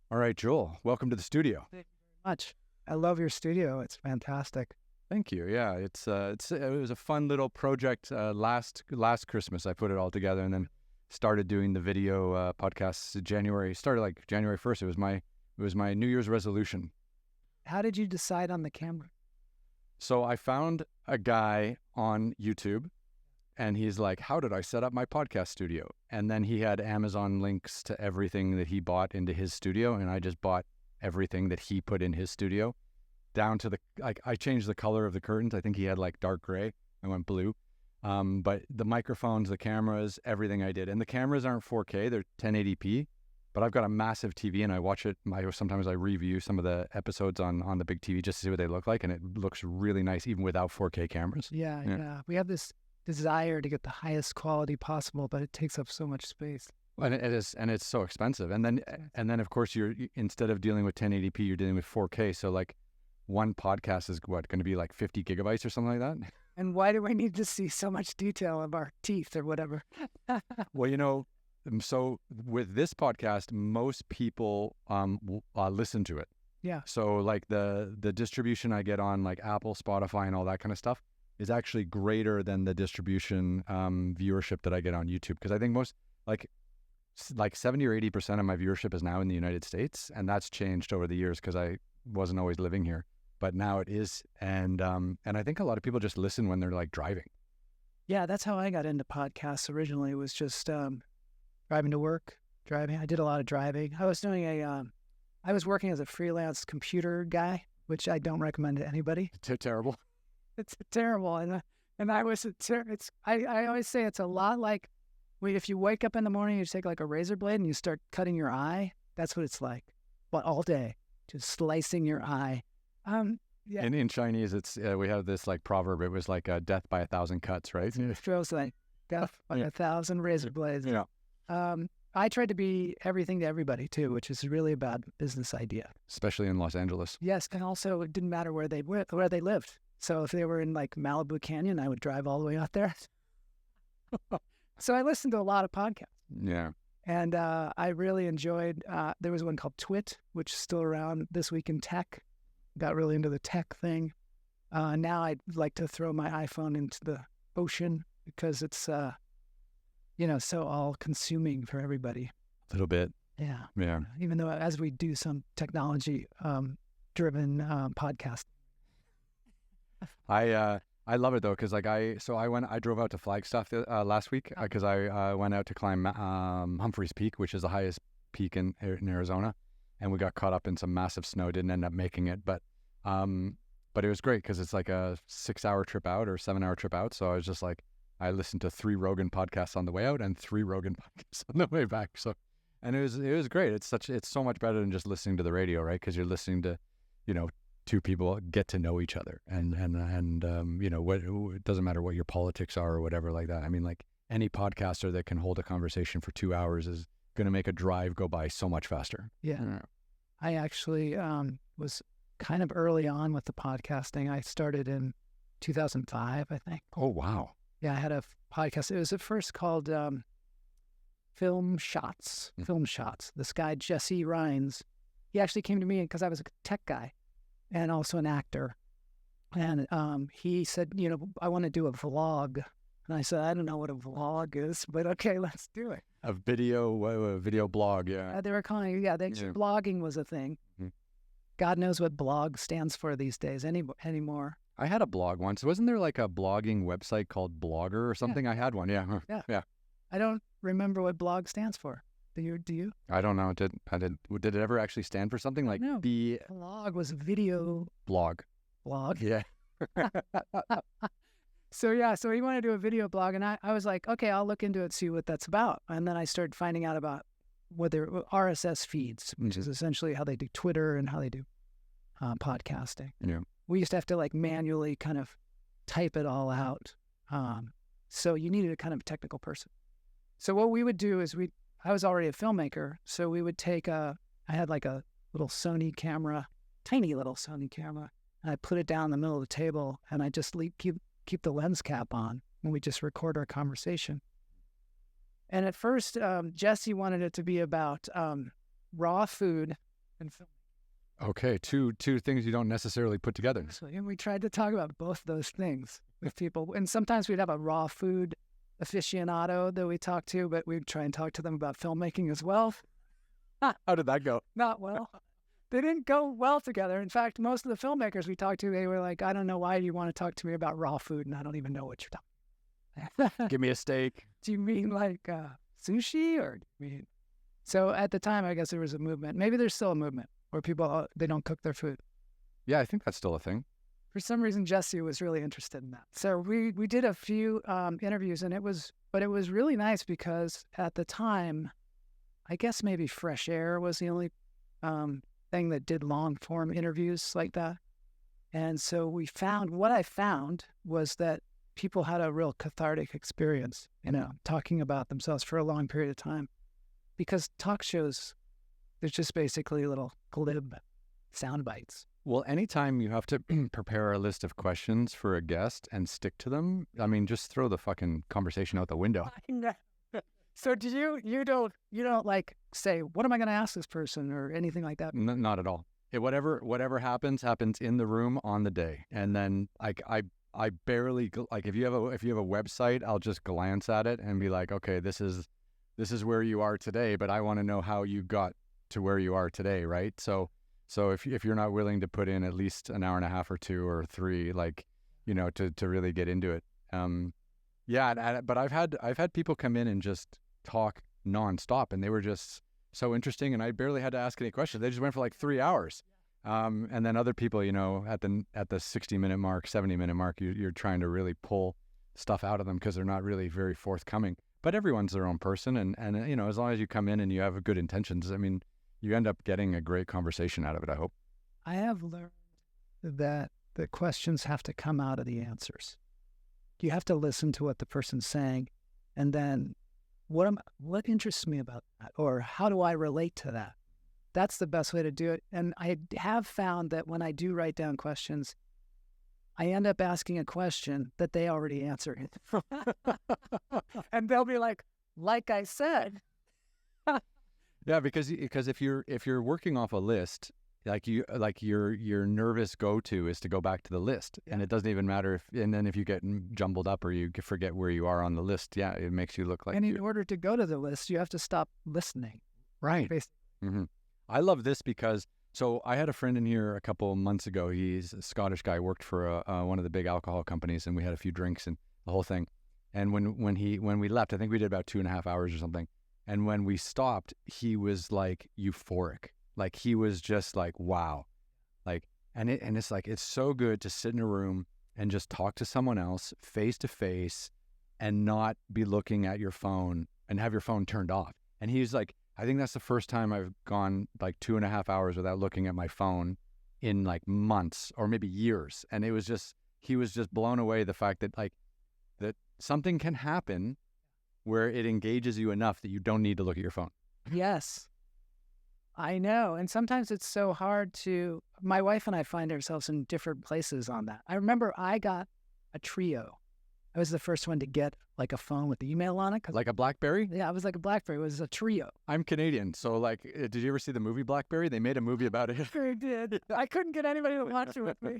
All right, Joel, welcome to the studio. Thank you very much. I love your studio. It's fantastic. Thank you. Yeah, it was a fun little project. Last Christmas, I put it all together, and then started doing the video podcasts. Started like January 1st. It was my New Year's resolution. How did you decide on the camera? So I found a guy on YouTube, and he's like, "How did I set up my podcast studio?" And then he had Amazon links to everything that he bought into his studio, and I just bought everything that he put in his studio, down to I changed the color of the curtains. I think he had like dark gray. I went blue. But the microphones, the cameras, everything I did. And the cameras aren't 4K, they're 1080p. But I've got a massive TV, and I watch it. Sometimes I review some of the episodes on the big TV just to see what they look like, and it looks really nice even without 4K cameras. Yeah. We have this desire to get the highest quality possible, but it takes up so much space. And it is, and it's so expensive. And then of course instead of dealing with 1080p, you're dealing with 4K. So like one podcast is going to be like 50 gigabytes or something like that. And why do we need to see so much detail of our teeth or whatever? Well, so with this podcast, most people listen to it. Yeah. So like the distribution I get on like Apple, Spotify, and all that kind of stuff is actually greater than the distribution viewership that I get on YouTube. Because I think most like 70 or 80% of my viewership is now in the United States, and that's changed over the years because I wasn't always living here, but now it is. And I think a lot of people just listen when they're like driving. Yeah, that's how I got into podcasts originally. It was just driving to work, driving. I did a lot of driving. I was doing I was working as a freelance computer guy, which I don't recommend to anybody. Terrible. It's terrible, and I was. I always say it's a lot like if you wake up in the morning, you take like a razor blade and you start cutting your eye. That's what it's like, but all day, just slicing your eye. Yeah. In Chinese, it's we have this like proverb. It was like death by 1,000 cuts, right? It's like death by 1,000 razor blades. Yeah. I tried to be everything to everybody too, which is really a bad business idea. Especially in Los Angeles. Yes, and also it didn't matter where they lived. So if they were in like Malibu Canyon, I would drive all the way out there. So I listened to a lot of podcasts. Yeah. And I really enjoyed, there was one called Twit, which is still around, This Week in Tech. Got really into the tech thing. Now I'd like to throw my iPhone into the ocean because it's, so all-consuming for everybody. A little bit. Yeah. Yeah. Even though as we do some technology-driven podcast. I love it though, because like I drove out to Flagstaff last week because I went out to climb Humphreys Peak, which is the highest peak in Arizona, and we got caught up in some massive snow. Didn't end up making it, but it was great because it's like a 6-hour trip out or 7-hour trip out. So I was just like, I listened to 3 Rogan podcasts on the way out and 3 Rogan podcasts on the way back. So, and it was great. It's so much better than just listening to the radio, right? Because you're listening to, two people get to know each other, and it doesn't matter what your politics are or whatever like that. I mean, like any podcaster that can hold a conversation for 2 hours is going to make a drive go by so much faster. Yeah. I actually was kind of early on with the podcasting. I started in 2005, I think. Oh, wow. Yeah, I had a podcast. It was at first called Film Shots. Film Shots. This guy, Jesse Rhines, he actually came to me because I was a tech guy and also an actor. And he said, I want to do a vlog. And I said, I don't know what a vlog is, but okay, let's do it. A video blog, yeah. They were calling it, blogging was a thing. Mm-hmm. God knows what blog stands for these days anymore. I had a blog once. Wasn't there like a blogging website called Blogger or something? Yeah. I had one, yeah. Yeah. I don't remember what blog stands for. Do you? I don't know. Did it ever actually stand for something like no. Blog was video blog? Yeah. So he wanted to do a video blog, and I was like, okay, I'll look into it, see what that's about. And then I started finding out about whether RSS feeds, which is essentially how they do Twitter and how they do podcasting. Yeah. We used to have to like manually kind of type it all out. So you needed a kind of technical person. So what we would do is I was already a filmmaker, so we would take I had like a little Sony camera, tiny little Sony camera, and I put it down in the middle of the table, and I just keep the lens cap on, and we just record our conversation. And at first, Jesse wanted it to be about raw food and film. Okay, two things you don't necessarily put together. And we tried to talk about both those things with people. And sometimes we'd have a raw food aficionado that we talked to, but we'd try and talk to them about filmmaking as well. How did that go? Not well. They didn't go well together. In fact, most of the filmmakers we talked to, they were like, I don't know why you want to talk to me about raw food, and I don't even know what you're talking about. Give me a steak. Do you mean like sushi, or do you mean... So at the time, I guess there was a movement. Maybe there's still a movement where people, they don't cook their food. Yeah, I think that's still a thing. For some reason, Jesse was really interested in that. So we did a few interviews, and it was really nice because at the time, I guess maybe Fresh Air was the only thing that did long form interviews like that. And so what I found was that people had a real cathartic experience, talking about themselves for a long period of time. Because talk shows, there's just basically little glib sound bites. Well, anytime you have to prepare a list of questions for a guest and stick to them, I mean, just throw the fucking conversation out the window. So do you don't like say, what am I going to ask this person or anything like that? Not at all. Whatever happens in the room on the day. And then I barely, like, if you have a website, I'll just glance at it and be like, okay, this is where you are today, but I want to know how you got to where you are today, right? So if you're not willing to put in at least an hour and a half or 2 or 3, like, to really get into it. But I've had people come in and just talk nonstop, and they were just so interesting, and I barely had to ask any questions. They just went for like 3 hours. And then other people, at the 60-minute mark, 70-minute mark, you're trying to really pull stuff out of them because they're not really very forthcoming. But everyone's their own person, and as long as you come in and you have good intentions, I mean, you end up getting a great conversation out of it, I hope. I have learned that the questions have to come out of the answers. You have to listen to what the person's saying, and then what interests me about that, or how do I relate to that? That's the best way to do it. And I have found that when I do write down questions, I end up asking a question that they already answered. And they'll be like I said. Yeah, because if you're working off a list, your nervous go-to is to go back to the list. Yeah. And it doesn't even matter if you get jumbled up or you forget where you are on the list, yeah, it makes you look like... And in order to go to the list, you have to stop listening. Right. Mm-hmm. I love this because... So I had a friend in here a couple of months ago. He's a Scottish guy, worked for one of the big alcohol companies, and we had a few drinks and the whole thing. And when we left, I think we did about 2.5 hours or something. And when we stopped, he was like euphoric. Like he was just like, wow. Like, and it's like, it's so good to sit in a room and just talk to someone else face to face and not be looking at your phone and have your phone turned off. And he's like, I think that's the first time I've gone like 2.5 hours without looking at my phone in like months or maybe years. And it was just, he was just blown away the fact that that something can happen where it engages you enough that you don't need to look at your phone. Yes, I know. And sometimes it's so hard my wife and I find ourselves in different places on that. I remember I got a Trio. I was the first one to get like a phone with the email on it. Like a BlackBerry? Yeah, it was like a BlackBerry. It was a Trio. I'm Canadian, so like, did you ever see the movie BlackBerry? They made a movie about it. I did. I couldn't get anybody to watch it with me.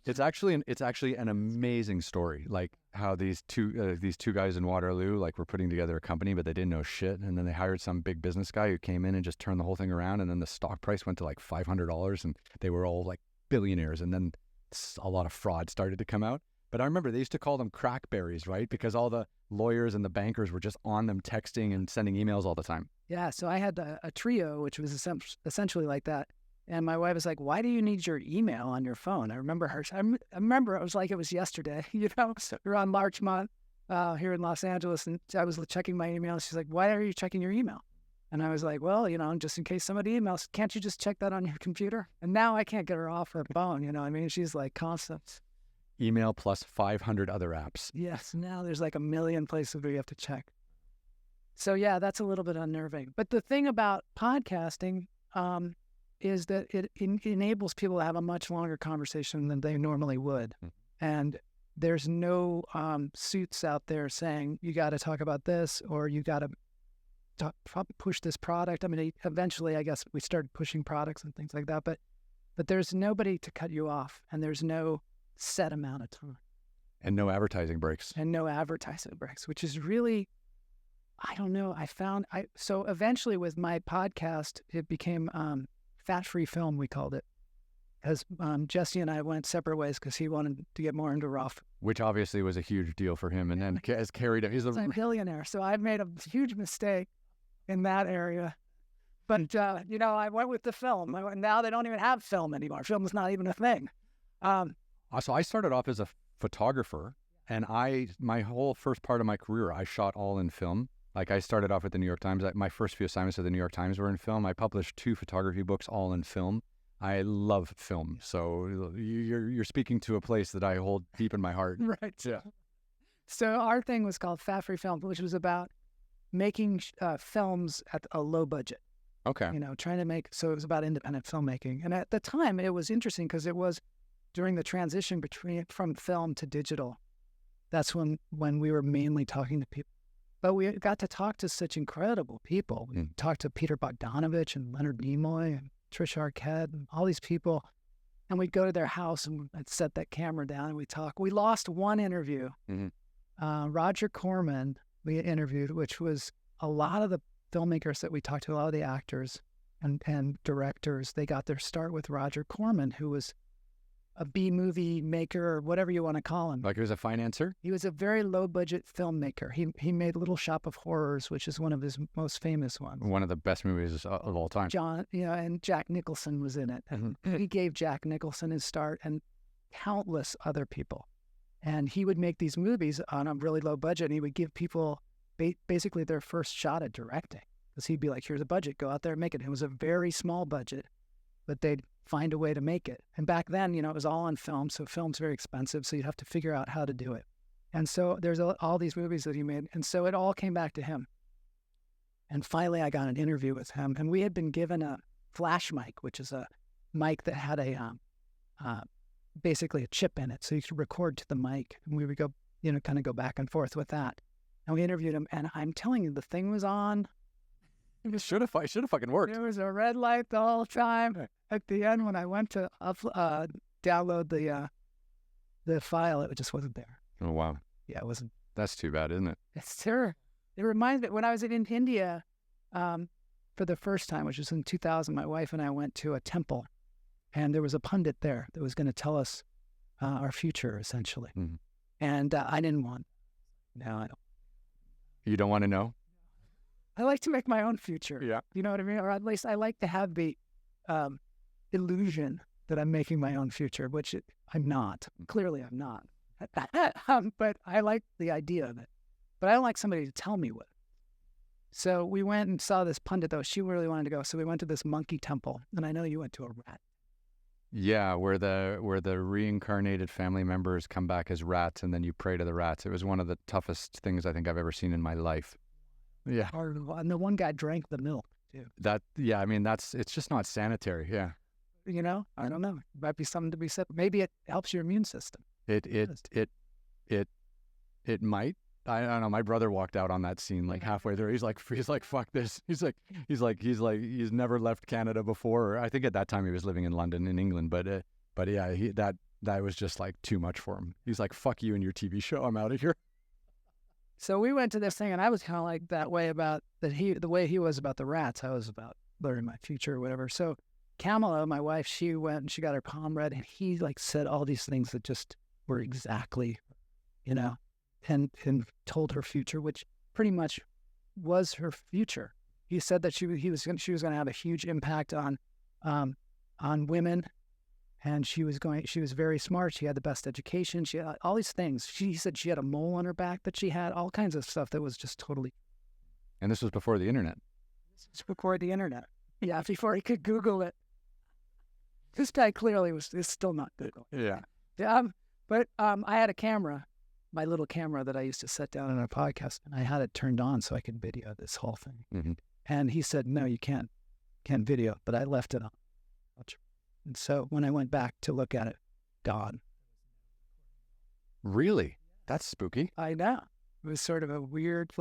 It's actually an amazing story, like how these two guys in Waterloo like were putting together a company, but they didn't know shit, and then they hired some big business guy who came in and just turned the whole thing around, and then the stock price went to like $500, and they were all like billionaires, and then a lot of fraud started to come out. But I remember they used to call them crackberries, right? Because all the lawyers and the bankers were just on them texting and sending emails all the time. Yeah, so I had a Trio, which was essentially like that. And my wife was like, why do you need your email on your phone? I remember it was like it was yesterday. We're on March month here in Los Angeles, and I was checking my email. She's like, why are you checking your email? And I was like, well, just in case somebody emails, can't you just check that on your computer? And now I can't get her off her phone, I mean? She's like constant. Email plus 500 other apps. Yes, now there's like a million places where you have to check. So yeah, that's a little bit unnerving. But the thing about podcasting is that it enables people to have a much longer conversation than they normally would. Mm-hmm. And there's no suits out there saying, you got to talk about this, or you got to push this product. I mean, eventually, I guess we started pushing products and things like that. But there's nobody to cut you off, and there's no set amount of time, and no advertising breaks, which is really, I don't know. So eventually with my podcast, it became fat-free film. We called it, as Jesse and I went separate ways because he wanted to get more into raw, which obviously was a huge deal for him, and then has carried him. He's a billionaire, so I've made a huge mistake in that area. But I went with the film. Now they don't even have film anymore. Film is not even a thing. So I started off as a photographer, and my whole first part of my career, I shot all in film. Like I started off at the New York Times. My first few assignments at the New York Times were in film. I published 2 photography books, all in film. I love film, so you're speaking to a place that I hold deep in my heart. Right. Yeah. So our thing was called Fat Free Film, which was about making films at a low budget. Okay. Trying to make, so it was about independent filmmaking. And at the time, it was interesting because it was during the transition from film to digital. That's when we were mainly talking to people. But we got to talk to such incredible people. We talked to Peter Bogdanovich and Leonard Nimoy and Trish Arquette and all these people. And we'd go to their house and I'd set that camera down and we'd talk. We lost one interview. Roger Corman, we interviewed, which was a lot of the filmmakers that we talked to, a lot of the actors and directors, they got their start with Roger Corman, who was a B-movie maker or whatever you want to call him. Like he was a financer? He was a very low-budget filmmaker. He made Little Shop of Horrors, which is one of his most famous ones. One of the best movies of all time. And Jack Nicholson was in it. And he gave Jack Nicholson his start and countless other people. And he would make these movies on a really low budget, and he would give people basically their first shot at directing. Because he'd be like, here's a budget, go out there and make it. It was a very small budget, but they'd find a way to make it. And back then, it was all on film, so film's very expensive, so you'd have to figure out how to do it. And so there's all these movies that he made, and so it all came back to him. And finally, I got an interview with him, and we had been given a flash mic, which is a mic that had basically a chip in it, so you could record to the mic, and we would go, kind of go back and forth with that. And we interviewed him, and I'm telling you, the thing was on. It should have fucking worked. There was a red light the whole time. At the end, when I went to download the file, it just wasn't there. Oh, wow. Yeah, it wasn't. That's too bad, isn't it? It's terrible. It reminds me, when I was in India for the first time, which was in 2000, my wife and I went to a temple, and there was a pundit there that was going to tell us our future, essentially. Mm-hmm. And I didn't want. No, I don't. You don't want to know? I like to make my own future. Yeah. You know what I mean? Or at least I like to have the illusion that I'm making my own future, which I'm not. Clearly, I'm not. But I like the idea of it. But I don't like somebody to tell me what. So we went and saw this pundit, though. She really wanted to go. So we went to this monkey temple. And I know you went to a rat. Yeah, where the reincarnated family members come back as rats, and then you pray to the rats. It was one of the toughest things I think I've ever seen in my life. Yeah. And the one guy drank the milk too. It's just not sanitary. Yeah. I don't know. It might be something to be said. Maybe it helps your immune system. It might. I don't know. My brother walked out on that scene like halfway through. He's like, fuck this. He's never left Canada before. I think at that time he was living in London, in England. But yeah, that was just like too much for him. He's like, fuck you and your TV show. I'm out of here. So we went to this thing, and I was kind of like that way about that. The way he was about the rats, I was about learning my future or whatever. So Kamala, my wife, she went and she got her palm read, and he like said all these things that just were exactly, and told her future, which pretty much was her future. He said that she was going to have a huge impact on women. And she was very smart. She had the best education. She had all these things. She said she had a mole on her back that she had, all kinds of stuff that was just totally. And this was before the internet. This was before the internet. Yeah, before he could Google it. This guy clearly is still not Google. Yeah. But I had a camera, my little camera that I used to set down in a podcast, and I had it turned on so I could video this whole thing. Mm-hmm. And he said, no, you can't video, but I left it on. And so when I went back to look at it, gone. Really? That's spooky. I know. It was sort of a weird,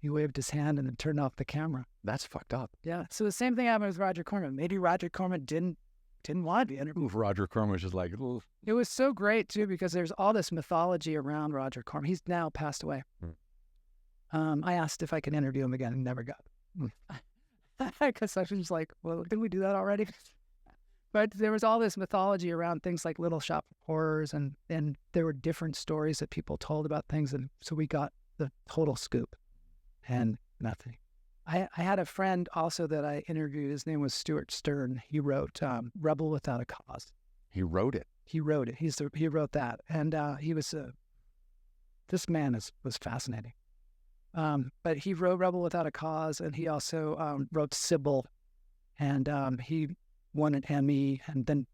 He waved his hand and then turned off the camera. That's fucked up. Yeah. So the same thing happened with Roger Corman. Maybe Roger Corman didn't want to be interviewed. Roger Corman was just like, ooh. It was so great too because there's all this mythology around Roger Corman. He's now passed away. I asked if I could interview him again and never got. Because I was just like, well, didn't we do that already? But there was all this mythology around things like Little Shop of Horrors, and there were different stories that people told about things, and so we got the total scoop, and nothing. I had a friend also that I interviewed. His name was Stuart Stern. He wrote Rebel Without a Cause. He wrote it. He wrote it. He wrote that, and he was this man was fascinating. But he wrote Rebel Without a Cause, and he also wrote Sybil, and he won an Emmy, and then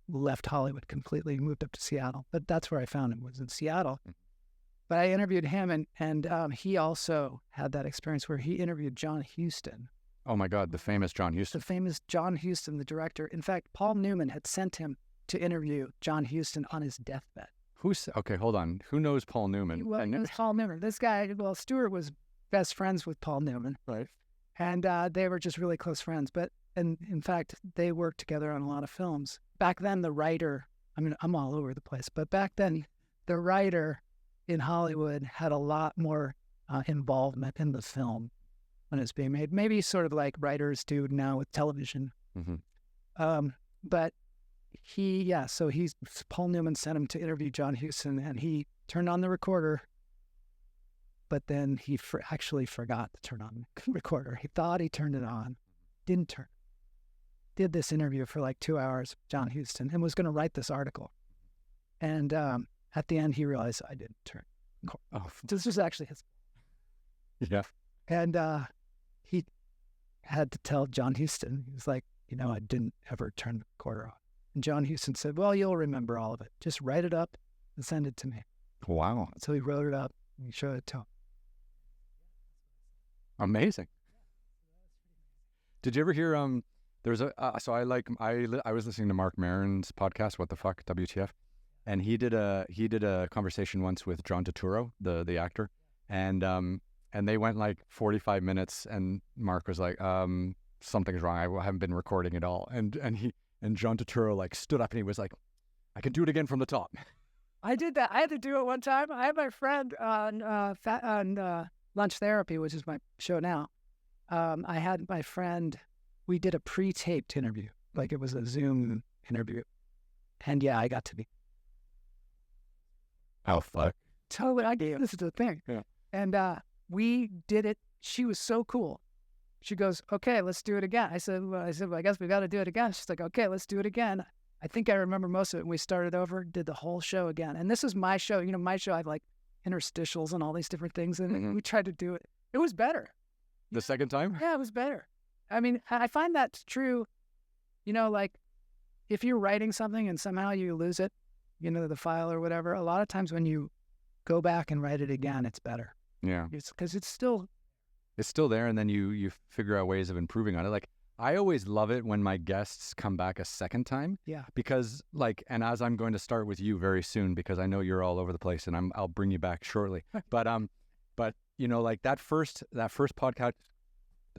left Hollywood completely, moved up to Seattle. But that's where I found him, was in Seattle. But I interviewed him, and he also had that experience where he interviewed John Huston. Oh my God, the famous John Huston. The famous John Huston, the director. In fact, Paul Newman had sent him to interview John Huston on his deathbed. Okay, hold on. Who knows Paul Newman? Well, it was Paul Newman. This guy, well, Stuart was best friends with Paul Newman. Right. And they were just really close friends. And in fact, they worked together on a lot of films. Back then, the writer, I mean, I'm all over the place, but back then, the writer in Hollywood had a lot more involvement in the film when it's being made. Maybe sort of like writers do now with television. But Paul Newman sent him to interview John Huston, and he turned on the recorder, but then he actually forgot to turn on the recorder. He thought he turned it on, didn't turn. Did this interview for like 2 hours with John Huston and was going to write this article. And at the end, he realized I didn't turn. Oh, this was actually his. Yeah. And he had to tell John Huston, he was like, I didn't ever turn the recorder on. And John Huston said, well, you'll remember all of it. Just write it up and send it to me. Wow. So he wrote it up and he showed it to him. Amazing. Did you ever hear, there's I was listening to Mark Maron's podcast, What the Fuck, WTF? And he did a conversation once with John Turturro, the actor. And they went like 45 minutes and Mark was like, something's wrong. I haven't been recording at all. And John Turturro like stood up and he was like, I can do it again from the top. I did that. I had to do it one time. I had my friend on Lunch Therapy, which is my show now. I had my friend, we did a pre-taped interview. Like it was a Zoom interview. And yeah, I got to be. Oh, fuck. Totally. This is the thing. Yeah. And we did it. She was so cool. She goes, okay, let's do it again. I said, well, I guess we got to do it again. She's like, okay, let's do it again. I think I remember most of it. And we started over, did the whole show again. And this is my show. My show, I have like interstitials and all these different things. And we tried to do it. It was better. The second time? Yeah, it was better. I mean, I find that's true. Like if you're writing something and somehow you lose it, the file or whatever, a lot of times when you go back and write it again, it's better. Yeah. Because it's still there, and then you figure out ways of improving on it. Like, I always love it when my guests come back a second time. Yeah. Because and as I'm going to start with you very soon, because I know you're all over the place, and I'll bring you back shortly. But like that first podcast.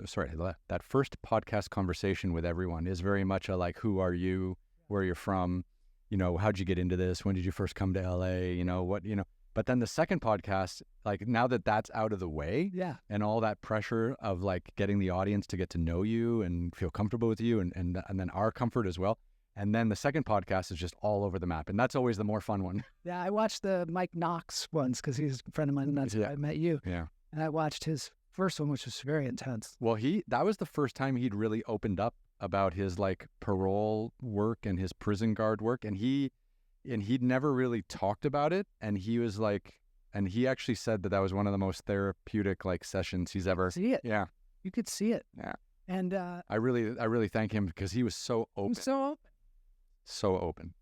Sorry, that first podcast conversation with everyone is very much a like, who are you? Where you're from? How'd you get into this? When did you first come to LA? But then the second podcast, like now that that's out of the way, yeah, and all that pressure of like getting the audience to get to know you and feel comfortable with you, and then our comfort as well. And then the second podcast is just all over the map, and that's always the more fun one. Yeah, I watched the Mike Knox ones because he's a friend of mine, and that's how I met you. Yeah, and I watched his first one, which was very intense. Well, that was the first time he'd really opened up about his like parole work and his prison guard work, and he'd never really talked about it, and he was like, and he actually said that was one of the most therapeutic like sessions he's ever. See it? Yeah, you could see it. Yeah, and I really thank him because he was so open. So open,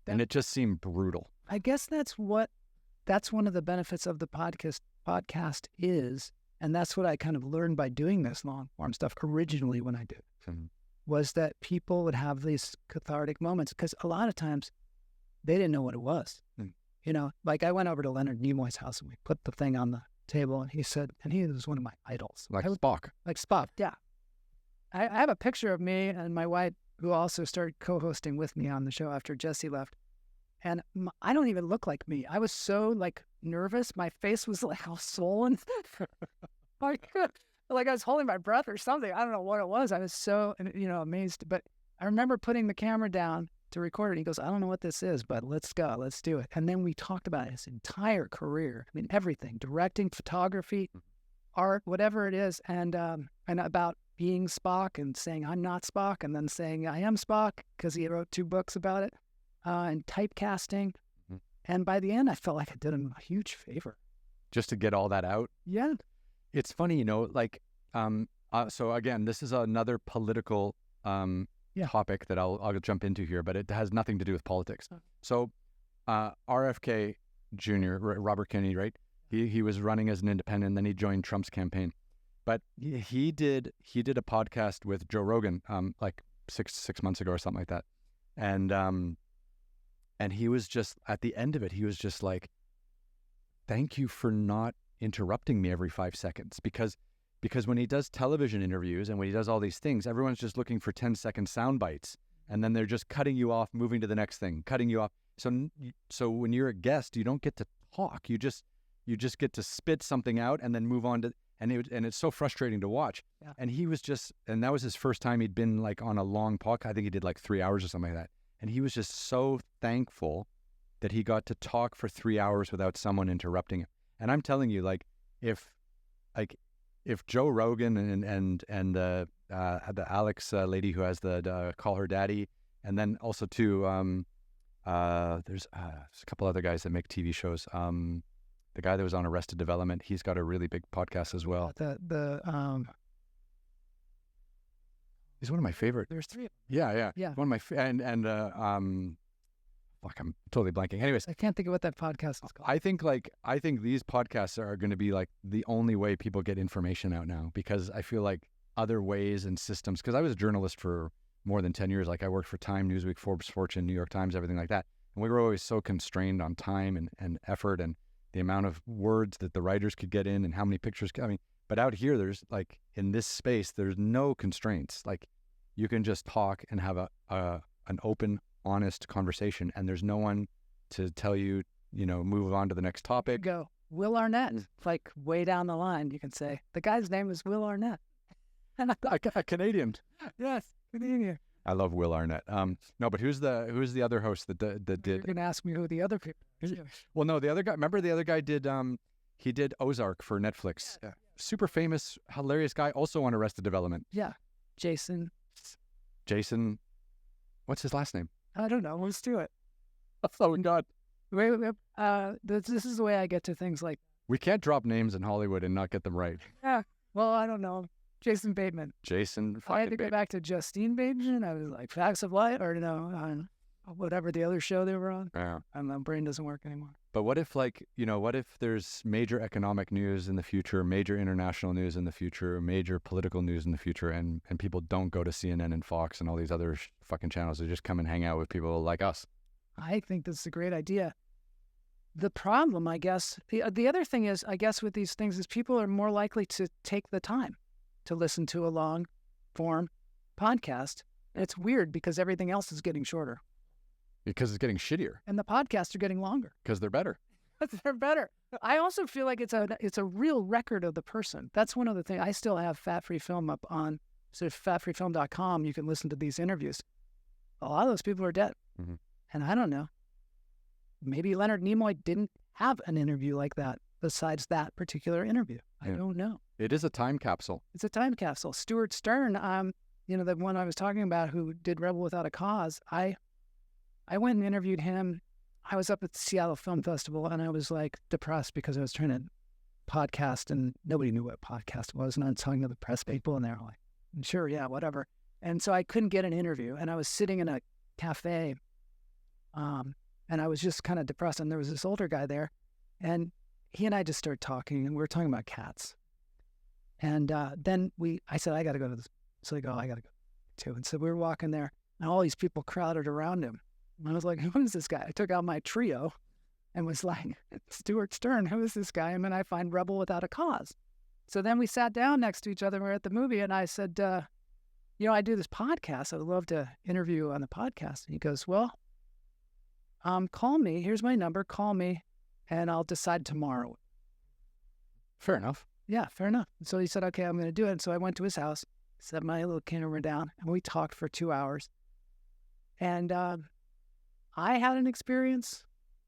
and it just seemed brutal. I guess that's one of the benefits of the podcast is, and that's what I kind of learned by doing this long form stuff originally when I did, was that people would have these cathartic moments because a lot of times they didn't know what it was. Like I went over to Leonard Nimoy's house and we put the thing on the table, and he said, and he was one of my idols. Like Spock. Like Spock, yeah. I have a picture of me and my wife, who also started co-hosting with me on the show after Jesse left. And I don't even look like me. I was so like nervous. My face was like all swollen. like I was holding my breath or something. I don't know what it was. I was so, amazed. But I remember putting the camera down to record it. He goes, I don't know what this is, but let's go. Let's do it. And then we talked about his entire career. I mean, everything, directing, photography, art, whatever it is. And about being Spock and saying, I'm not Spock. And then saying, I am Spock, because he wrote 2 books about it. And typecasting. And by the end, I felt like I did him a huge favor. Just to get all that out? Yeah. It's funny, so again, this is another political topic that I'll jump into here, but it has nothing to do with politics. So RFK Jr., Robert Kennedy, right? He was running as an independent, then he joined Trump's campaign. But he did a podcast with Joe Rogan like six months ago or something like that. And he was just, at the end of it, he was just like, thank you for not interrupting me every 5 seconds. Because when he does television interviews and when he does all these things, everyone's just looking for 10-second sound bites. And then they're just cutting you off, moving to the next thing, cutting you off. So when you're a guest, you don't get to talk. You just get to spit something out and then move on to, and it's so frustrating to watch. Yeah. And he was just, and that was his first time he'd been like on a long podcast. I think he did like 3 hours or something like that. And he was just so thankful that he got to talk for 3 hours without someone interrupting him. And I'm telling you, like, if Joe Rogan and the Alex lady who has the Call Her Daddy, and then also too, there's a couple other guys that make TV shows. The guy that was on Arrested Development, he's got a really big podcast as well. He's one of my favorite. There's 3 of them. Yeah. One of my fuck, I'm totally blanking. Anyways, I can't think of what that podcast is called. I think these podcasts are going to be like the only way people get information out now, because I feel like other ways and systems, because I was a journalist for more than 10 years. Like I worked for Time, Newsweek, Forbes, Fortune, New York Times, everything like that. And we were always so constrained on time and effort and the amount of words that the writers could get in and how many pictures. But out here, there's like, in this space, there's no constraints. Like you can just talk and have an open, honest conversation, and there's no one to tell you, move on to the next topic. Go. Will Arnett, like way down the line, you can say, the guy's name is Will Arnett. A Canadian. Yes, Canadian. I love Will Arnett. No, but who's the other host that did? You're gonna ask me who the other people are. Well, no, the other guy. Remember the other guy did. He did Ozark for Netflix. Yeah. Super famous, hilarious guy. Also on Arrested Development. Yeah, Jason. What's his last name? I don't know. Let's do it. Oh God. Wait. This is the way I get to things like. We can't drop names in Hollywood and not get them right. Yeah. Well, I don't know. Jason Bateman. I had to go back to Justine Bateman. I was like Facts of Life, or whatever the other show they were on. Yeah. And my brain doesn't work anymore. But what if what if there's major economic news in the future, major international news in the future, major political news in the future, and people don't go to CNN and Fox and all these other fucking channels. They just come and hang out with people like us. I think this is a great idea. The problem, I guess, the other thing is, I guess with these things is people are more likely to take the time to listen to a long form podcast. And it's weird because everything else is getting shorter. Because it's getting shittier. And the podcasts are getting longer. Because they're better. They're better. I also feel like it's a real record of the person. That's one of the things. I still have Fat Free Film up on fatfreefilm.com. You can listen to these interviews. A lot of those people are dead. Mm-hmm. And I don't know. Maybe Leonard Nimoy didn't have an interview like that besides that particular interview. Yeah. I don't know. It is a time capsule. It's a time capsule. Stuart Stern, the one I was talking about who did Rebel Without a Cause, I went and interviewed him. I was up at the Seattle Film Festival and I was like depressed because I was trying to podcast and nobody knew what a podcast was. And I was talking to the press people and they were like, sure, yeah, whatever. And so I couldn't get an interview and I was sitting in a cafe and I was just kind of depressed. And there was this older guy there and he and I just started talking and we were talking about cats. And then I said, I got to go to this. So I go, I got to go too. And so we were walking there and all these people crowded around him. And I was like, who is this guy? I took out my Trio and was like, Stuart Stern, who is this guy? And then I find Rebel Without a Cause. So then we sat down next to each other. We were at the movie, and I said, I do this podcast. I would love to interview you on the podcast. And he goes, well, call me. Here's my number. Call me, and I'll decide tomorrow. Fair enough. Yeah, fair enough. So he said, okay, I'm going to do it. And so I went to his house, set my little camera down, and we talked for 2 hours. And I had an experience.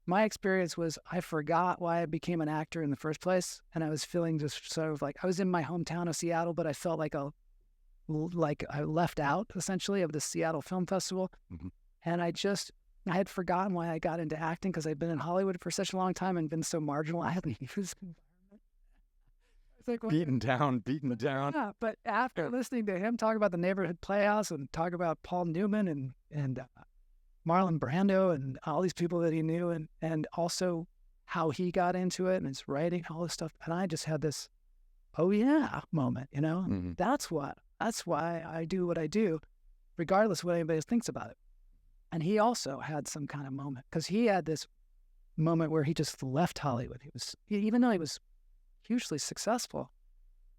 My experience was I forgot why I became an actor in the first place. And I was feeling just sort of like I was in my hometown of Seattle, but I felt like I left out essentially of the Seattle Film Festival. Mm-hmm. And I had forgotten why I got into acting because I'd been in Hollywood for such a long time and been so marginalized. It's like, beaten down. Yeah, but after listening to him talk about the Neighborhood Playhouse and talk about Paul Newman and Marlon Brando and all these people that he knew and also how he got into it and his writing, all this stuff. And I just had this, oh yeah, moment, Mm-hmm. That's why I do what I do, regardless of what anybody thinks about it. And he also had some kind of moment because he had this moment where he just left Hollywood. Even though he was hugely successful,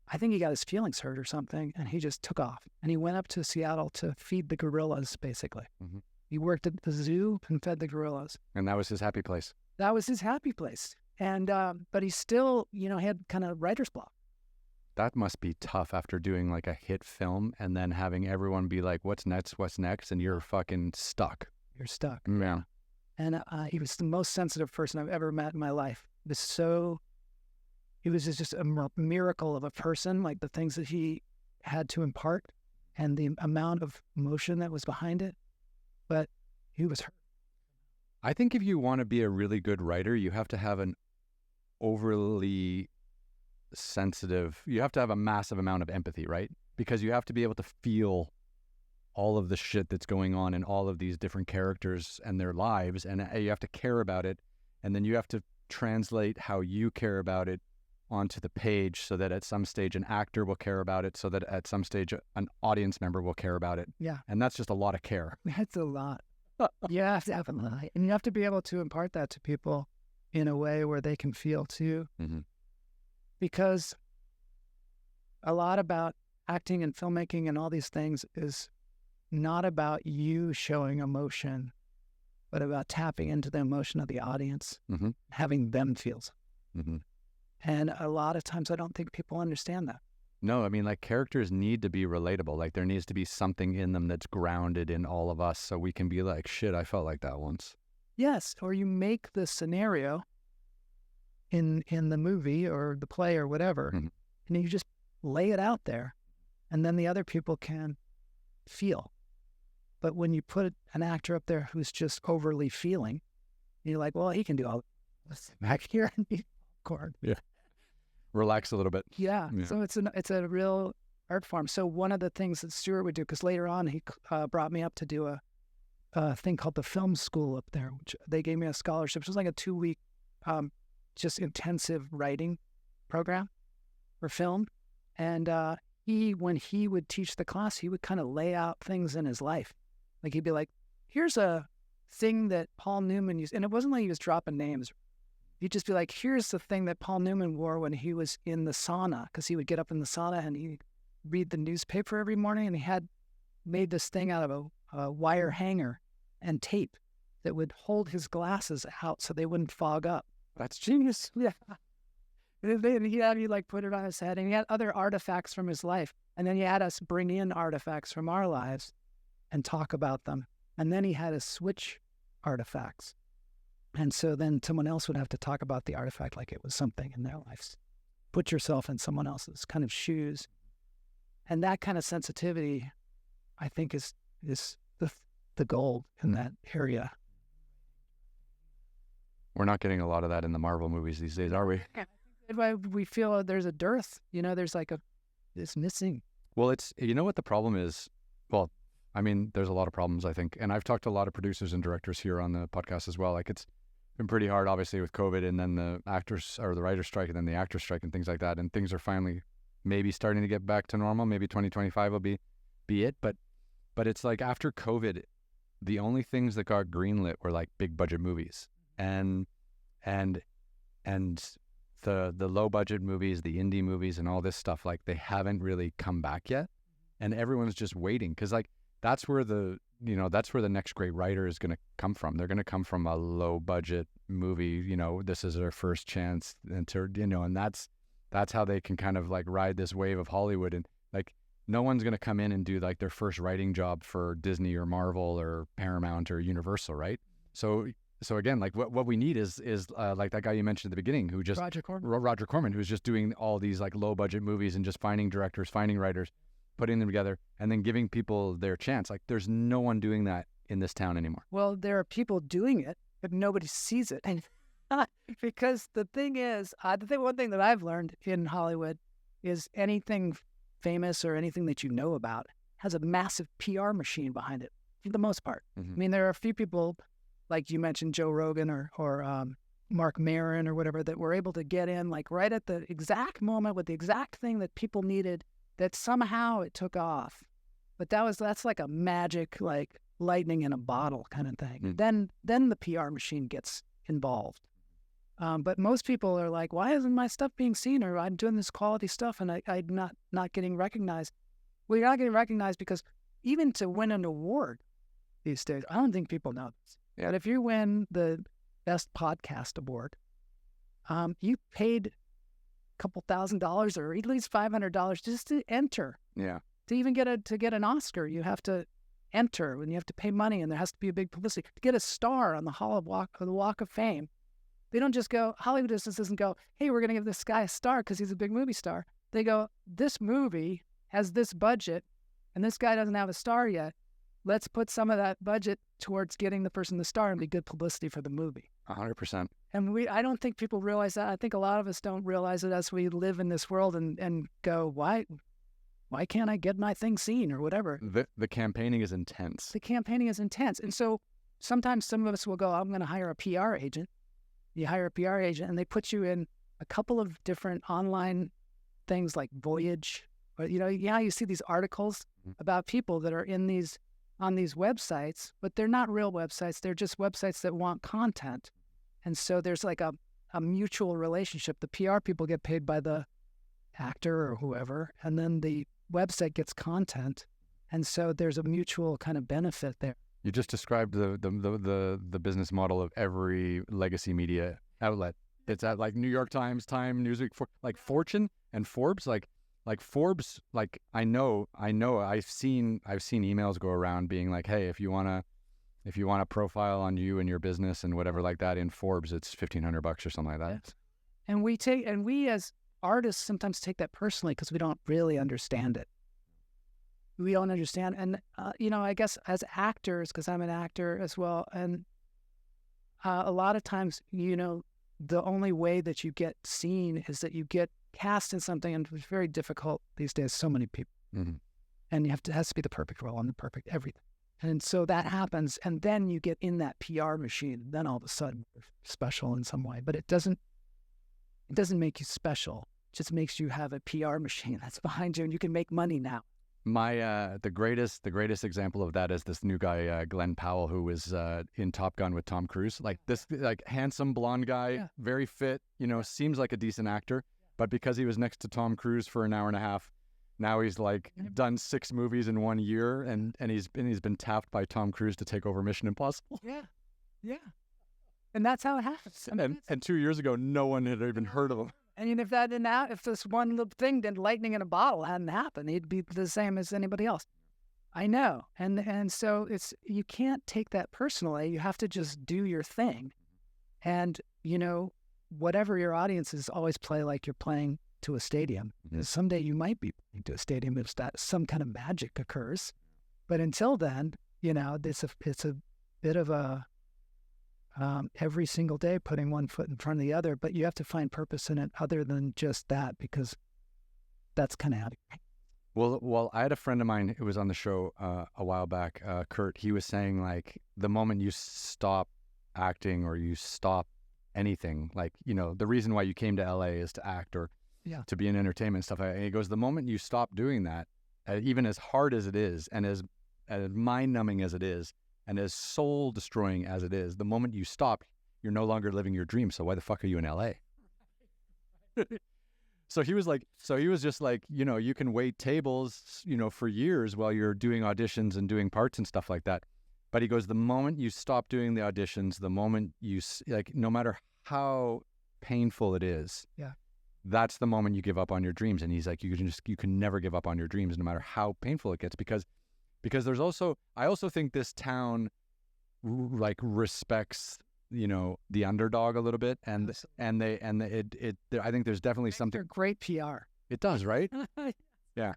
I think he got his feelings hurt or something, and he just took off. And he went up to Seattle to feed the gorillas, basically. Mm-hmm. He worked at the zoo and fed the gorillas. And that was his happy place. That was his happy place. And but he still, he had kind of writer's block. That must be tough after doing like a hit film and then having everyone be like, what's next? And you're fucking stuck. You're stuck. Yeah. And he was the most sensitive person I've ever met in my life. He was just a miracle of a person, like the things that he had to impart and the amount of emotion that was behind it. But he was hurt. I think if you want to be a really good writer, you have to have an overly sensitive, you have to have a massive amount of empathy, right? Because you have to be able to feel all of the shit that's going on in all of these different characters and their lives, and you have to care about it, and then you have to translate how you care about it onto the page so that at some stage an actor will care about it, so that at some stage an audience member will care about it. Yeah. And that's just a lot of care. That's a lot. Yeah, definitely. And you have to be able to impart that to people in a way where they can feel too. Mm-hmm. Because a lot about acting and filmmaking and all these things is not about you showing emotion, but about tapping into the emotion of the audience, mm-hmm. having them feel something. Mm-hmm. And a lot of times I don't think people understand that. No, I mean, like, characters need to be relatable. Like, there needs to be something in them that's grounded in all of us so we can be like, shit, I felt like that once. Yes, or you make the scenario in the movie or the play or whatever, mm-hmm. and you just lay it out there, and then the other people can feel. But when you put an actor up there who's just overly feeling, you're like, well, he can do all this back here and be popcorn. Yeah. Relax a little bit. Yeah. So it's a real art form. So one of the things that Stuart would do, because later on he brought me up to do a thing called the film school up there, which they gave me a scholarship. It was like a 2-week just intensive writing program for film. And when he would teach the class, he would kind of lay out things in his life. Like he'd be like, here's a thing that Paul Newman used. And it wasn't like he was dropping names. He'd just be like, here's the thing that Paul Newman wore when he was in the sauna, because he would get up in the sauna and he'd read the newspaper every morning, and he had made this thing out of a wire hanger and tape that would hold his glasses out so they wouldn't fog up. That's genius. Yeah. And he like put it on his head, and he had other artifacts from his life. And then he had us bring in artifacts from our lives and talk about them. And then he had us switch artifacts. And so then someone else would have to talk about the artifact like it was something in their lives. Put yourself in someone else's kind of shoes. And that kind of sensitivity, I think, is the gold in that area. We're not getting a lot of that in the Marvel movies these days, are we? We feel there's a dearth. There's like it's missing. Well, you know what the problem is? Well, I mean, there's a lot of problems, I think. And I've talked to a lot of producers and directors here on the podcast as well. Like, it's been pretty hard, obviously, with COVID, and then the actors or the writer's strike, and then the actor's strike and things like that. And things are finally maybe starting to get back to normal. Maybe 2025 will be it. But it's like after COVID, the only things that got greenlit were like big budget movies. And and the low budget movies, the indie movies, and all this stuff, like they haven't really come back yet, and everyone's just waiting because like that's where the next great writer is going to come from. They're going to come from a low budget movie. This is their first chance, and that's how they can kind of like ride this wave of Hollywood. And like no one's going to come in and do like their first writing job for Disney or Marvel or Paramount or Universal, right? So again, like what we need is like that guy you mentioned at the beginning, who just Roger Corman. Roger Corman, who's just doing all these like low budget movies and just finding directors, finding writers, putting them together, and then giving people their chance. Like there's no one doing that in this town anymore. Well, there are people doing it, but nobody sees it. And because the thing is, one thing that I've learned in Hollywood is anything famous or anything that you know about has a massive PR machine behind it, for the most part. Mm-hmm. I mean, there are a few people, like you mentioned, Joe Rogan or Mark Maron or whatever, that were able to get in like right at the exact moment with the exact thing that people needed, that somehow it took off. But that's like a magic, like lightning in a bottle kind of thing. Mm. Then the PR machine gets involved. But most people are like, why isn't my stuff being seen? Or I'm doing this quality stuff and I'm not getting recognized. Well, you're not getting recognized because even to win an award these days, I don't think people know this. Yeah. But if you win the Best Podcast Award, you paid a couple $1,000s or at least $500 just to enter. Yeah. To even get an Oscar, you have to enter and you have to pay money, and there has to be a big publicity. To get a star on the Walk of Fame, they don't just go, Hollywood just doesn't go, hey, we're going to give this guy a star because he's a big movie star. They go, this movie has this budget and this guy doesn't have a star yet. Let's put some of that budget towards getting the person the star and be good publicity for the movie. 100%. And I don't think people realize that. I think a lot of us don't realize it as we live in this world and go, why can't I get my thing seen or whatever? The campaigning is intense. The campaigning is intense. And so sometimes some of us will go, I'm going to hire a PR agent. You hire a PR agent and they put you in a couple of different online things like Voyage. Or, you see these articles about people that are on these websites, but they're not real websites. They're just websites that want content. And so there's like a mutual relationship. The PR people get paid by the actor or whoever, and then the website gets content. And so there's a mutual kind of benefit there. You just described the business model of every legacy media outlet. It's at like New York Times, Time, Newsweek, like Fortune and Forbes, like Forbes, like I know I've seen emails go around being like, hey, if you want a profile on you and your business and whatever like that in Forbes, it's $1,500 or something like that. Yes. And we as artists sometimes take that personally because we don't really understand it. We don't understand. And, I guess as actors, because I'm an actor as well, and a lot of times, the only way that you get seen is that you get cast in something, and it's very difficult these days, so many people. Mm-hmm. And it has to be the perfect role and the perfect everything. And so that happens, and then you get in that PR machine, and then all of a sudden you're special in some way. But it doesn't make you special. It just makes you have a PR machine that's behind you, and you can make money now. My the greatest example of that is this new guy Glenn Powell, who was in Top Gun with Tom Cruise. Like this, like handsome blonde guy, very fit. Seems like a decent actor, but because he was next to Tom Cruise for an hour and a half, now he's like done 6 movies in 1 year, and he's been tapped by Tom Cruise to take over Mission Impossible. Yeah, and that's how it happens. And 2 years ago, no one had even heard of him. And if this one little thing, then lightning in a bottle hadn't happened, he'd be the same as anybody else. I know. And so you can't take that personally. You have to just do your thing. And, whatever your audience is, always play like you're playing to a stadium. Mm-hmm. Someday you might be playing to a stadium if some kind of magic occurs. But until then, it's a bit of a every single day putting one foot in front of the other, but you have to find purpose in it other than just that, because that's kind of how. Well, I had a friend of mine who was on the show a while back, Kurt. He was saying like the moment you stop acting or you stop anything, like, the reason why you came to LA is to act or to be in entertainment stuff. And he goes, the moment you stop doing that, even as hard as it is and as mind numbing as it is, and as soul-destroying as it is, the moment you stop, you're no longer living your dream. So why the fuck are you in LA? So he was just like, you can wait tables, for years while you're doing auditions and doing parts and stuff like that. But he goes, the moment you stop doing the auditions, the moment you, no matter how painful it is, that's the moment you give up on your dreams. And he's like, you can never give up on your dreams, no matter how painful it gets, because I also think this town respects, the underdog a little bit, and I think there's definitely something. Great PR. It does, right? Yeah.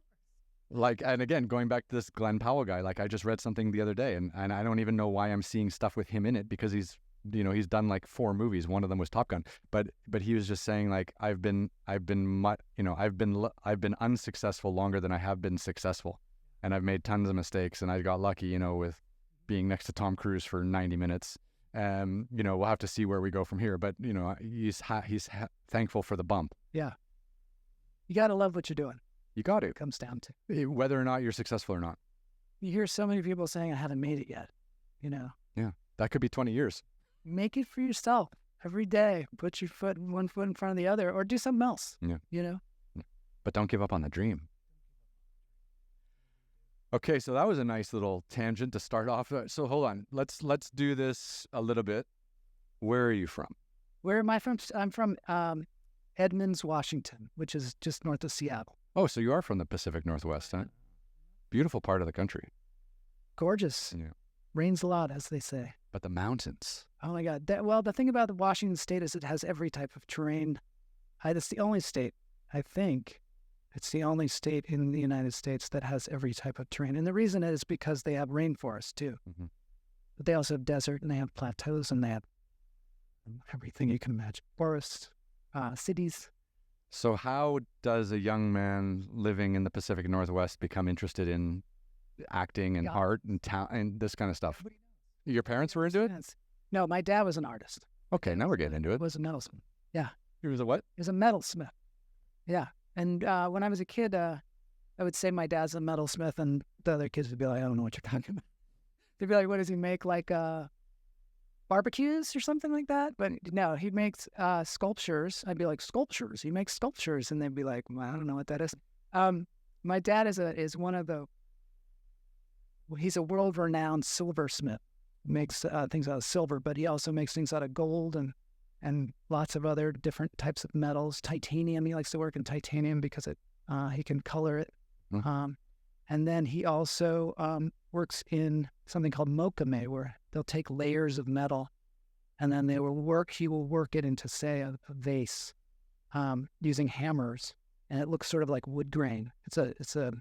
And again, going back to this Glenn Powell guy, I just read something the other day, and I don't even know why I'm seeing stuff with him in it, because he's done 4 movies. One of them was Top Gun, but he was just saying I've been unsuccessful longer than I have been successful, and I've made tons of mistakes, and I got lucky, with being next to Tom Cruise for 90 minutes. We'll have to see where we go from here, but he's thankful for the bump. Yeah. You got to love what you're doing. You got to. It comes down to whether or not you're successful or not. You hear so many people saying, I haven't made it yet, Yeah. That could be 20 years. Make it for yourself every day. Put your one foot in front of the other, or do something else. Yeah. But don't give up on the dream. Okay, so that was a nice little tangent to start off. So hold on, let's do this a little bit. Where are you from? Where am I from? I'm from Edmonds, Washington, which is just north of Seattle. Oh, so you are from the Pacific Northwest, huh? Beautiful part of the country. Gorgeous. Yeah. Rains a lot, as they say. But the mountains. Oh my God. The thing about the Washington state is it has every type of terrain. It's the only state, I think. It's the only state in the United States that has every type of terrain. And the reason is because they have rainforests too. Mm-hmm. But they also have desert, and they have plateaus, and they have everything you can imagine. Forests, cities. So how does a young man living in the Pacific Northwest become interested in acting and art and and this kind of stuff? Your parents were into it? No, my dad was an artist. Okay, now we're getting into it. He was a metalsmith. Yeah. He was a what? He was a metalsmith. Yeah. And when I was a kid, I would say my dad's a metalsmith, and the other kids would be like, I don't know what you're talking about. They'd be like, what does he make, barbecues or something like that? But no, he makes sculptures. I'd be like, sculptures? He makes sculptures. And they'd be like, well, I don't know what that is. My dad is one of the, he's a world-renowned silversmith. Makes things out of silver, but he also makes things out of gold and lots of other different types of metals. Titanium, he likes to work in titanium because he can color it. Mm-hmm. And then he also works in something called mokume, where they'll take layers of metal, and then he will work it into, say, a vase using hammers, and it looks sort of like wood grain. It's a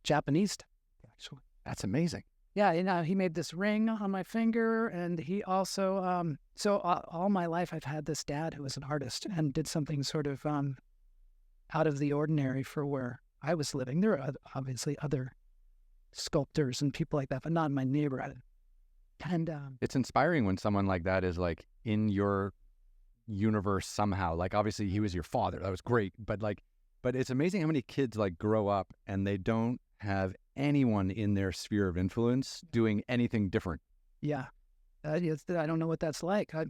Japanese type, actually. That's amazing. Yeah, he made this ring on my finger, and he also, all my life I've had this dad who was an artist and did something sort of out of the ordinary for where I was living. There are obviously other sculptors and people like that, but not in my neighborhood. And it's inspiring when someone like that is in your universe somehow. Obviously he was your father. That was great. But it's amazing how many kids grow up and they don't have anyone in their sphere of influence doing anything different. Yeah. I don't know what that's like. I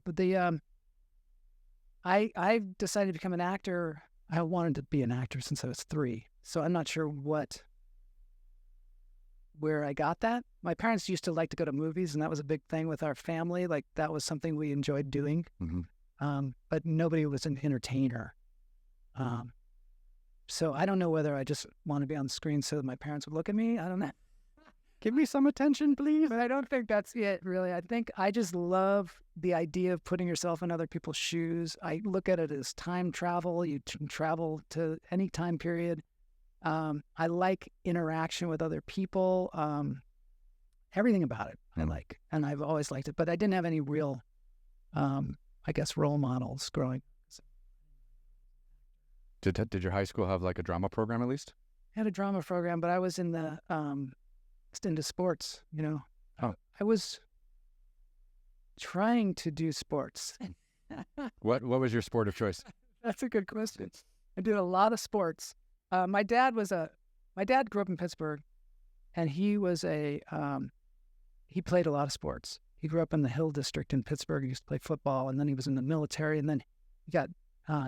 decided to become an actor. I wanted to be an actor since I was 3. So I'm not sure where I got that. My parents used to like to go to movies, and that was a big thing with our family. That was something we enjoyed doing. Mm-hmm. But nobody was an entertainer. So I don't know whether I just want to be on the screen so that my parents would look at me. I don't know. Give me some attention, please. But I don't think that's it, really. I think I just love the idea of putting yourself in other people's shoes. I look at it as time travel. You can travel to any time period. I like interaction with other people. Everything about it I like. And I've always liked it. But I didn't have any real, role models growing. Did your high school have a drama program at least? I had a drama program, but I was in the into sports. Oh. I was trying to do sports. What was your sport of choice? That's a good question. I did a lot of sports. My dad grew up in Pittsburgh, and he was he played a lot of sports. he grew up in the Hill District in Pittsburgh. He used to play football, and then he was in the military, and then he got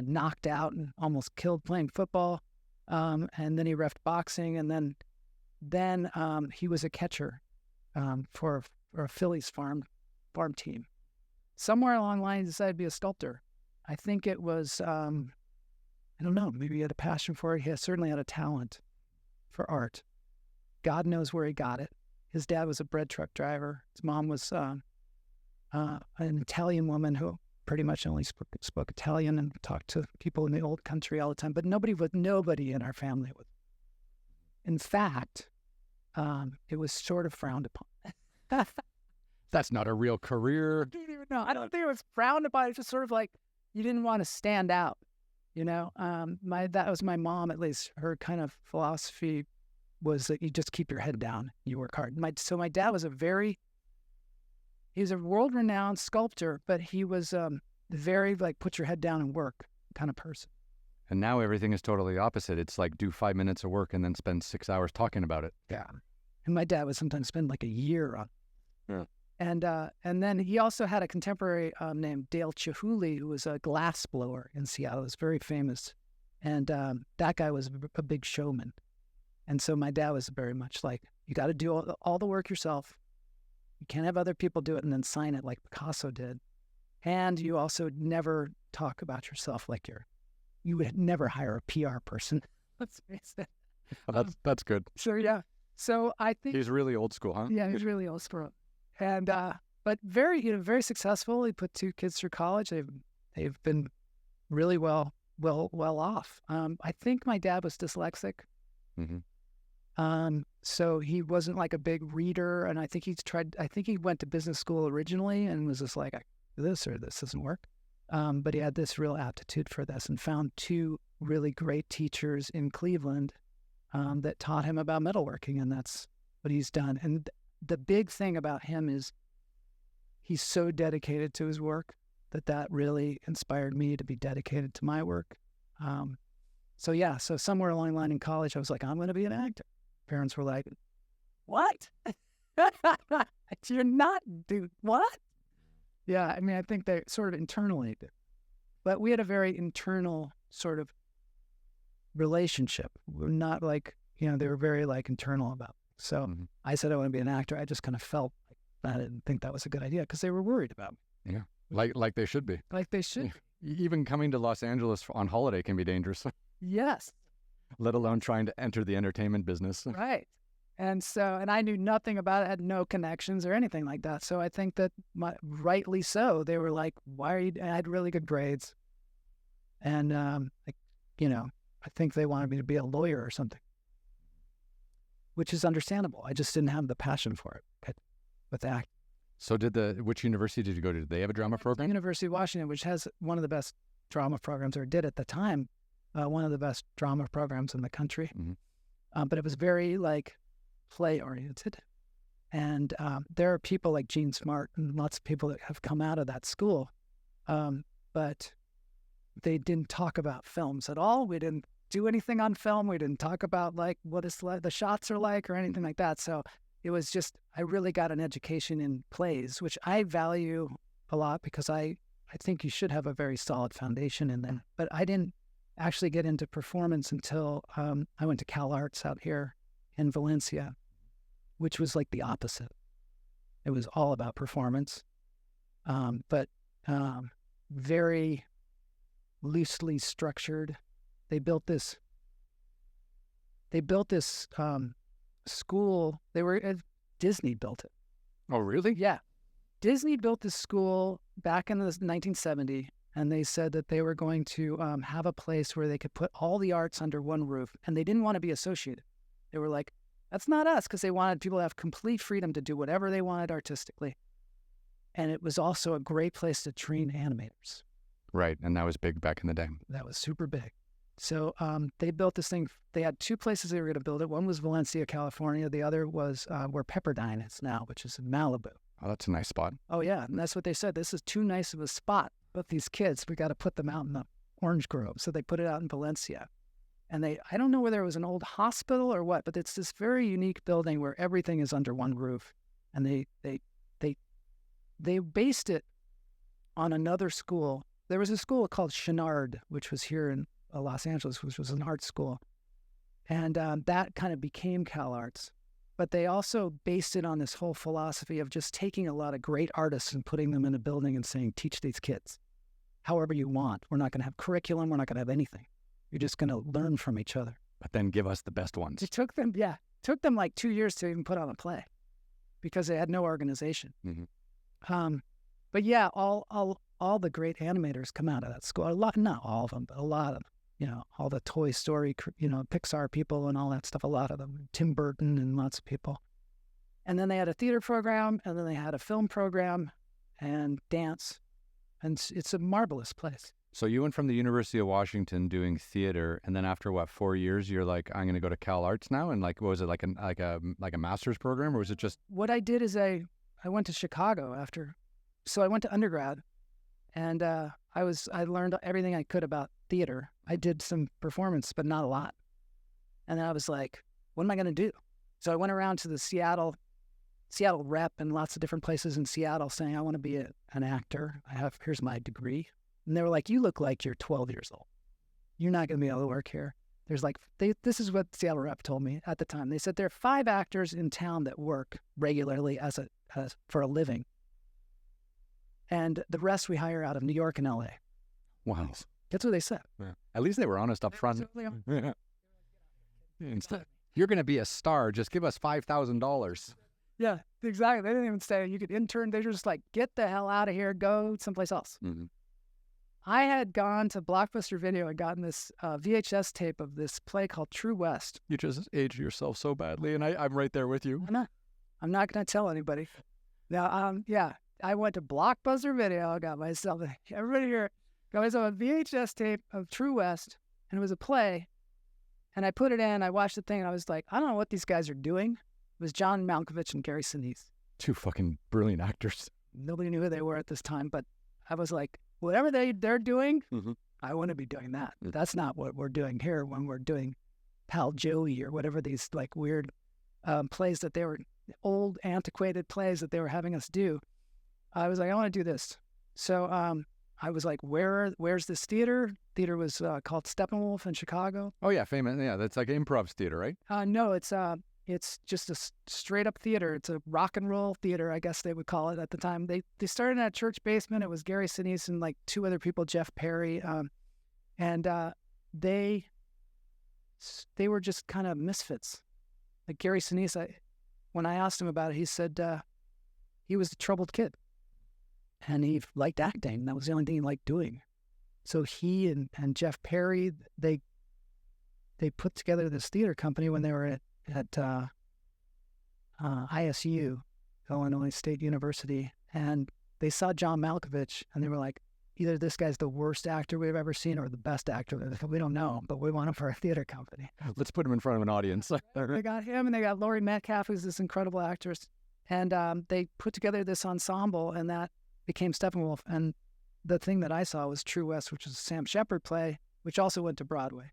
knocked out and almost killed playing football. And then he reffed boxing, and then he was a catcher for a Phillies farm team. Somewhere along the line, he decided to be a sculptor. I think it was, I don't know, maybe he had a passion for it. He certainly had a talent for art. God knows where he got it. His dad was a bread truck driver. His mom was an Italian woman who pretty much only spoke Italian and talked to people in the old country all the time. But nobody in our family was. In fact, it was sort of frowned upon. That's not a real career. I don't even know. I don't think it was frowned upon. It's just sort of like you didn't want to stand out. That was my mom, at least. Her kind of philosophy was that you just keep your head down, you work hard. So my dad was he was a world-renowned sculptor, but he was very like put your head down and work kind of person. And now everything is totally opposite. It's like do 5 minutes of work and then spend 6 hours talking about it. Yeah. And my dad would sometimes spend like a year on it. Yeah. And then he also had a contemporary named Dale Chihuly, who was a glass blower in Seattle. He was very famous. And that guy was a big showman. And so my dad was very much like, you got to do all the work yourself. You can't have other people do it and then sign it like Picasso did. And you also never talk about yourself like you would never hire a PR person. Let's face it. That's good. So, yeah. So I think he's really old school, huh? Yeah, he's really old school. And, but very, very successful. He put 2 kids through college. They've been really well off. I think my dad was dyslexic. Mm-hmm. So he wasn't like a big reader, and I think he went to business school originally and was just like, this doesn't work. But he had this real aptitude for this and found 2 really great teachers in Cleveland that taught him about metalworking, and that's what he's done. And the big thing about him is he's so dedicated to his work that really inspired me to be dedicated to my work. So somewhere along the line in college, I was like, I'm going to be an actor. Parents were like, what? You're not, dude, what? Yeah, I mean, I think they sort of internally did. But we had a very internal sort of relationship. We're not like, they were very like internal about it. So I said I want to be an actor. I just kind of felt like I didn't think that was a good idea because they were worried about me. Yeah, like they should be. Like they should. Yeah. Even coming to Los Angeles on holiday can be dangerous. Yes. Let alone trying to enter the entertainment business. Right. And I knew nothing about it, had no connections or anything like that. So I think that rightly so, they were like, why are you, I had really good grades. And, I think they wanted me to be a lawyer or something, which is understandable. I just didn't have the passion for it with acting. So which university did you go to? Did they have a drama program? University of Washington, which has one of the best drama programs, or did at the time, one of the best drama programs in the country. Mm-hmm. But it was very like play-oriented. And there are people like Gene Smart and lots of people that have come out of that school. But they didn't talk about films at all. We didn't do anything on film. We didn't talk about like what the shots are like or anything like that. So it was just, I really got an education in plays, which I value a lot because I think you should have a very solid foundation in that. But I didn't actually get into performance until I went to Cal Arts out here in Valencia, which was like the opposite. It was all about performance, but very loosely structured. They built this school. Disney built it. Oh, really? Yeah. Disney built this school back in the 1970s, and they said that they were going to have a place where they could put all the arts under one roof, and they didn't want to be associated. They were like, that's not us, because they wanted people to have complete freedom to do whatever they wanted artistically. And it was also a great place to train animators. Right, and that was big back in the day. That was super big. So they built this thing. They had 2 places they were going to build it. One was Valencia, California. The other was where Pepperdine is now, which is in Malibu. Oh, that's a nice spot. Oh, yeah. And that's what they said. This is too nice of a spot with these kids. We got to put them out in the orange grove. So they put it out in Valencia. And I don't know whether it was an old hospital or what, but it's this very unique building where everything is under one roof. And they they based it on another school. There was a school called Chenard, which was here in Los Angeles, which was an art school. And that kind of became CalArts. But they also based it on this whole philosophy of just taking a lot of great artists and putting them in a building and saying, teach these kids however you want. We're not going to have curriculum. We're not going to have anything. You're just going to learn from each other. But then give us the best ones. It took them like 2 years to even put on a play because they had no organization. Mm-hmm. But yeah, all the great animators come out of that school. A lot, not all of them, but a lot of them. You know, all the Toy Story, Pixar people and all that stuff, a lot of them, Tim Burton and lots of people. And then they had a theater program, and then they had a film program and dance. And it's a marvelous place. So you went from the University of Washington doing theater, and then after 4 years, you're like, I'm going to go to CalArts now, and like, what was it, like a master's program, or was it just? What I did is I went to Chicago after, so I went to undergrad, and I learned everything I could about theater. I did some performance, but not a lot. And then I was like, what am I going to do? So I went around to the Seattle rep and lots of different places in Seattle saying, I want to be an actor. Here's my degree. And they were like, you look like you're 12 years old. You're not going to be able to work here. There's like, this is what Seattle rep told me at the time. They said there are 5 actors in town that work regularly for a living. And the rest we hire out of New York and LA. Wow. That's what they said. Yeah. At least they were honest up front. Yeah. Instead, you're going to be a star. Just give us $5,000. Yeah, exactly. They didn't even say you could intern. They were just like, get the hell out of here. Go someplace else. Mm-hmm. I had gone to Blockbuster Video and gotten this VHS tape of this play called True West. You just aged yourself so badly, and I'm right there with you. I'm not going to tell anybody. Now, I went to Blockbuster Video. I got myself, everybody here, got myself a VHS tape of True West, and it was a play. And I put it in, I watched the thing, and I was like, I don't know what these guys are doing. It was John Malkovich and Gary Sinise. 2 fucking brilliant actors. Nobody knew who they were at this time, but I was like, whatever they're doing, mm-hmm. I want to be doing that. Mm-hmm. That's not what we're doing here when we're doing Pal Joey or whatever these like weird plays that they were, old antiquated plays that they were having us do. I was like, I want to do this. So I was like, where's this theater? Theater was called Steppenwolf in Chicago. Oh yeah, famous. Yeah, that's like improv theater, right? No, it's just a straight up theater. It's a rock and roll theater, I guess they would call it at the time. They started in a church basement. It was Gary Sinise and like 2 other people, Jeff Perry, and they were just kind of misfits. Like Gary Sinise, when I asked him about it, he said he was a troubled kid. And he liked acting. That was the only thing he liked doing. So he and Jeff Perry, they put together this theater company when they were at ISU, Illinois State University. And they saw John Malkovich, and they were like, either this guy's the worst actor we've ever seen or the best actor. We don't know, but we want him for a theater company. Let's put him in front of an audience. They got him, and they got Laurie Metcalf, who's this incredible actress. And they put together this ensemble, and that became Steppenwolf. And the thing that I saw was True West, which was a Sam Shepard play, which also went to Broadway.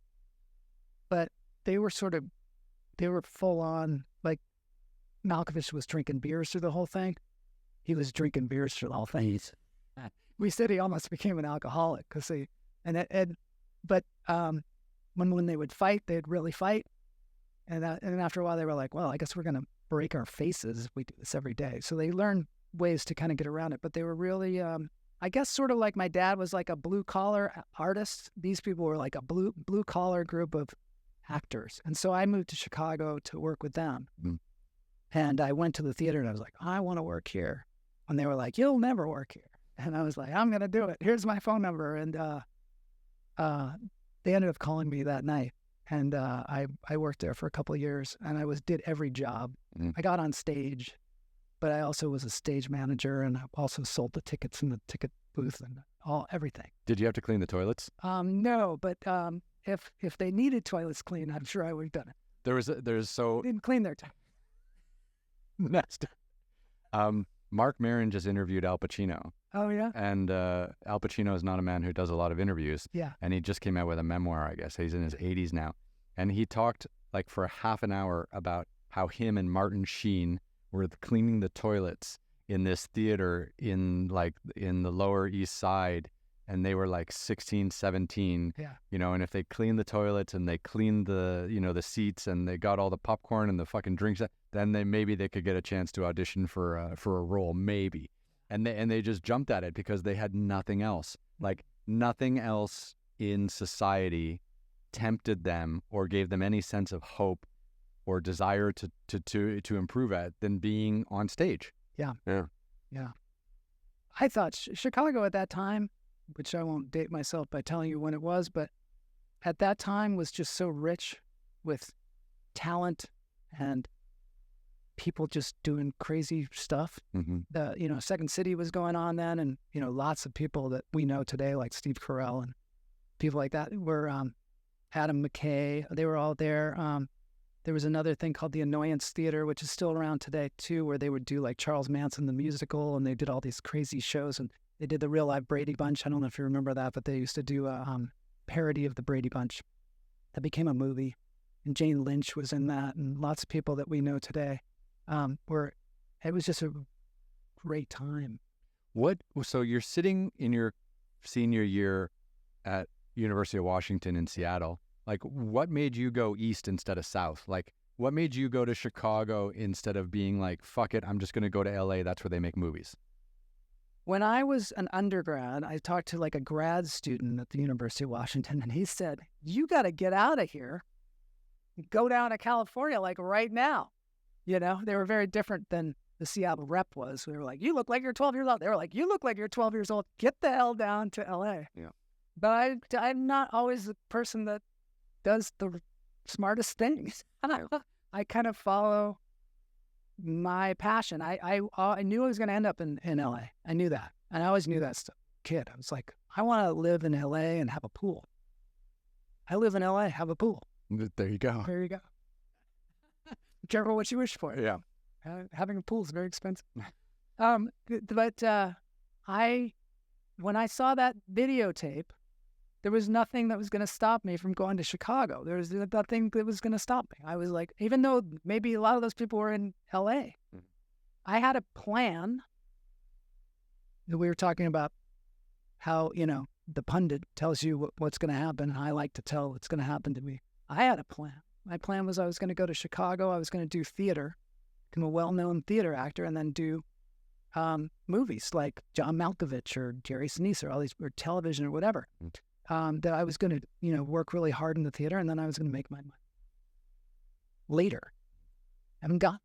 But they were full on, like Malkovich was drinking beers through the whole thing. He was drinking beers through the whole thing. We said he almost became an alcoholic because but when they would fight, they'd really fight. And after a while they were like, well, I guess we're going to break our faces if we do this every day. So they learned ways to kind of get around it, but they were really, I guess sort of like my dad was like a blue collar artist. These people were like a blue collar group of actors. And so I moved to Chicago to work with them. Mm. And I went to the theater and I was like, I want to work here. And they were like, you'll never work here. And I was like, I'm going to do it. Here's my phone number. And they ended up calling me that night. And I worked there for a couple of years, and I did every job. Mm. I got on stage, but I also was a stage manager, and I also sold the tickets in the ticket booth and everything. Did you have to clean the toilets? No, but if they needed toilets cleaned, I'm sure I would have done it. They didn't clean their toilets. Next. Mark Maron just interviewed Al Pacino. Oh, yeah? And Al Pacino is not a man who does a lot of interviews. Yeah. And he just came out with a memoir, I guess. He's in his 80s now. And he talked like for half an hour about how him and Martin Sheen were cleaning the toilets in this theater in the Lower East Side, and they were like 16, 17, and if they cleaned the toilets and they cleaned the, the seats and they got all the popcorn and the fucking drinks, then maybe they could get a chance to audition for a role, maybe. And they just jumped at it because they had nothing else. Like nothing else in society tempted them or gave them any sense of hope or desire to improve at than being on stage. Yeah. I thought Chicago at that time, which I won't date myself by telling you when it was, but at that time was just so rich with talent and people just doing crazy stuff. The Second City was going on then, and lots of people that we know today, like Steve Carell and people like that, were Adam McKay. They were all there. There was another thing called the Annoyance Theater, which is still around today too, where they would do like Charles Manson the musical, and they did all these crazy shows. And they did the real life Brady Bunch. I don't know if you remember that, but they used to do a parody of the Brady Bunch that became a movie, and Jane Lynch was in that, and lots of people that we know today. It was just a great time. So you're sitting in your senior year at University of Washington in Seattle. Like, what made you go east instead of south? Like, what made you go to Chicago instead of being like, fuck it, I'm just going to go to LA. That's where they make movies. When I was an undergrad, I talked to like a grad student at the University of Washington, and he said, you got to get out of here, go down to California, like right now. They were very different than the Seattle rep was. We were like, you look like you're 12 years old. They were like, you look like you're 12 years old. Get the hell down to LA. Yeah. But I'm not always the person that does the smartest things. I kind of follow my passion. I knew I was going to end up in LA. I knew that. And I always knew that stuff. Kid, I was like, I want to live in LA and have a pool. I live in LA, have a pool. There you go. There you go. Careful what you wish for. Yeah. Having a pool is very expensive. But when I saw that videotape, there was nothing that was going to stop me from going to Chicago. There was nothing that was going to stop me. I was like, even though maybe a lot of those people were in LA, I had a plan. We were talking about how, the pundit tells you what's going to happen. And I like to tell what's going to happen to me. I had a plan. My plan was I was going to go to Chicago. I was going to do theater, become a well-known theater actor, and then do movies like John Malkovich or Jerry Sinise or all these, or television or whatever. That I was going to, work really hard in the theater, and then I was going to make my money. Later. Haven't got.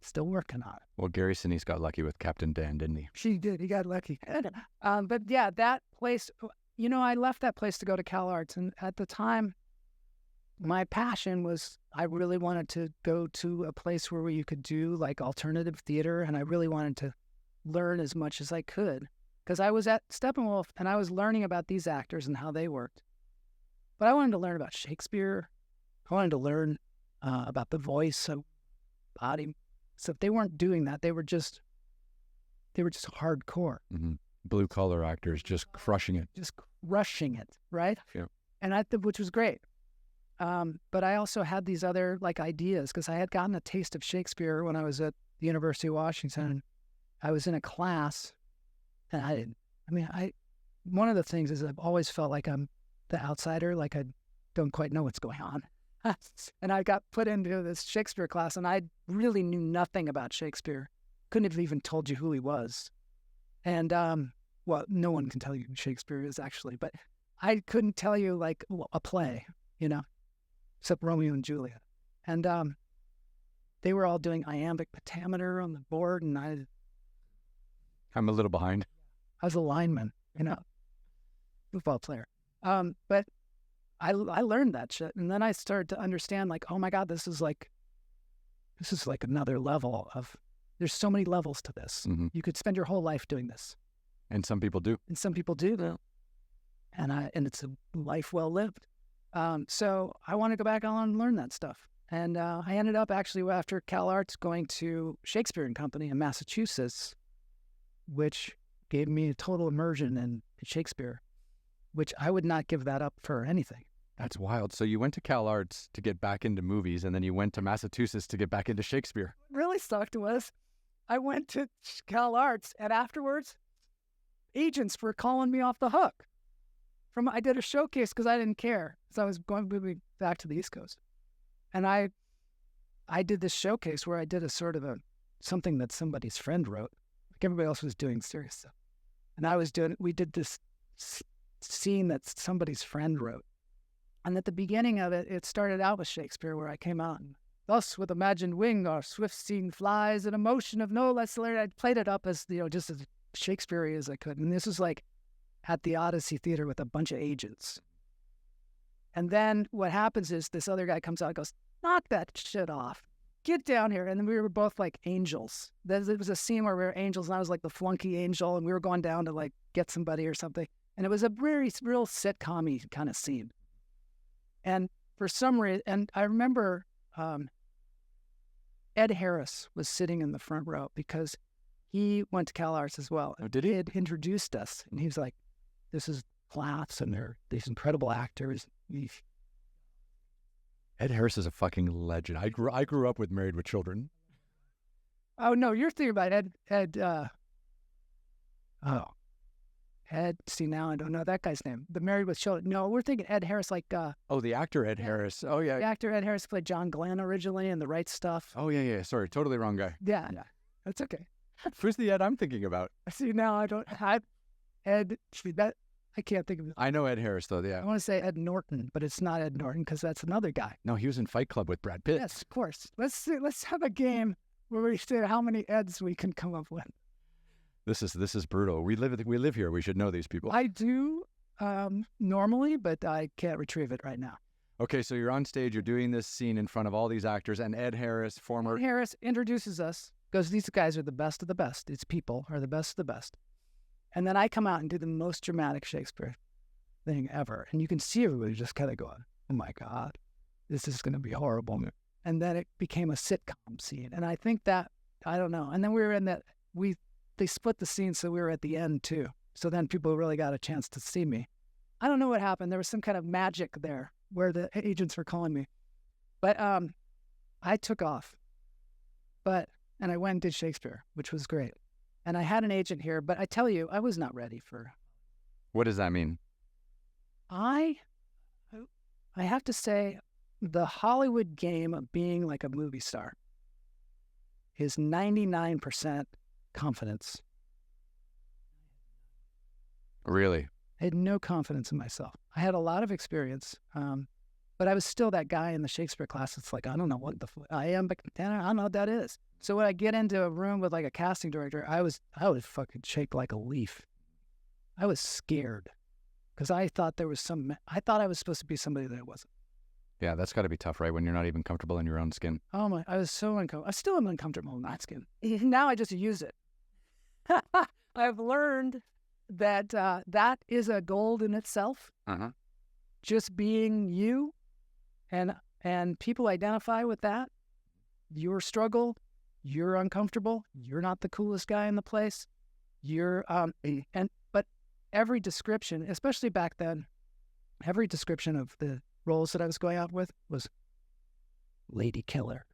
Still working on it. Well, Gary Sinise got lucky with Captain Dan, didn't he? She did. He got lucky. But yeah, that place, I left that place to go to CalArts, and at the time, my passion was I really wanted to go to a place where you could do like alternative theater, and I really wanted to learn as much as I could because I was at Steppenwolf and I was learning about these actors and how they worked. But I wanted to learn about Shakespeare. I wanted to learn about the voice of body. So if they weren't doing that, they were just hardcore. Mm-hmm. Blue collar actors just crushing it. Just crushing it, right? Yeah. And which was great. But I also had these other like ideas because I had gotten a taste of Shakespeare when I was at the University of Washington. I was in a class, and one of the things is I've always felt like I'm the outsider, like I don't quite know what's going on. And I got put into this Shakespeare class, and I really knew nothing about Shakespeare. Couldn't have even told you who he was. And, well, no one can tell you who Shakespeare is actually, but I couldn't tell you like a play, except Romeo and Juliet. And they were all doing iambic pentameter on the board, and I'm a little behind. I was a lineman, football player. But I learned that shit, and then I started to understand, like, oh my God, this is like another level of. There's so many levels to this. Mm-hmm. You could spend your whole life doing this, and some people do. And it's a life well lived. So I want to go back on and learn that stuff. And I ended up actually after CalArts going to Shakespeare and Company in Massachusetts, which gave me a total immersion in Shakespeare, which I would not give that up for anything. That's wild. So you went to CalArts to get back into movies, and then you went to Massachusetts to get back into Shakespeare. Really sucked was, I went to Cal Arts, and afterwards, agents were calling me off the hook. I did a showcase because I didn't care, because I was moving back to the East Coast, and I did this showcase where I did a sort of something that somebody's friend wrote. Like everybody else was doing serious stuff, and we did this scene that somebody's friend wrote, and at the beginning of it, it started out with Shakespeare, where I came out and, thus with imagined wing our swift scene flies, and a motion of no less I played it up as just as Shakespeare as I could, and this was like at the Odyssey Theater with a bunch of agents. And then what happens is this other guy comes out and goes, knock that shit off. Get down here. And then we were both like angels. It was a scene where we were angels, and I was like the flunky angel, and we were going down to like get somebody or something. And it was a very real sitcom-y kind of scene. And for some reason, and I remember Ed Harris was sitting in the front row because he went to Cal Arts as well. Oh, did he? He had introduced us, and he was like, this is class, and they're these incredible actors. Ed Harris is a fucking legend. I grew up with Married with Children. Oh, no, you're thinking about Ed, see, now I don't know that guy's name. The Married with Children. No, we're thinking Ed Harris, like... oh, the actor Ed Harris. Oh, yeah. The actor Ed Harris played John Glenn originally in The Right Stuff. Oh, yeah. Sorry, totally wrong guy. Yeah. That's okay. Who's the Ed I'm thinking about? See, now I can't think of it. I know Ed Harris, though, yeah. I want to say Ed Norton, but it's not Ed Norton because that's another guy. No, he was in Fight Club with Brad Pitt. Yes, of course. Let's have a game where we say how many Eds we can come up with. This is brutal. We live here. We should know these people. I do normally, but I can't retrieve it right now. Okay, so you're on stage. You're doing this scene in front of all these actors, and Ed Harris, Ed Harris introduces us, goes, these guys are the best of the best. These people are the best of the best. And then I come out and do the most dramatic Shakespeare thing ever. And you can see everybody just kind of going, oh my God, this is going to be horrible. And then it became a sitcom scene. And I think that, I don't know. And then we were in that, they split the scene, so we were at the end too. So then people really got a chance to see me. I don't know what happened. There was some kind of magic there where the agents were calling me. But I took off. And I went and did Shakespeare, which was great. And I had an agent here, but I tell you, I was not ready for... What does that mean? I have to say, the Hollywood game of being like a movie star is 99% confidence. Really? I had no confidence in myself. I had a lot of experience, but I was still that guy in the Shakespeare class. It's like, I don't know what I am, but I don't know what that is. So when I get into a room with like a casting director, I would fucking shake like a leaf. I was scared because I thought I thought I was supposed to be somebody that I wasn't. Yeah, that's got to be tough, right? When you're not even comfortable in your own skin. Oh my, I was so uncomfortable. I still am uncomfortable in that skin. Now I just use it. I've learned that that is a gold in itself. Uh-huh. Just being you, and people identify with that. Your struggle, you're uncomfortable. You're not the coolest guy in the place. But every description, especially back then, every description of the roles that I was going out with was lady killer,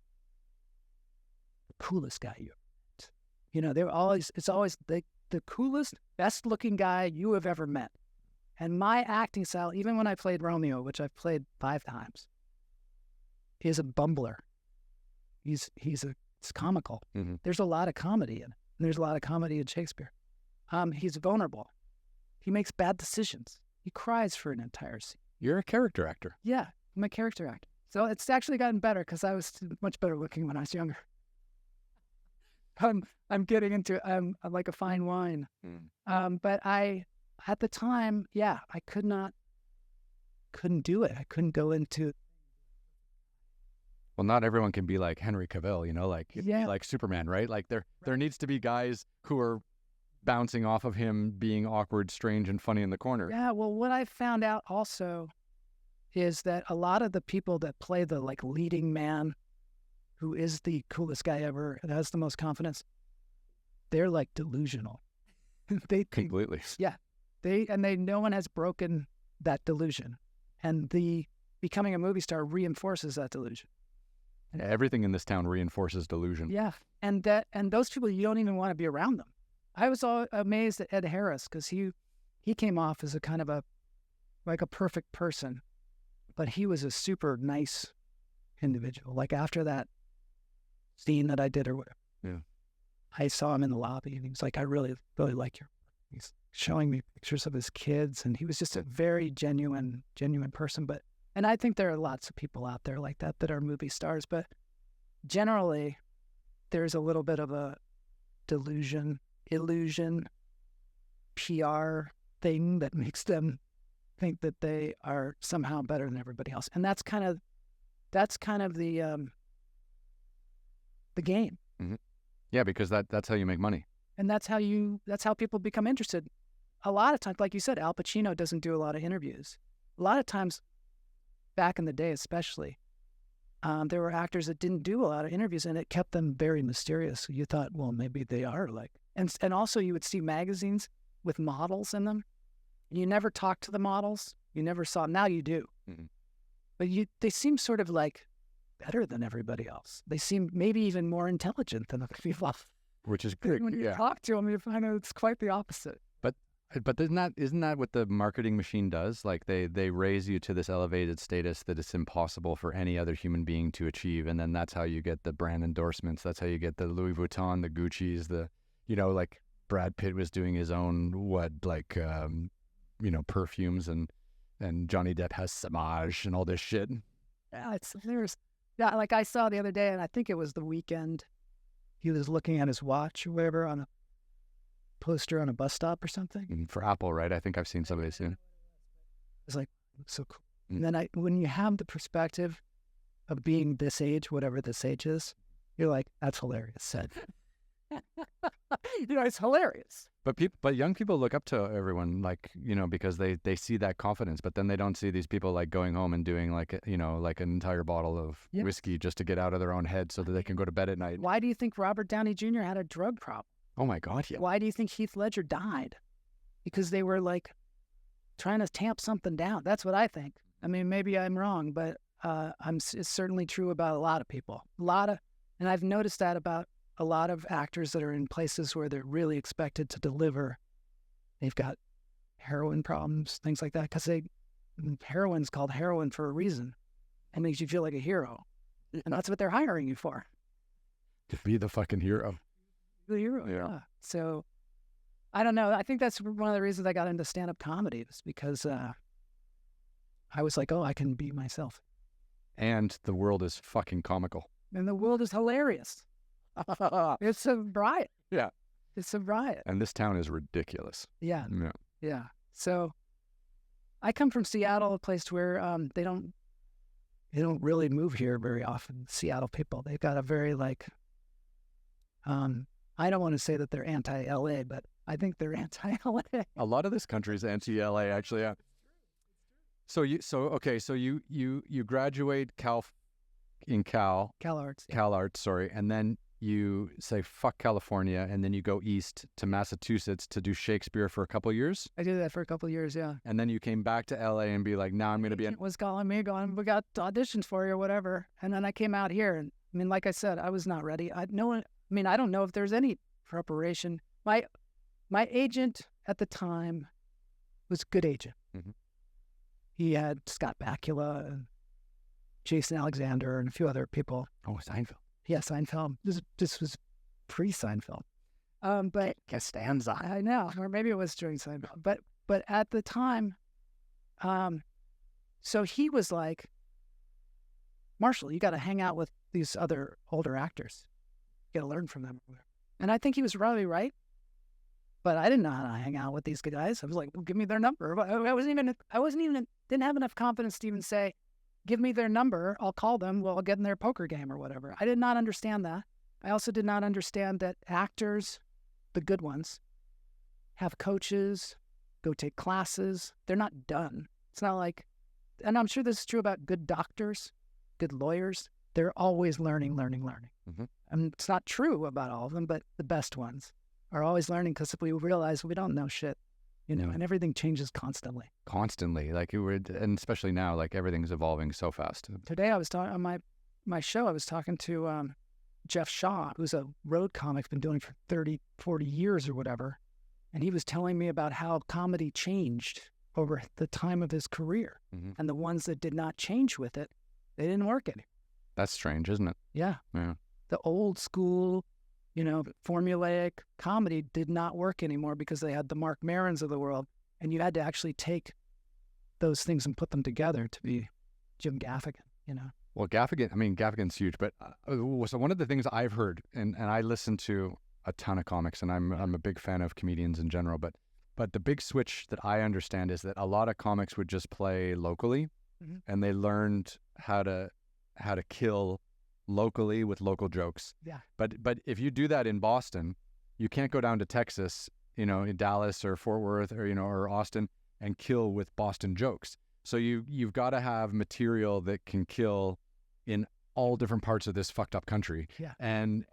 the coolest guy you ever met. You know, it's always the coolest, best looking guy you have ever met. And my acting style, even when I played Romeo, which I've played 5 times, is a bumbler. It's comical. Mm-hmm. There's a lot of comedy in it. And there's a lot of comedy in Shakespeare. He's vulnerable. He makes bad decisions. He cries for an entire scene. You're a character actor. Yeah, I'm a character actor. So it's actually gotten better because I was much better looking when I was younger. I'm getting into I'm like a fine wine. But at the time, yeah, I couldn't do it. I couldn't go into. Well, not everyone can be like Henry Cavill, like Superman, right? Like there needs to be guys who are bouncing off of him being awkward, strange, and funny in the corner. Yeah, well, what I found out also is that a lot of the people that play the like leading man who is the coolest guy ever and has the most confidence, they're like delusional. Completely. Yeah. No one has broken that delusion. And the becoming a movie star reinforces that delusion. Everything in this town reinforces delusion. Yeah, and those people, you don't even want to be around them. I was all amazed at Ed Harris because he came off as a kind of a perfect person, but he was a super nice individual. Like after that scene that I did or whatever, yeah, I saw him in the lobby and he was like, "I really, really like your." He's showing me pictures of his kids, and he was just a very genuine person. And I think there are lots of people out there like that are movie stars, but generally there's a little bit of a illusion, PR thing that makes them think that they are somehow better than everybody else. And that's kind of the game. Mm-hmm. Yeah, because that's how you make money. And that's how people become interested. A lot of times, like you said, Al Pacino doesn't do a lot of interviews. A lot of times, back in the day especially, there were actors that didn't do a lot of interviews, and it kept them very mysterious. You thought, well, maybe they are like... And also you would see magazines with models in them. You never talked to the models. You never saw them. Now you do. Mm-hmm. But they seem sort of like better than everybody else. They seem maybe even more intelligent than other people. Which is good. When you talk to them, you find out it's quite the opposite. But isn't that what the marketing machine does? Like they raise you to this elevated status that it's impossible for any other human being to achieve, and then that's how you get the brand endorsements. That's how you get the Louis Vuitton, the Gucci's, like Brad Pitt was doing his own perfumes, and Johnny Depp has Samaj and all this shit. Yeah, like I saw the other day, and I think it was The Weeknd. He was looking at his watch or whatever on a poster on a bus stop or something. For Apple, right? I think I've seen somebody soon. It's like, so cool. And then when you have the perspective of being this age, whatever this age is, you're like, that's hilarious. It's hilarious. But young people look up to everyone, because they see that confidence, but then they don't see these people like going home and doing like an entire bottle of whiskey just to get out of their own head so that they can go to bed at night. Why do you think Robert Downey Jr. had a drug problem? Oh my God, yeah. Why do you think Heath Ledger died? Because they were like trying to tamp something down. That's what I think. I mean, maybe I'm wrong, but it's certainly true about a lot of people. And I've noticed that about a lot of actors that are in places where they're really expected to deliver. They've got heroin problems, things like that, because heroin's called heroin for a reason. It makes you feel like a hero. And that's what they're hiring you for. To be the fucking hero. The hero, yeah. So, I don't know. I think that's one of the reasons I got into stand-up comedy, was because I was like, oh, I can be myself. And the world is fucking comical. And the world is hilarious. It's a riot. Yeah. It's a riot. And this town is ridiculous. Yeah. So, I come from Seattle, a place where they don't really move here very often. Seattle people, they've got a very I don't want to say that they're anti-LA, but I think they're anti-LA. A lot of this country is anti-LA, actually. Yeah. So you graduate Cal Arts, sorry, and then you say fuck California, and then you go east to Massachusetts to do Shakespeare for a couple of years. I did that for a couple of years, yeah. And then you came back to LA and be like, now I'm going to be. Was calling me, going, we got auditions for you or whatever, and then I came out here, and I mean, like I said, I was not ready. I don't know if there's any preparation. My agent at the time was a good agent. Mm-hmm. He had Scott Bakula and Jason Alexander and a few other people. Oh, Seinfeld. Yeah, Seinfeld. This was pre-Seinfeld. But Costanza. I know, or maybe it was during Seinfeld. But at the time, so he was like, Marshall, you got to hang out with these other older actors. You got to learn from them. And I think he was probably right. But I didn't know how to hang out with these guys. I was like, well, give me their number. Didn't have enough confidence to even say, give me their number. I'll call them. Well, I'll get in their poker game or whatever. I did not understand that. I also did not understand that actors, the good ones, have coaches, go take classes. They're not done. It's not like, and I'm sure this is true about good doctors, good lawyers. They're always learning. Mm-hmm. And it's not true about all of them, but the best ones are always learning, because if we realize we don't know shit, and everything changes constantly. Constantly. And especially now, everything's evolving so fast. Today I was talking on my show, I was talking to Jeff Shaw, who's a road comic, been doing it for 30, 40 years or whatever. And he was telling me about how comedy changed over the time of his career. Mm-hmm. And the ones that did not change with it, they didn't work anymore. That's strange, isn't it? Yeah. Yeah. The old school, formulaic comedy did not work anymore because they had the Mark Marons of the world. And you had to actually take those things and put them together to be Jim Gaffigan, Well, Gaffigan's huge, but so one of the things I've heard, and I listen to a ton of comics, and I'm a big fan of comedians in general, but the big switch that I understand is that a lot of comics would just play locally, mm-hmm. and they learned how to kill locally with local jokes. Yeah. But if you do that in Boston, you can't go down to Texas, in Dallas or Fort Worth or Austin and kill with Boston jokes. So you've got to have material that can kill in all different parts of this fucked up country. Yeah. And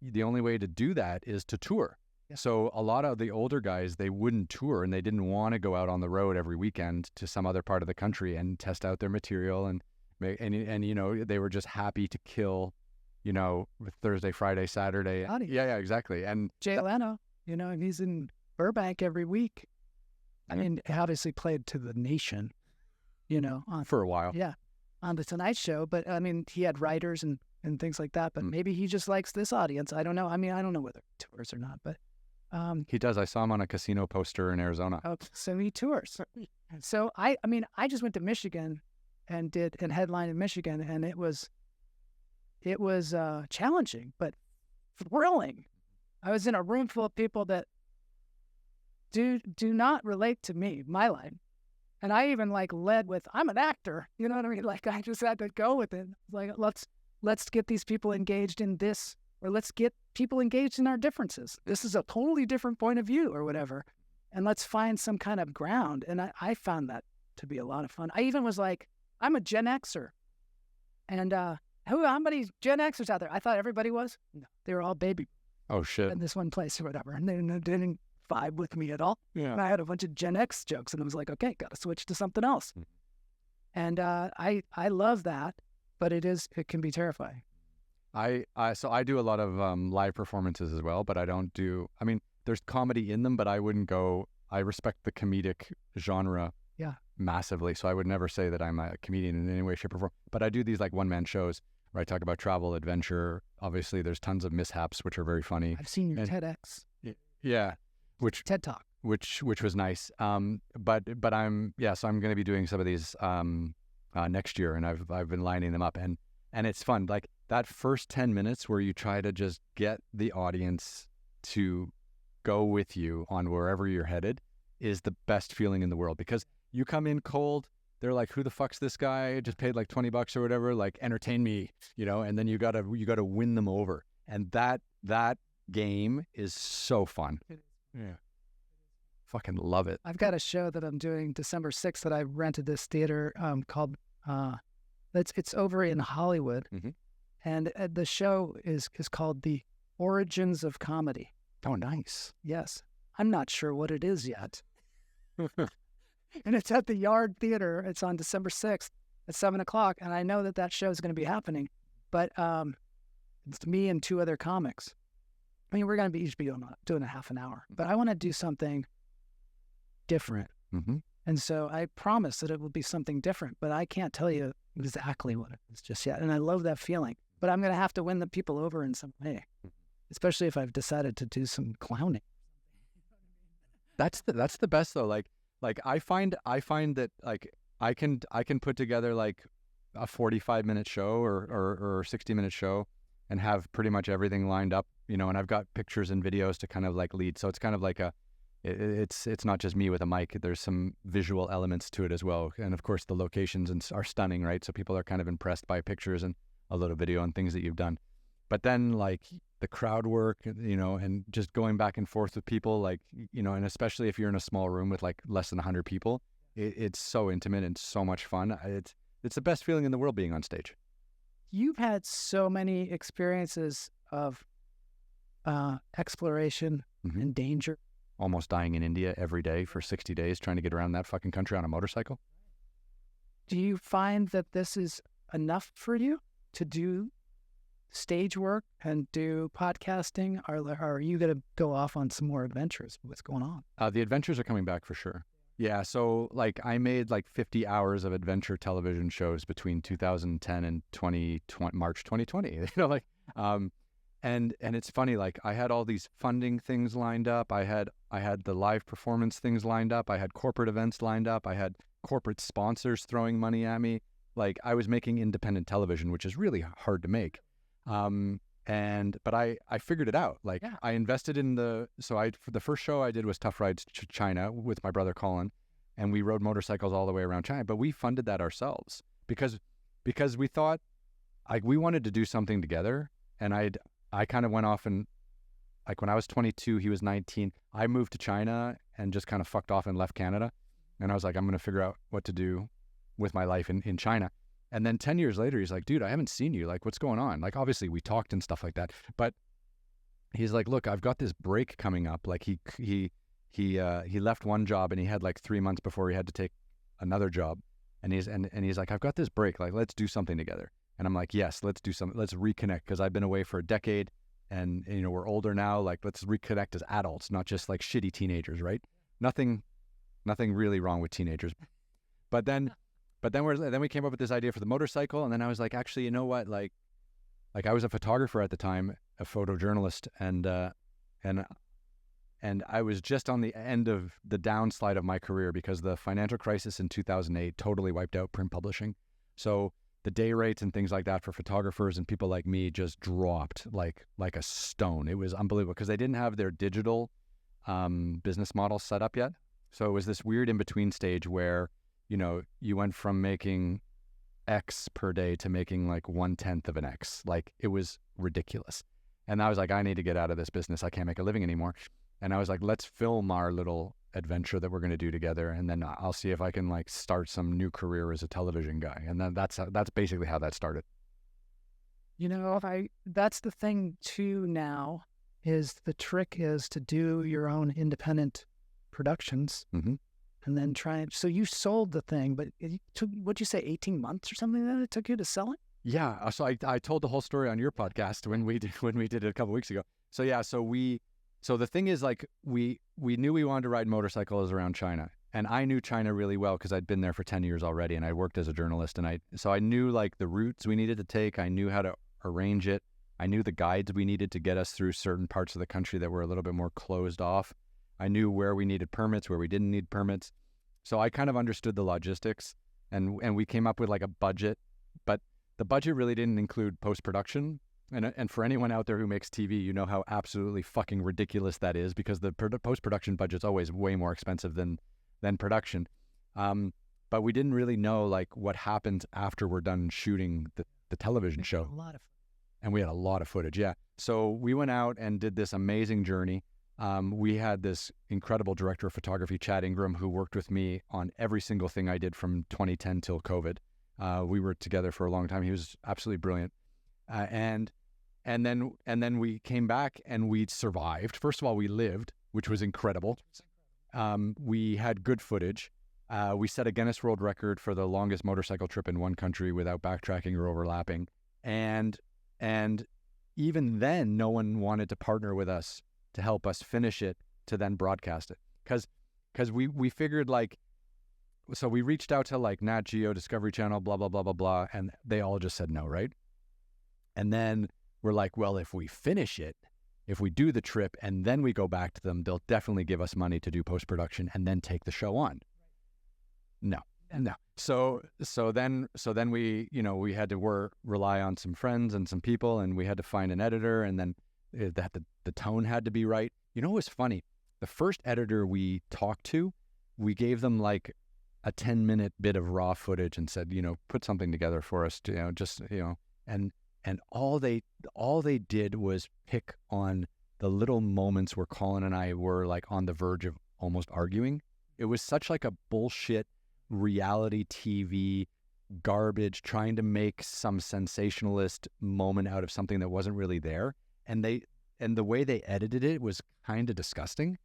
the only way to do that is to tour. Yeah. So a lot of the older guys, they wouldn't tour and they didn't want to go out on the road every weekend to some other part of the country and test out their material and they were just happy to kill, Thursday, Friday, Saturday. Yeah, exactly. And Jay Leno, he's in Burbank every week. I mean, he obviously played to the nation, for a while. Yeah, on the Tonight Show. But I mean, he had writers and things like that. But maybe he just likes this audience. I don't know. I mean, I don't know whether he tours or not. But he does. I saw him on a casino poster in Arizona. Oh, so he tours. So I just went to Michigan and headlined in Michigan, and it was challenging but thrilling. I was in a room full of people that do not relate to me, my life. And I even led with, I'm an actor. You know what I mean? I just had to go with it. Let's get these people engaged in this, or let's get people engaged in our differences. This is a totally different point of view or whatever. And let's find some kind of ground. And I found that to be a lot of fun. I even was like, I'm a Gen Xer. And how many Gen Xers out there? I thought everybody was. No, they were all baby. Oh, shit. In this one place or whatever. And they didn't vibe with me at all. Yeah. And I had a bunch of Gen X jokes, and I was like, okay, got to switch to something else. Mm-hmm. And I love that, but it can be terrifying. So I do a lot of live performances as well, but I don't do. I mean, there's comedy in them, but I wouldn't go. I respect the comedic genre. Yeah. Massively. So I would never say that I'm a comedian in any way, shape, or form. But I do these one-man shows where I talk about travel, adventure. Obviously, there's tons of mishaps, which are very funny. I've seen your TEDx. Yeah. TED Talk. Which was nice. But so I'm going to be doing some of these next year, and I've been lining them up, and it's fun. Like that first 10 minutes where you try to just get the audience to go with you on wherever you're headed is the best feeling in the world, because you come in cold, they're like, who the fuck's this guy? I just paid $20 or whatever, entertain me, and then you gotta win them over. And that game is so fun. Yeah. Fucking love it. I've got a show that I'm doing December 6th that I rented this theater called, it's over in Hollywood. Mm-hmm. And the show is called The Origins of Comedy. Oh, nice. Yes. I'm not sure what it is yet. And it's at the Yard Theater. It's on December 6th at 7:00. And I know that show is going to be happening. But it's me and two other comics. I mean, we're going to each be doing a half an hour. But I want to do something different. Mm-hmm. And so I promise that it will be something different. But I can't tell you exactly what it is just yet. And I love that feeling. But I'm going to have to win the people over in some way. Especially if I've decided to do some clowning. That's the best though. I find that I can put together a 45-minute show or 60-minute show and have pretty much everything lined up, and I've got pictures and videos to kind of lead. So it's kind of it's not just me with a mic. There's some visual elements to it as well. And of course the locations are stunning, right? So people are kind of impressed by pictures and a little video and things that you've done. But then the crowd work, and just going back and forth with people, and especially if you're in a small room with less than 100 people, it's so intimate and so much fun. It's the best feeling in the world being on stage. You've had so many experiences of exploration mm-hmm. and danger. Almost dying in India every day for 60 days trying to get around that fucking country on a motorcycle. Do you find that this is enough for you? to do stage work and do podcasting? Are you going to go off on some more adventures? What's going on? The adventures are coming back for sure. Yeah, so like I made like 50 hours of adventure television shows between 2010 and March 2020. And it's funny, like I had all these funding things lined up. I had the live performance things lined up. I had corporate events lined up. I had corporate sponsors throwing money at me. Like I was making independent television, which is really hard to make. But I figured it out. Like I invested in the first show I did was Tough Rides to China with my brother Colin, and we rode motorcycles all the way around China. But we funded that ourselves because we thought like we wanted to do something together. And I kind of went off and like when I was 22, he was 19. I moved to China and just kind of fucked off and left Canada. And I was like, I'm going to figure out what to do with my life in China. And then 10 years later, he's like, dude, I haven't seen you. Like, what's going on? Like, obviously we talked and stuff like that, but he's like, look, I've got this break coming up. Like he left one job and he had like 3 months before he had to take another job. And he's like, I've got this break. Like, let's do something together. And I'm like, yes, let's do something. Let's reconnect. Cause I've been away for a decade and you know, we're older now. Like, let's reconnect as adults, not just like shitty teenagers, right? Nothing really wrong with teenagers. But then we came up with this idea for the motorcycle. And then I was like, actually, you know what? Like I was a photographer at the time, a photojournalist, and I was just on the end of the downslide of my career because the financial crisis in 2008 totally wiped out print publishing. So the day rates and things like that for photographers and people like me just dropped like a stone. It was unbelievable because they didn't have their digital business model set up yet. So it was this weird in-between stage where, you know, you went from making X per day to making like 1/10 of an X. Like it was ridiculous. And I was like, I need to get out of this business. I can't make a living anymore. And I was like, let's film our little adventure that we're going to do together. And then I'll see if I can like start some new career as a television guy. And then that's basically how that started. You know, that's the thing too now is the trick is to do your own independent productions and then so you sold the thing, but it took, what'd you say, 18 months or something that it took you to sell it? Yeah. So I told the whole story on your podcast when we did it a couple of weeks ago. So yeah, so the thing is like we knew we wanted to ride motorcycles around China, and I knew China really well because I'd been there for 10 years already and I worked as a journalist, and so I knew like the routes we needed to take. I knew how to arrange it. I knew the guides we needed to get us through certain parts of the country that were a little bit more closed off. I knew where we needed permits, where we didn't need permits. So I kind of understood the logistics, and we came up with like a budget, but the budget really didn't include post-production. And for anyone out there who makes TV, you know how absolutely fucking ridiculous that is because the post-production budget's always way more expensive than production. But we didn't really know like what happens after we're done shooting the television show. And we had a lot of footage, yeah. So we went out and did this amazing journey. We had this incredible director of photography, Chad Ingram, who worked with me on every single thing I did from 2010 till COVID. We were together for a long time. He was absolutely brilliant. And then we came back and we survived. First of all, we lived, which was incredible. We had good footage. We set a Guinness World Record for the longest motorcycle trip in one country without backtracking or overlapping. And even then, no one wanted to partner with us to help us finish it to then broadcast it. Because we figured like, so we reached out to like Nat Geo, Discovery Channel, blah, blah, blah, blah, blah. And they all just said no, right? And then we're like, well, if we finish it, if we do the trip and then we go back to them, they'll definitely give us money to do post-production and then take the show on. No. So then we, you know, we had to rely on some friends and some people, and we had to find an editor, and then the tone had to be right. You know what was funny? The first editor we talked to, we gave them like a 10-minute bit of raw footage and said, you know, put something together for us to, you know, just, you know, and all they did was pick on the little moments where Colin and I were like on the verge of almost arguing. It was such like a bullshit reality TV garbage trying to make some sensationalist moment out of something that wasn't really there. And the way they edited it was kind of disgusting.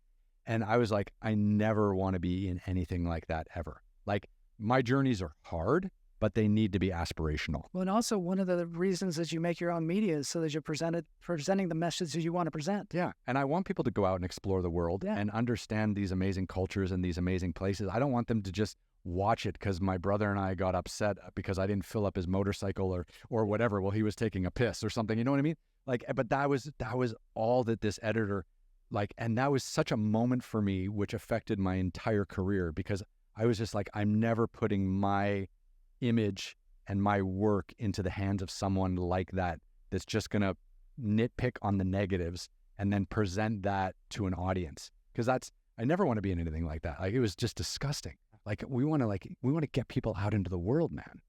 And I was like, I never want to be in anything like that ever. Like my journeys are hard, but they need to be aspirational. Well, and also one of the reasons that you make your own media is so that you're presenting the messages you want to present. Yeah. And I want people to go out and explore the world Yeah. and understand these amazing cultures and these amazing places. I don't want them to just watch it because my brother and I got upset because I didn't fill up his motorcycle or whatever. Well, he was taking a piss or something. You know what I mean? Like, but that was all that this editor, like, and that was such a moment for me, which affected my entire career, because I was just like, I'm never putting my image and my work into the hands of someone like that, that's just going to nitpick on the negatives and then present that to an audience. Because I never want to be in anything like that. Like, it was just disgusting. Like, we want to get people out into the world, man.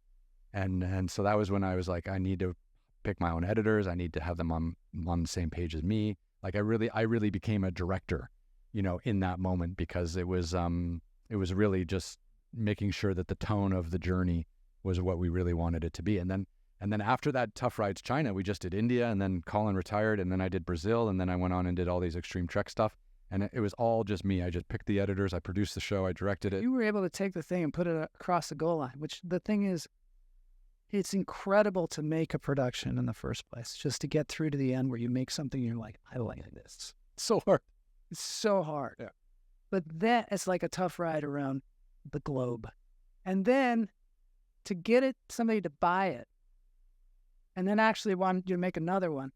And so that was when I was like, I need to pick my own editors. I need to have them on the same page as me. Like, I really became a director, in that moment, because it was really just making sure that the tone of the journey was what we really wanted it to be. And then after that Tough Rides China, we just did India, and then Colin retired, and then I did Brazil, and then I went on and did all these extreme trek stuff. And it was all just me. I just picked the editors, I produced the show, I directed it. You were able to take the thing and put it across the goal line, which the thing is, it's incredible to make a production in the first place, just to get through to the end where you make something and you're like, I like this. So hard. It's so hard. Yeah. But that is like a tough ride around the globe. And then to get somebody to buy it, and then actually want you to make another one,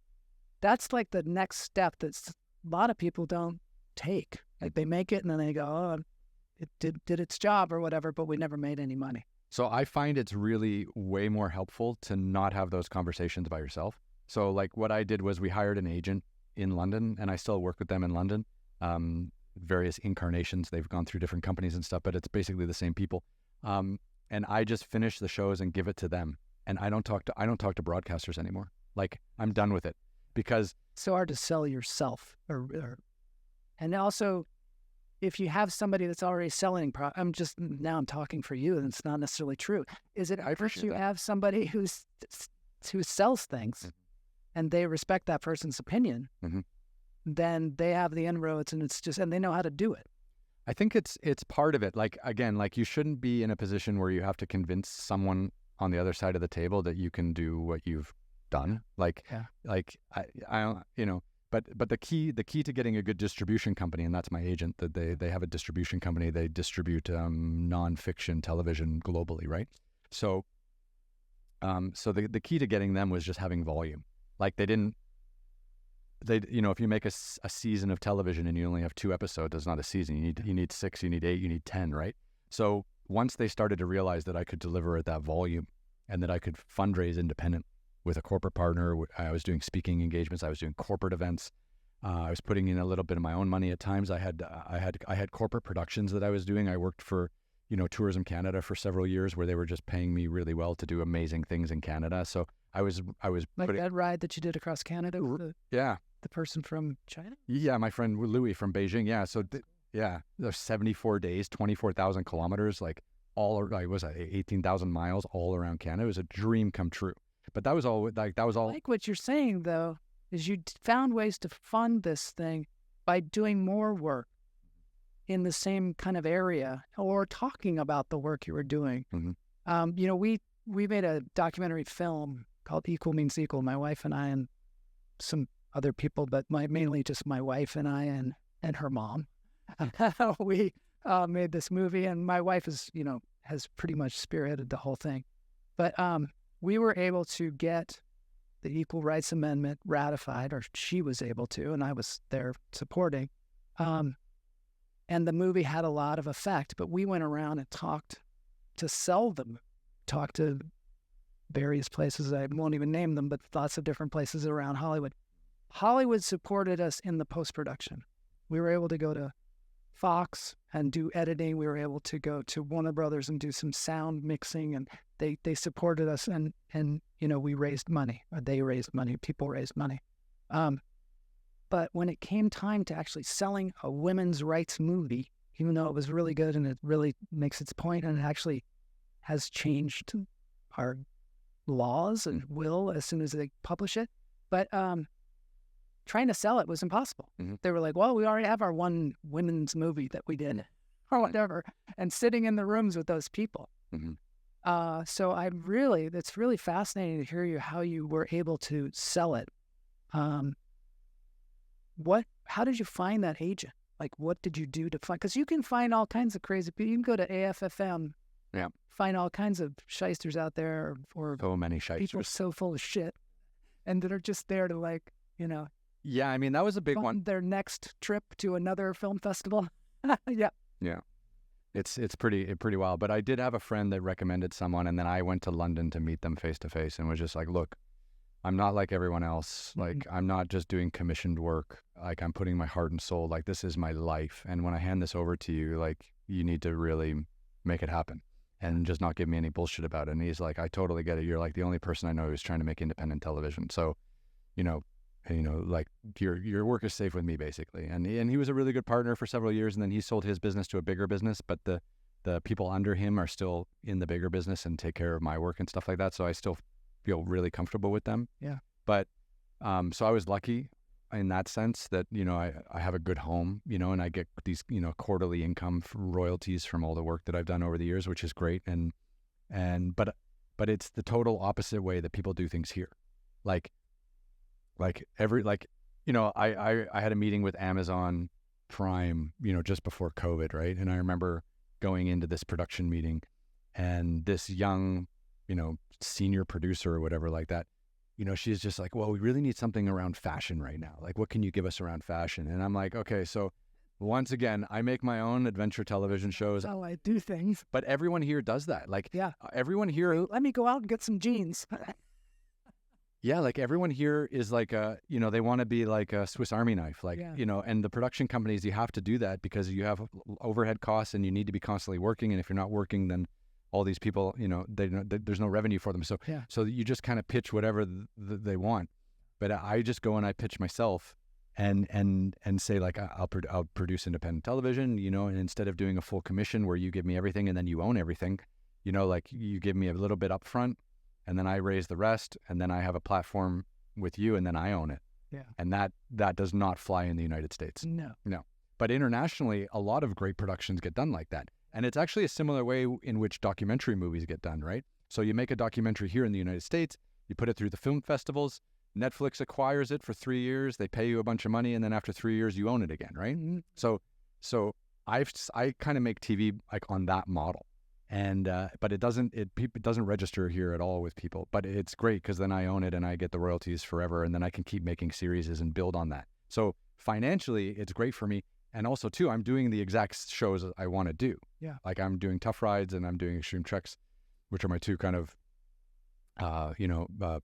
that's like the next step that a lot of people don't take. Like, they make it and then they go, oh, it did its job or whatever, but we never made any money. So I find it's really way more helpful to not have those conversations by yourself. So like what I did was we hired an agent in London, and I still work with them in London. Various incarnations. They've gone through different companies and stuff, but it's basically the same people. And I just finish the shows and give it to them. And I don't talk to broadcasters anymore. Like, I'm done with it, because It's so hard to sell yourself. And also, if you have somebody that's already selling, I'm talking for you, and it's not necessarily true. Is it first you have somebody who sells things, and they respect that person's opinion, then they have the inroads, and and they know how to do it. I think it's part of it. Like, again, like, you shouldn't be in a position where you have to convince someone on the other side of the table that you can do what you've done. Like, Yeah. like I but the key to getting a good distribution company, and that's my agent, that they have a distribution company. They distribute nonfiction television globally, right? So the key to getting them was just having volume. Like, if you make a season of television and you only have 2 episodes, that's not a season. You need 6, you need 8, you need 10, right? So once they started to realize that I could deliver at that volume and that I could fundraise independent with a corporate partner, I was doing speaking engagements, I was doing corporate events, I was putting in a little bit of my own money at times. I had corporate productions that I was doing. I worked for Tourism Canada for several years, where they were just paying me really well to do amazing things in Canada. So I was like that ride that you did across Canada with the person from China? Yeah, my friend Louis from Beijing. Yeah, so there's 74 days, 24,000 kilometers, like I was at 18,000 miles all around Canada. It was a dream come true. But that was all. Like, what you're saying though is you found ways to fund this thing by doing more work in the same kind of area, or talking about the work you were doing. We made a documentary film called Equal Means Equal. My wife and I, and some other people, but mainly just my wife and I and her mom. We made this movie, and my wife has pretty much spearheaded the whole thing. But we were able to get the Equal Rights Amendment ratified, or she was able to, and I was there supporting. And the movie had a lot of effect, but we went around and talked to various places. I won't even name them, but lots of different places around Hollywood. Hollywood supported us in the post-production. We were able to go to Fox and do editing. We were able to go to Warner Brothers and do some sound mixing, and they supported us, and we raised money, or they raised money, people raised money. But when it came time to actually selling a women's rights movie, even though it was really good and it really makes its point, and it actually has changed our laws and will as soon as they publish it, but trying to sell it was impossible. They were like, well, we already have our one women's movie that we did, or whatever, and sitting in the rooms with those people. So that's really fascinating to hear how you were able to sell it. How did you find that agent? Like, what did you do to find? Because you can find all kinds of crazy people. You can go to AFFM, Yeah. find all kinds of shysters out there, or So many shysters. people so full of shit, and that are just there to, like, Yeah, I mean, that was a big one. Their next trip to another film festival. Yeah. Yeah. It's pretty wild. But I did have a friend that recommended someone, and then I went to London to meet them face to face and was just like, look, I'm not like everyone else. Like, I'm not just doing commissioned work. Like, I'm putting my heart and soul. Like, this is my life. And when I hand this over to you, like, you need to really make it happen and just not give me any bullshit about it. And he's like, I totally get it. You're like the only person I know who's trying to make independent television. So, like, your work is safe with me, basically. And he was a really good partner for several years. And then he sold his business to a bigger business, but the people under him are still in the bigger business and take care of my work and stuff like that. So I still feel really comfortable with them. Yeah. But so I was lucky in that sense that, I have a good home, and I get these, quarterly income royalties from all the work that I've done over the years, which is great. But it's the total opposite way that people do things here. I had a meeting with Amazon Prime, just before COVID, right? And I remember going into this production meeting, and this young, senior producer or whatever like that, she's just like, well, we really need something around fashion right now. Like, what can you give us around fashion? And I'm like, okay, so once again, I make my own adventure television shows. That's how I do things. But everyone here does that. Like, yeah, everyone here. Let me go out and get some jeans. Yeah, like, everyone here is like they want to be like a Swiss Army knife, like, and the production companies, you have to do that because you have overhead costs and you need to be constantly working. And if you're not working, then all these people, there's no revenue for them. So, so you just kind of pitch whatever they want. But I just go and I pitch myself and say, like, I'll produce independent television, and instead of doing a full commission where you give me everything and then you own everything, like, you give me a little bit up front and then I raise the rest, and then I have a platform with you and then I own it. Yeah. And that does not fly in the United States. No. But internationally, a lot of great productions get done like that. And it's actually a similar way in which documentary movies get done, right? So you make a documentary here in the United States, you put it through the film festivals, Netflix acquires it for 3 years, they pay you a bunch of money, and then after 3 years, you own it again, right? Mm-hmm. So I kind of make TV like on that model. And but it doesn't register here at all with people. But it's great because then I own it and I get the royalties forever, and then I can keep making series and build on that. So financially, it's great for me. And also, too, I'm doing the exact shows I want to do. Yeah. Like, I'm doing Tough Rides and I'm doing Extreme Treks, which are my two kind of,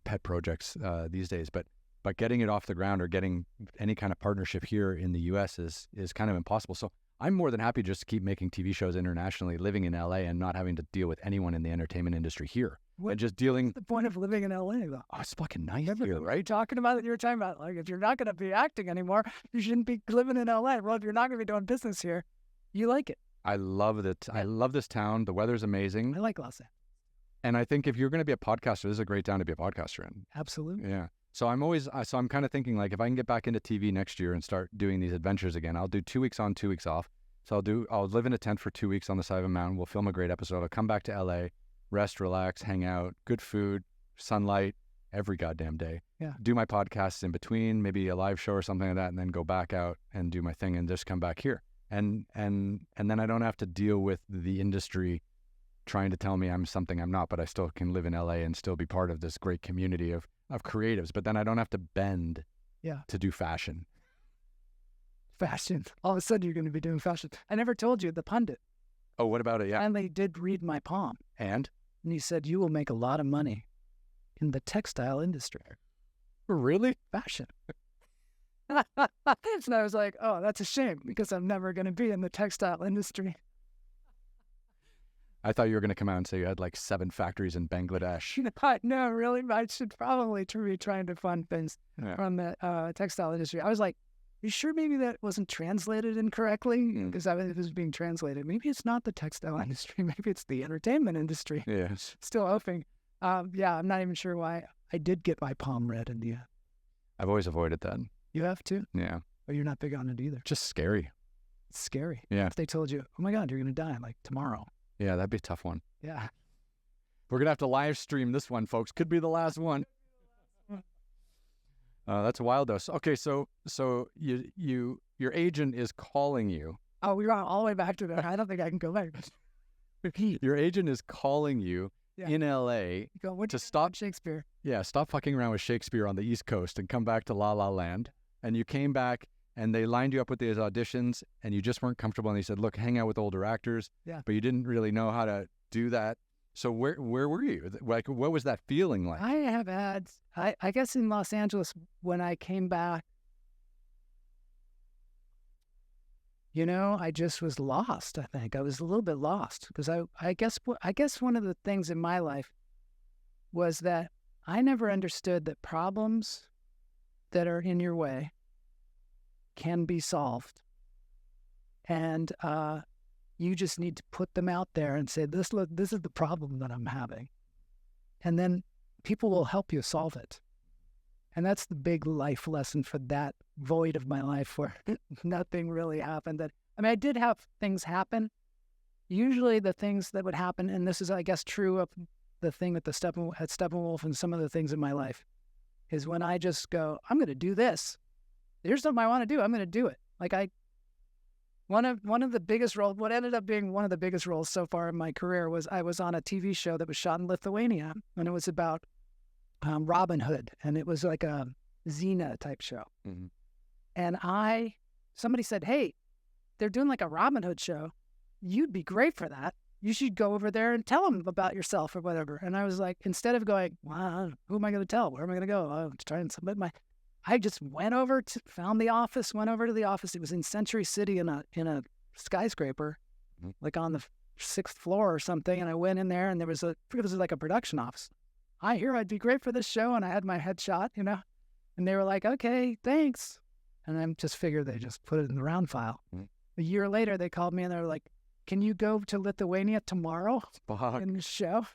pet projects these days. But getting it off the ground or getting any kind of partnership here in the U.S. is kind of impossible. So I'm more than happy just to keep making TV shows internationally, living in L.A. and not having to deal with anyone in the entertainment industry here. And just dealing... What's the point of living in L.A., though? Oh, it's fucking nice here, right? You were talking about, like, if you're not going to be acting anymore, you shouldn't be living in L.A. Well, if you're not going to be doing business here, you like it. I love it. Yeah. I love this town. The weather's amazing. I like Los Angeles. And I think if you're going to be a podcaster, this is a great town to be a podcaster in. Absolutely. Yeah. So I'm kind of thinking, like, if I can get back into TV next year and start doing these adventures again, I'll do 2 weeks on, 2 weeks off. So I'll live in a tent for 2 weeks on the side of a mountain. We'll film a great episode. I'll come back to LA, rest, relax, hang out, good food, sunlight every goddamn day. Yeah. Do my podcasts in between, maybe a live show or something like that, and then go back out and do my thing and just come back here. And then I don't have to deal with the industry trying to tell me I'm something I'm not, but I still can live in LA and still be part of this great community of creatives. But then I don't have to bend to do fashion. Fashion. All of a sudden, you're going to be doing fashion. I never told you the pundit. Oh, what about it? Yeah. Finally did read my palm. And he said, you will make a lot of money in the textile industry. Really? Fashion. And I was like, oh, that's a shame because I'm never going to be in the textile industry. I thought you were going to come out and say you had like 7 factories in Bangladesh. No, really? I should probably be trying to fund things from the textile industry. I was like, you sure maybe that wasn't translated incorrectly? Because it was being translated. Maybe it's not the textile industry. Maybe it's the entertainment industry. Yes. Still hoping. Yeah, I'm not even sure why I did get my palm read in the end. I've always avoided that. You have to? Yeah. But you're not big on it either. Just scary. It's scary. Yeah. If they told you, oh my God, you're going to die like tomorrow. Yeah, that'd be a tough one. Yeah. We're gonna have to live stream this one, folks. Could be the last one. That's wild, though. Okay, so your agent is calling you. Oh, we got all the way back to that. I don't think I can go back. Your agent is calling you in L.A. To stop Shakespeare. Yeah, stop fucking around with Shakespeare on the East Coast and come back to La La Land. And you came back and they lined you up with these auditions and you just weren't comfortable. And they said, look, hang out with older actors. Yeah. But you didn't really know how to do that. So where were you? Like, what was that feeling like? I have had, I guess in Los Angeles, when I came back, you know, I just was lost. I think I was a little bit lost because I guess one of the things in my life was that I never understood that problems that are in your way can be solved, and you just need to put them out there and say, this is the problem that I'm having, and then people will help you solve it. And that's the big life lesson for that void of my life where nothing really happened. I did have things happen. Usually the things that would happen, and this is, I guess, true of the thing at Steppenwolf and some of the things in my life, is when I just go, I'm going to do this. Here's something I want to do. I'm going to do it. Like one of the biggest roles, what ended up being one of the biggest roles so far in my career was I was on a TV show that was shot in Lithuania, and it was about Robin Hood, and it was like a Xena type show. Mm-hmm. And somebody said, hey, they're doing like a Robin Hood show. You'd be great for that. You should go over there and tell them about yourself or whatever. And I was like, instead of going, well, who am I going to tell? Where am I going to go? I'm trying to submit I just went over found the office, went over to the office. It was in Century City in a skyscraper, mm-hmm. like on the 6th floor or something. And I went in there and it was like a production office. I hear I'd be great for this show. And I had my headshot, you know, and they were like, okay, thanks. And I just figured they just put it in the round file. Mm-hmm. A year later, they called me and they were like, can you go to Lithuania tomorrow in the show?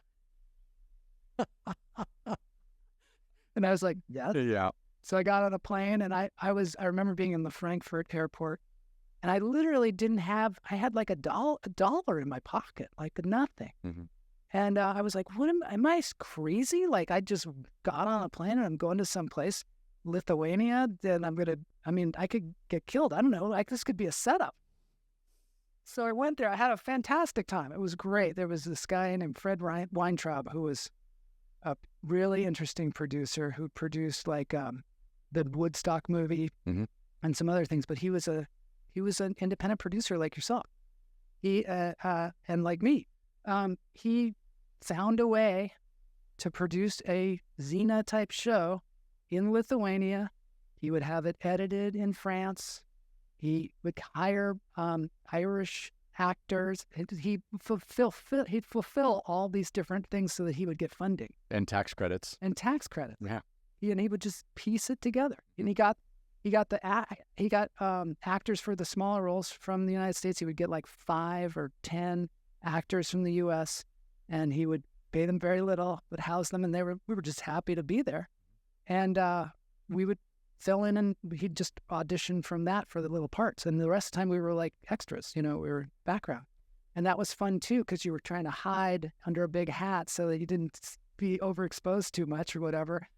And I was like, yes. Yeah. So I got on a plane and I remember being in the Frankfurt airport and I literally I had like a dollar in my pocket, like nothing. Mm-hmm. And I was like, am I crazy? Like I just got on a plane and I'm going to some place, Lithuania, then I could get killed. I don't know, like this could be a setup. So I went there. I had a fantastic time. It was great. There was this guy named Fred Weintraub who was a really interesting producer who produced like the Woodstock movie mm-hmm. and some other things. But he was an independent producer like yourself. He and like me, he found a way to produce a Xena type show in Lithuania. He would have it edited in France. He would hire Irish actors. He'd fulfill all these different things so that he would get funding and tax credits. Yeah, and he would just piece it together. And he got actors for the smaller roles from the United States. He would get like 5 or 10 actors from the U.S. and he would pay them very little, would house them, and we were just happy to be there. And we would fill in, and he'd just audition from that for the little parts. And the rest of the time we were like extras, you know, we were background. And that was fun too, because you were trying to hide under a big hat so that you didn't be overexposed too much or whatever,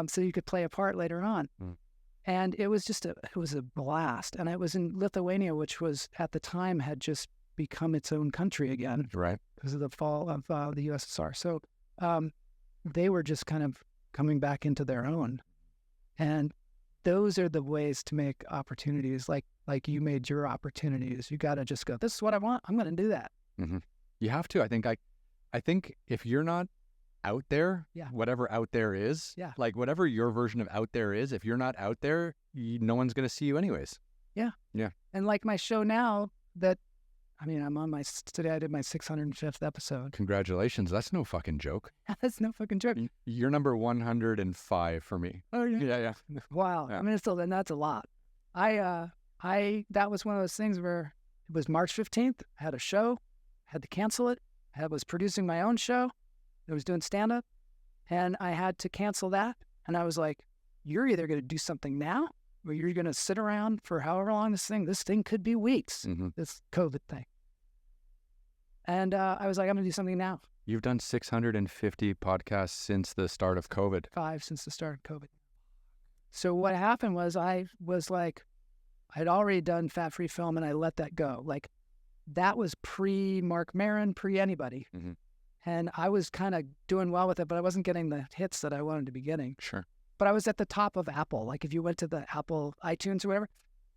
so you could play a part later on. Mm. And it was just it was a blast. And I was in Lithuania, which was at the time had just become its own country again, right? Because of the fall of the USSR. So they were just kind of coming back into their own. And those are the ways to make opportunities like you made your opportunities. You got to just go, this is what I want. I'm going to do that. Mm-hmm. You have to. I think if you're not out there, whatever out there is, like whatever your version of out there is, if you're not out there, no one's going to see you anyways. Yeah. Yeah. And like my show now I'm today I did my 605th episode. Congratulations. That's no fucking joke. That's no fucking joke. You're number 105 for me. Oh, yeah? Yeah. Wow. Yeah. Then that's a lot. That was one of those things where it was March 15th. I had a show, had to cancel it. I was producing my own show. I was doing stand-up, and I had to cancel that. And I was like, you're either going to do something now, or you're going to sit around for however long this thing could be weeks, mm-hmm. this COVID thing. And I was like, I'm going to do something now. You've done 650 podcasts since the start of COVID. 5 since the start of COVID. So what happened was I'd already done fat-free film and I let that go. Like that was pre-Mark Maron, pre-anybody. Mm-hmm. And I was kind of doing well with it, but I wasn't getting the hits that I wanted to be getting. Sure. But I was at the top of Apple. Like if you went to the Apple iTunes or whatever,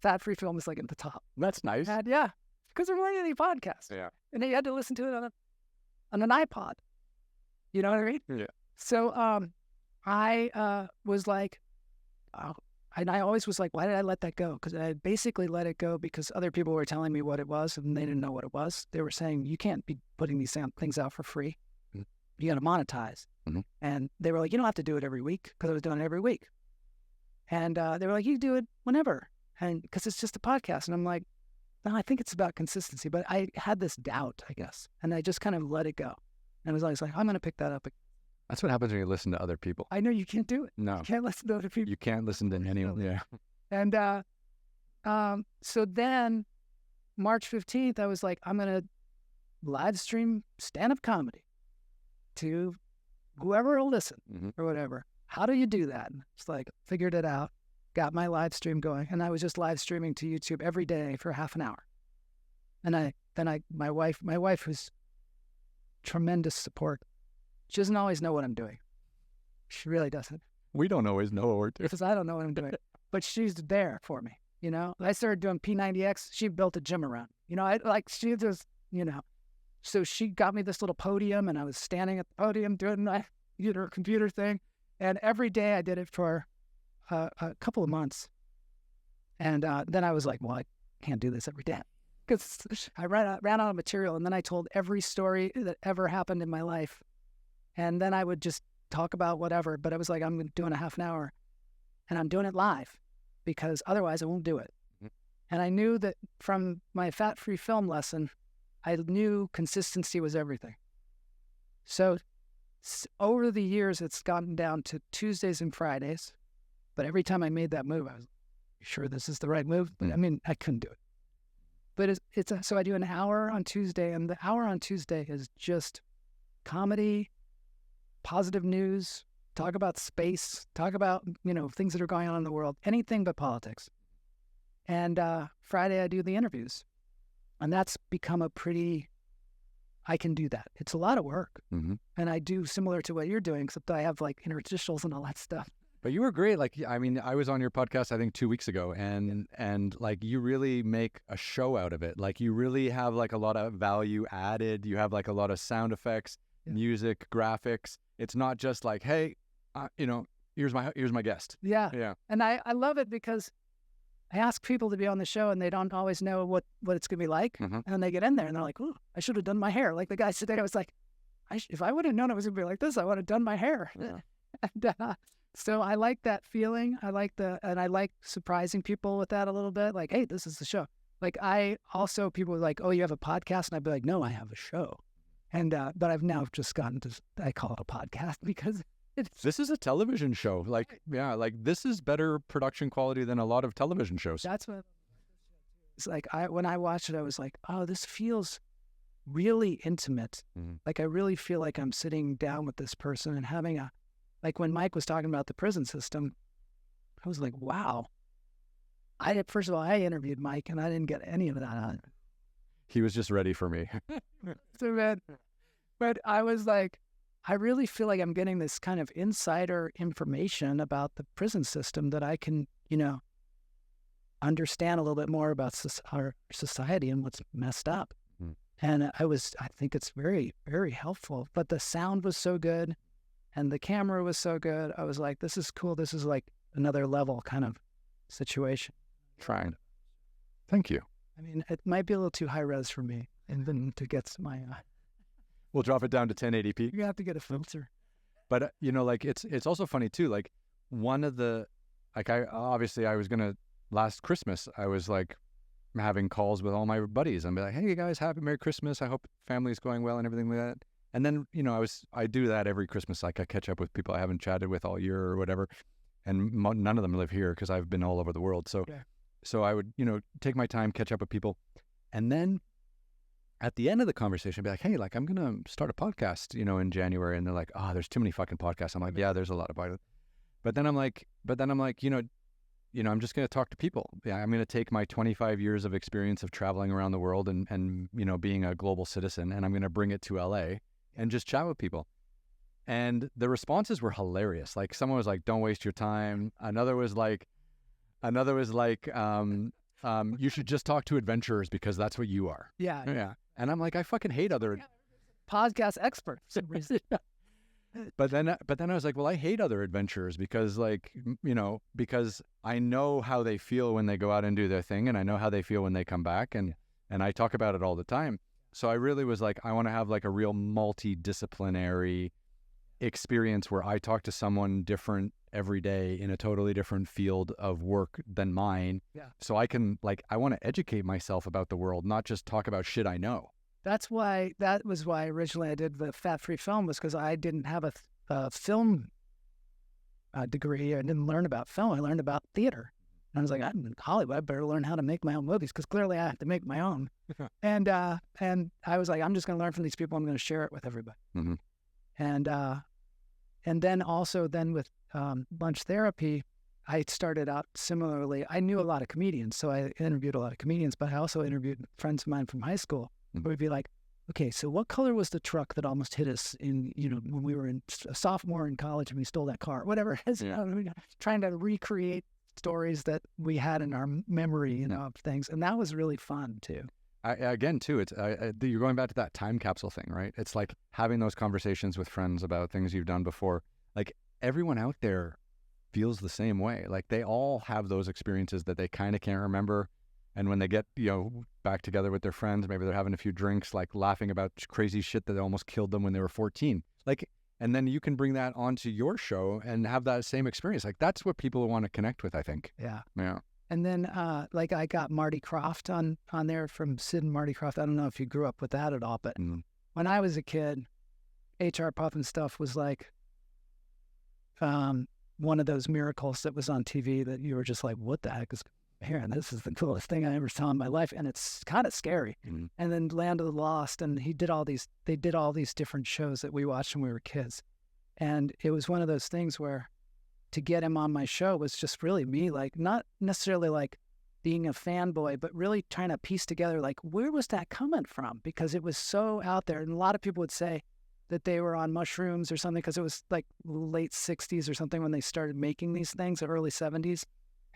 fat-free film is like at the top. That's nice. And yeah, because there weren't any podcasts. Yeah. And you had to listen to it on an iPod. You know what I mean? Yeah. So I was like, and I always was like, why did I let that go? Because I basically let it go because other people were telling me what it was and they didn't know what it was. They were saying, you can't be putting these things out for free. Mm-hmm. You got to monetize. Mm-hmm. And they were like, you don't have to do it every week, because I was doing it every week. And they were like, you do it whenever, and because it's just a podcast. And I'm like, no, I think it's about consistency. But I had this doubt, I guess, and I just kind of let it go. And I was always like, I'm going to pick that up. That's what happens when you listen to other people. I know you can't do it. No. You can't listen to other people. You can't listen to anyone. Yeah. And so then March 15th, I was like, I'm going to live stream stand-up comedy to whoever will listen or whatever. How do you do that? It's like, figured it out, got my live stream going. And I was just live streaming to YouTube every day for half an hour. And my wife who's tremendous support. She doesn't always know what I'm doing. She really doesn't. We don't always know what we're doing. Because I don't know what I'm doing. But she's there for me, you know? I started doing P90X. She built a gym around. You know, she just, you know. So she got me this little podium, and I was standing at the podium doing my computer thing. And every day I did it for a couple of months. And then I was like, well, I can't do this every day. Because I ran out of material. And then I told every story that ever happened in my life. And then I would just talk about whatever. But I was like, I'm doing a half an hour. And I'm doing it live because otherwise I won't do it. Mm-hmm. And I knew that from my fat-free film lesson, I knew consistency was everything. So over the years, it's gotten down to Tuesdays and Fridays. But every time I made that move, I was sure this is the right move. But I mean, I couldn't do it. But so I do an hour on Tuesday, and the hour on Tuesday is just comedy, positive news, talk about space, talk about, things that are going on in the world, anything but politics. And Friday I do the interviews. And that's become I can do that. It's a lot of work. Mm-hmm. And I do similar to what you're doing, except I have like interstitials and all that stuff. But you were great. Like, I mean, I was on your podcast, I think 2 weeks ago, and like you really make a show out of it. Like you really have like a lot of value added. You have like a lot of sound effects, music, graphics. It's not just like, hey, here's my guest. Yeah. Yeah. And I love it because I ask people to be on the show and they don't always know what it's going to be like. Mm-hmm. And then they get in there and they're like, ooh, I should have done my hair. Like the guy today, I was like, if I would have known it was going to be like this, I would have done my hair. Yeah. And so I like that feeling. I like surprising people with that a little bit. Like, hey, this is the show. Like people were like, oh, you have a podcast? And I'd be like, no, I have a show. And, but I've now just gotten to, I call it a podcast because this is a television show. Like, yeah, like this is better production quality than a lot of television shows. That's what it's like. When I watched it, I was like, oh, this feels really intimate. Mm-hmm. Like I really feel like I'm sitting down with this person and having like when Mike was talking about the prison system, I was like, wow. First of all, I interviewed Mike and I didn't get any of that on it. He was just ready for me. So bad. But I was like, I really feel like I'm getting this kind of insider information about the prison system that I can, understand a little bit more about our society and what's messed up. Mm. And I think it's very, very helpful. But the sound was so good and the camera was so good. I was like, this is cool. This is like another level kind of situation. Trying. Thank you. I mean, it might be a little too high res for me, and then to get my. We'll drop it down to 1080p. You have to get a filter. But like it's also funny too. Like one of the, like I was gonna last Christmas. I was like having calls with all my buddies and be like, hey guys, happy Merry Christmas. I hope family's going well and everything like that. And then I do that every Christmas. Like I catch up with people I haven't chatted with all year or whatever, and none of them live here because I've been all over the world. So. Yeah. So I would, take my time, catch up with people. And then at the end of the conversation, I'd be like, hey, like I'm going to start a podcast, in January. And they're like, oh, there's too many fucking podcasts. I'm like, yeah, there's a lot of podcasts. But then I'm like, I'm just going to talk to people. Yeah, I'm going to take my 25 years of experience of traveling around the world and being a global citizen, and I'm going to bring it to LA and just chat with people. And the responses were hilarious. Like someone was like, don't waste your time. Another was like, you should just talk to adventurers because that's what you are. Yeah. Yeah. And I'm like, I fucking hate other podcast expert. But then I was like, well, I hate other adventurers because because I know how they feel when they go out and do their thing, and I know how they feel when they come back, and I talk about it all the time. So I really was like, I want to have like a real multidisciplinary experience where I talk to someone different every day in a totally different field of work than mine. Yeah. So I can I want to educate myself about the world, not just talk about shit I know. That was why originally I did the fat-free film, was because I didn't have a film degree. I didn't learn about film. I learned about theater. And I was like, I'm in Hollywood. I better learn how to make my own movies because clearly I have to make my own. And I was like, I'm just going to learn from these people. I'm going to share it with everybody. Mm-hmm. And then also with lunch therapy, I started out similarly. I knew a lot of comedians, so I interviewed a lot of comedians, but I also interviewed friends of mine from high school. Mm-hmm. We'd be like, okay, so what color was the truck that almost hit us when we were a sophomore in college and we stole that car, whatever it is, trying to recreate stories that we had in our memory, of things. And that was really fun too. Again, too, it's you're going back to that time capsule thing, right? It's like having those conversations with friends about things you've done before. Like everyone out there feels the same way. Like they all have those experiences that they kind of can't remember. And when they get, back together with their friends, maybe they're having a few drinks, like laughing about crazy shit that almost killed them when they were 14. And then you can bring that onto your show and have that same experience. Like that's what people want to connect with, I think. Yeah. Yeah. And then, I got Marty Krofft on there from Sid and Marty Krofft. I don't know if you grew up with that at all, but when I was a kid, HR Puffin stuff was like one of those miracles that was on TV that you were just like, what the heck is here? And this is the coolest thing I ever saw in my life. And it's kind of scary. Mm-hmm. And then Land of the Lost, and they did all these different shows that we watched when we were kids. And it was one of those things where to get him on my show was just really me, like not necessarily like being a fanboy, but really trying to piece together, like, where was that coming from? Because it was so out there. And a lot of people would say that they were on mushrooms or something, because it was like late 60s or something when they started making these things, the early 70s.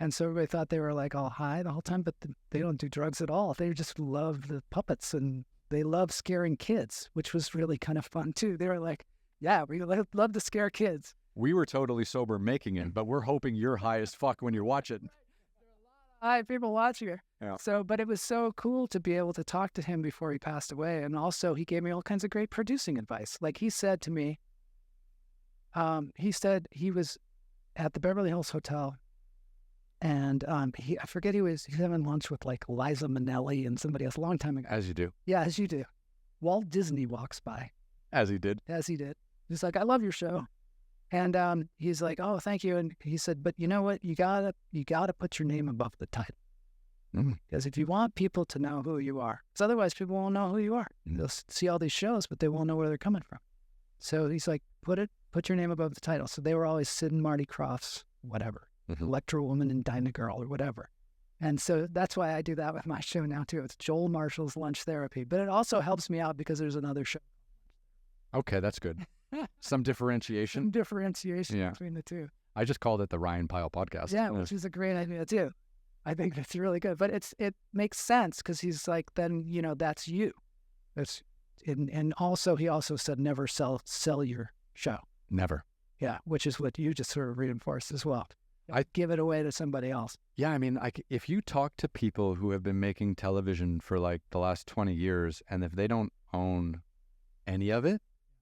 And so everybody thought they were like all high the whole time, but they don't do drugs at all. They just love the puppets and they love scaring kids, which was really kind of fun too. They were like, yeah, we love to scare kids. We were totally sober making it, but we're hoping you're high as fuck when you watch it. Hi, people watching it. Yeah. But it was so cool to be able to talk to him before he passed away. And also he gave me all kinds of great producing advice. Like he said to me, he said he was at the Beverly Hills Hotel, and I forget, he was having lunch with like Liza Minnelli and somebody else a long time ago. As you do. Yeah, as you do. Walt Disney walks by. As he did. He's like, I love your show. And he's like, oh, thank you. And he said, but you know what? You gotta put your name above the title. Because if you want people to know who you are, because otherwise people won't know who you are. They'll see all these shows, but they won't know where they're coming from. So he's like, put your name above the title. So they were always Sid and Marty Krofft's whatever, Electra Woman and Dinah Girl or whatever. And so that's why I do that with my show now too. It's Joel Marshall's Lunch Therapy, but it also helps me out because there's another show. Okay, that's good. Some differentiation. Between the two. I just called it the Ryan Pyle podcast. Yeah, which is a great idea too. I think that's really good, but it makes sense because he's like, then that's you. And also he also said never sell your show. Never. Yeah, which is what you just sort of reinforced as well. I give it away to somebody else. Yeah, I mean, if you talk to people who have been making television for like the last 20 years, and if they don't own any of it,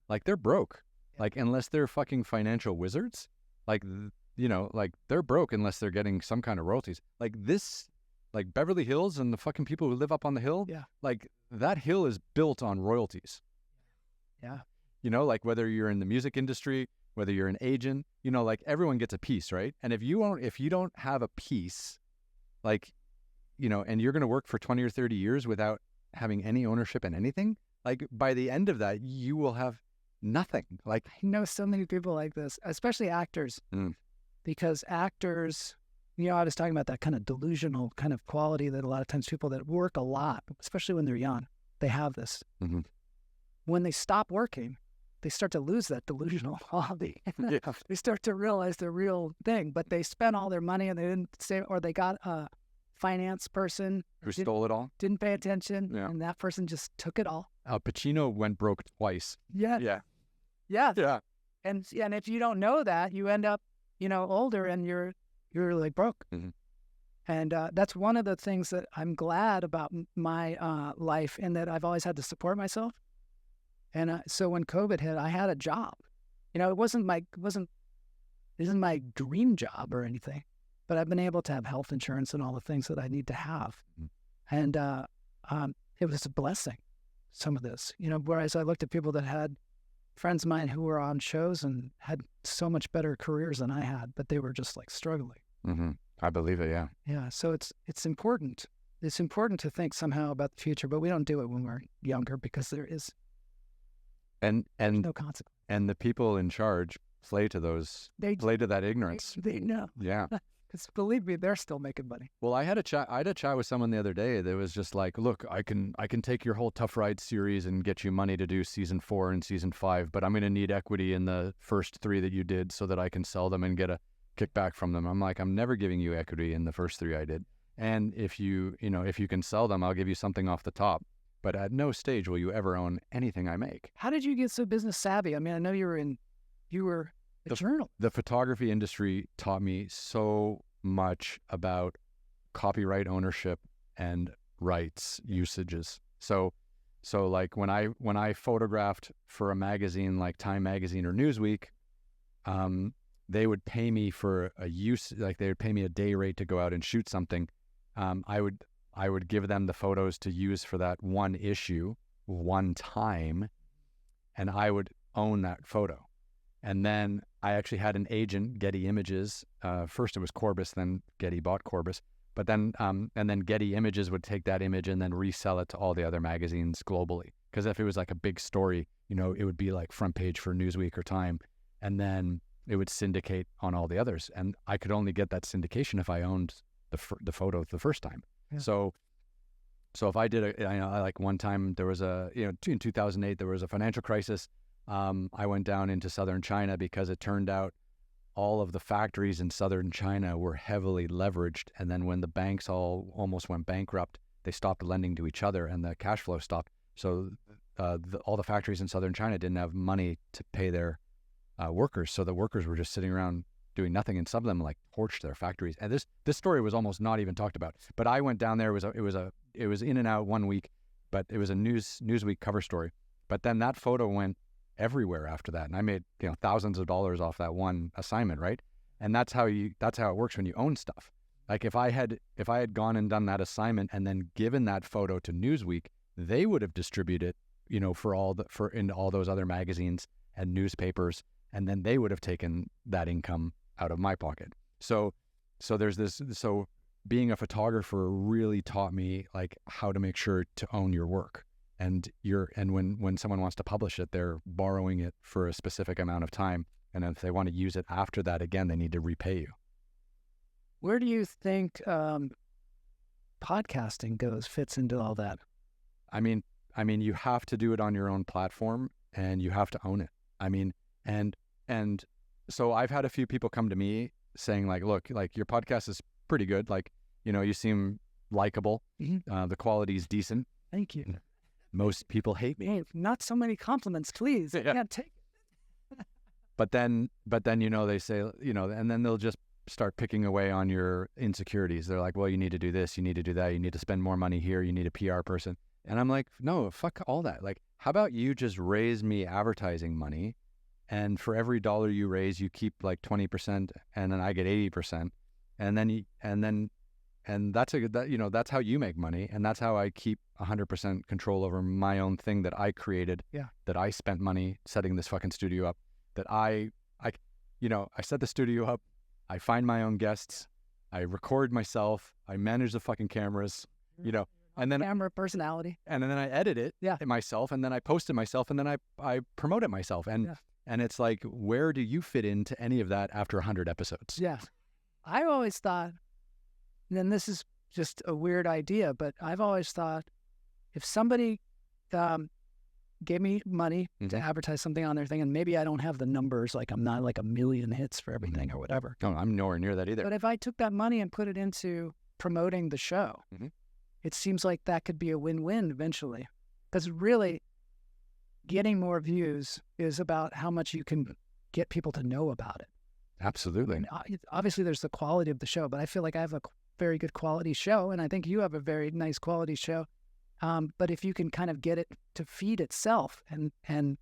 like they're broke. Like unless they're fucking financial wizards, like they're broke unless they're getting some kind of royalties. Like this, like Beverly Hills and the fucking people who live up on the hill. Yeah. Like that hill is built on royalties. Yeah. Like whether you're in the music industry, whether you're an agent, like everyone gets a piece, right? And if you don't have a piece, like, and you're going to work for 20 or 30 years without having any ownership in anything, like by the end of that, you will have nothing. Like, I know so many people like this, especially actors, because actors, I was talking about that kind of delusional kind of quality that a lot of times people that work a lot, especially when they're young, they have this. Mm-hmm. When they stop working, they start to lose that delusional quality. Yeah. They start to realize the real thing, but they spent all their money and they didn't save, or they got a finance person Who stole it all? didn't pay attention, Yeah. and that person just took it all. Pacino went broke twice. Yeah. Yeah. Yeah. Yeah. And if you don't know that, you end up, older and you're like broke. Mm-hmm. And that's one of the things that I'm glad about my life, in that I've always had to support myself. And so when COVID hit, I had a job. It isn't my dream job or anything, but I've been able to have health insurance and all the things that I need to have. Mm-hmm. And it was a blessing, some of this, whereas I looked at people that had friends of mine who were on shows and had so much better careers than I had, but they were just like struggling. Mm-hmm. I believe it. Yeah. Yeah. So it's important. It's important to think somehow about the future, but we don't do it when we're younger because there is and no consequence. And the people in charge play to that ignorance. They know. Yeah. Because believe me, they're still making money. Well, I had a chat with someone the other day that was just like, look, I can take your whole Tough Ride series and get you money to do season 4 and season 5, but I'm going to need equity in the first 3 that you did so that I can sell them and get a kickback from them. I'm like, I'm never giving you equity in the first 3 I did. And if you can sell them, I'll give you something off the top. But at no stage will you ever own anything I make. How did you get so business savvy? I mean, I know you were a journal. The photography industry taught me so much about copyright ownership and rights usages. So like when I photographed for a magazine like Time Magazine or Newsweek, they would pay me for they would pay me a day rate to go out and shoot something. I would give them the photos to use for that one issue, one time, and I would own that photo. And then I actually had an agent, Getty Images. First it was Corbis, then Getty bought Corbis. But then, and then Getty Images would take that image and then resell it to all the other magazines globally. Because if it was like a big story, it would be like front page for Newsweek or Time, and then it would syndicate on all the others. And I could only get that syndication if I owned the photo the first time. Yeah. So if I did like one time there was in 2008 there was a financial crisis. I went down into southern China because it turned out all of the factories in southern China were heavily leveraged. And then when the banks all almost went bankrupt, they stopped lending to each other and the cash flow stopped. So all the factories in southern China didn't have money to pay their workers. So the workers were just sitting around doing nothing, and some of them like torched their factories. And this story was almost not even talked about. But I went down there. It was in and out 1 week, but it was a Newsweek cover story. But then that photo went everywhere after that, and I made thousands of dollars off that one assignment, right? And that's how it works when you own stuff. Like if I had gone and done that assignment and then given that photo to Newsweek, they would have distributed into all those other magazines and newspapers, and then they would have taken that income out of my pocket. So there's this. So being a photographer really taught me like how to make sure to own your work. And when someone wants to publish it, they're borrowing it for a specific amount of time. And if they want to use it after that, again, they need to repay you. Where do you think podcasting fits into all that? I mean, you have to do it on your own platform and you have to own it. I mean, and so I've had a few people come to me saying like, look, like your podcast is pretty good. Like, you seem likable. Mm-hmm. The quality is decent. Thank you. Most people hate me. Hey, not so many compliments, please. Yeah. I can't take it. But then, they say, and then they'll just start picking away on your insecurities. They're like, well, you need to do this, you need to do that, you need to spend more money here, you need a PR person. And I'm like, no, fuck all that. Like, how about you just raise me advertising money, and for every dollar you raise, you keep like 20%, and then I get 80%, and that's how you make money, and that's how I keep 100% control over my own thing that I created. Yeah. That I spent money setting this fucking studio up. That I set the studio up. I find my own guests. I record myself. I manage the fucking cameras. and then camera personality. And then I edit it myself, and then I post it myself, and then I promote it myself. And it's like, where do you fit into any of that after 100 episodes? Yeah. I always thought, and this is just a weird idea, but I've always thought if somebody gave me money to advertise something on their thing, and maybe I don't have the numbers, like I'm not like 1 million hits for everything or whatever. No, I'm nowhere near that either. But if I took that money and put it into promoting the show, it seems like that could be a win-win eventually. Because really, getting more views is about how much you can get people to know about it. Absolutely. And obviously, there's the quality of the show, but I feel like I have a very good quality show, and I think you have a very nice quality show. But if you can kind of get it to feed itself and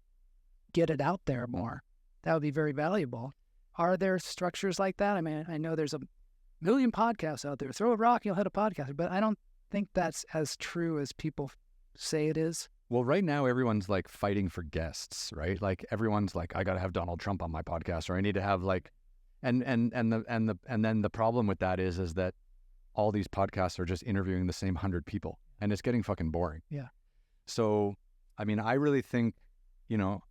get it out there more, that would be very valuable. Are there structures like that? I mean, I know there's 1 million podcasts out there. Throw a rock, you'll hit a podcast. But I don't think that's as true as people say it is. Well, right now, everyone's like fighting for guests, right? Like everyone's like, I got to have Donald Trump on my podcast, or I need to have like, and then the problem with that is that all these podcasts are just interviewing the same 100 people, and it's getting fucking boring. Yeah. So, I mean, I really think,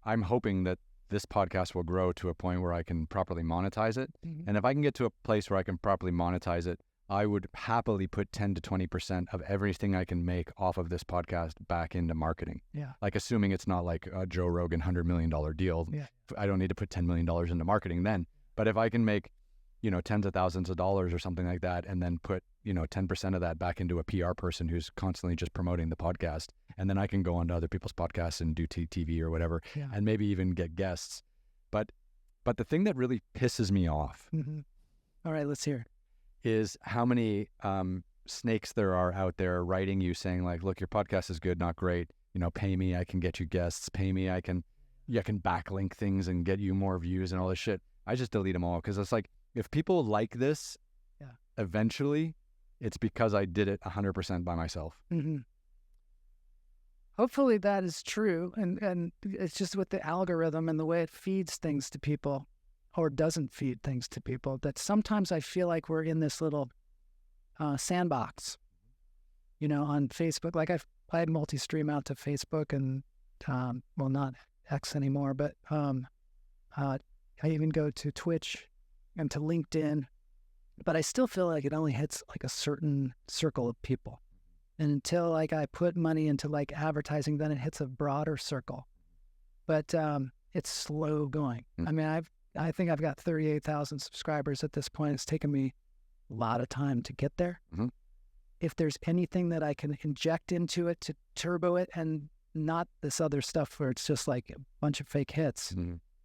I'm hoping that this podcast will grow to a point where I can properly monetize it. And if I can get to a place where I can properly monetize it, I would happily put 10 to 20% of everything I can make off of this podcast back into marketing. Yeah. Like assuming it's not like a Joe Rogan $100 million deal. Yeah. I don't need to put $10 million into marketing then. But if I can make, tens of thousands of dollars or something like that, and then put, 10% of that back into a PR person who's constantly just promoting the podcast, and then I can go onto other people's podcasts and do TV or whatever, and maybe even get guests. But the thing that really pisses me off. All right, let's hear it. Is how many snakes there are out there writing you saying like, look, your podcast is good, not great. Pay me, I can get you guests. Pay me, I can backlink things and get you more views and all this shit. I just delete them all because it's like, if people like this, eventually, it's because I did it 100% by myself. Hopefully that is true, and it's just with the algorithm and the way it feeds things to people, or doesn't feed things to people, that sometimes I feel like we're in this little sandbox, on Facebook. Like I multi-stream out to Facebook and, well, not X anymore, but I even go to Twitch and to LinkedIn, but I still feel like it only hits like a certain circle of people. And until like I put money into like advertising, then it hits a broader circle. But it's slow going. I mean, I think I've got 38,000 subscribers at this point. It's taken me a lot of time to get there. If there's anything that I can inject into it to turbo it, and not this other stuff where it's just like a bunch of fake hits,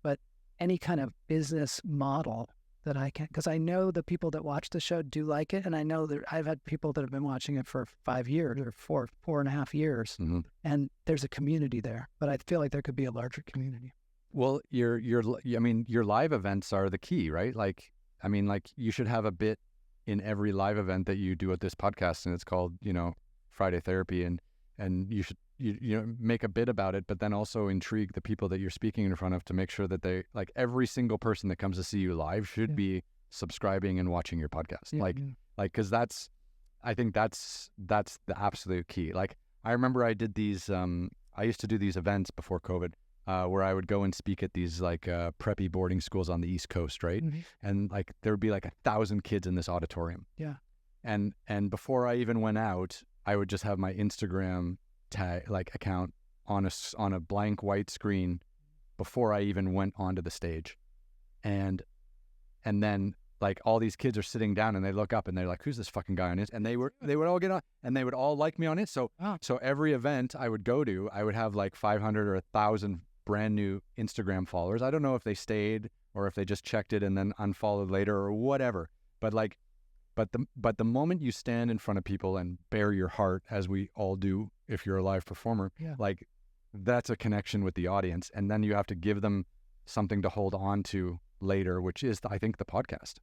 but any kind of business model that I can, because I know the people that watch the show do like it. And I know that I've had people that have been watching it for 5 years or 4.5 years, and there's a community there, but I feel like there could be a larger community. Well, your live events are the key, right? Like, I mean, like you should have a bit in every live event that you do at this podcast, and it's called, Friday Therapy, and you should, make a bit about it, but then also intrigue the people that you're speaking in front of to make sure that they, like every single person that comes to see you live should be subscribing and watching your podcast. Cause I think that's the absolute key. Like I remember I did these, I used to do these events before COVID, where I would go and speak at these like preppy boarding schools on the East Coast, right? And like there would be like 1,000 kids in this auditorium. And before I even went out, I would just have my Instagram account on a blank white screen before I even went onto the stage, and then like all these kids are sitting down and they look up and they're like, who's this fucking guy on it? And they would all get on and they would all like me on it. So every event I would go to, I would have like 500 or 1,000 brand new Instagram followers. I don't know if they stayed or if they just checked it and then unfollowed later or whatever, but the moment you stand in front of people and bare your heart, as we all do if you're a live performer, like that's a connection with the audience, and then you have to give them something to hold on to later, which is, I think, the podcast.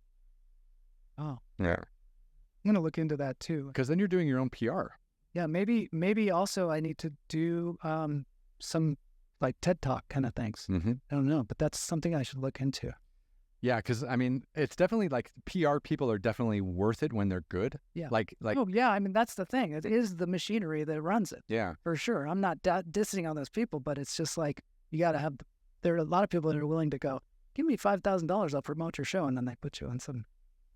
Oh, yeah. I'm gonna look into that too, because then you're doing your own PR. Yeah, maybe also I need to do some like TED Talk kind of things. I don't know, but that's something I should look into. Yeah, because I mean, it's definitely like PR people are definitely worth it when they're good. Yeah. Like, Oh, yeah. I mean, that's the thing. It is the machinery that runs it. yeah, For sure. I'm not dissing on those people, but it's just like you got to have. There are a lot of people that are willing to go, give me $5,000, I'll promote your show, and then they put you on some.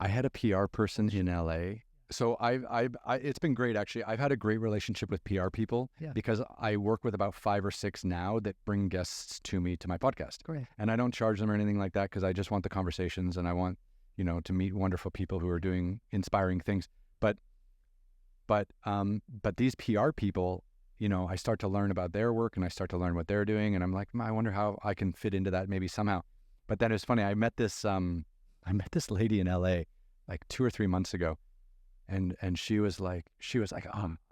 I had a PR person in LA. So it's been great actually. I've had a great relationship with PR people because I work with about 5 or 6 now that bring guests to me to my podcast. Great. And I don't charge them or anything like that because I just want the conversations and I want, to meet wonderful people who are doing inspiring things. But these PR people, I start to learn about their work and I start to learn what they're doing and I'm like, I wonder how I can fit into that maybe somehow. But then it's funny. I met this lady in LA like 2 or 3 months ago. And she was like,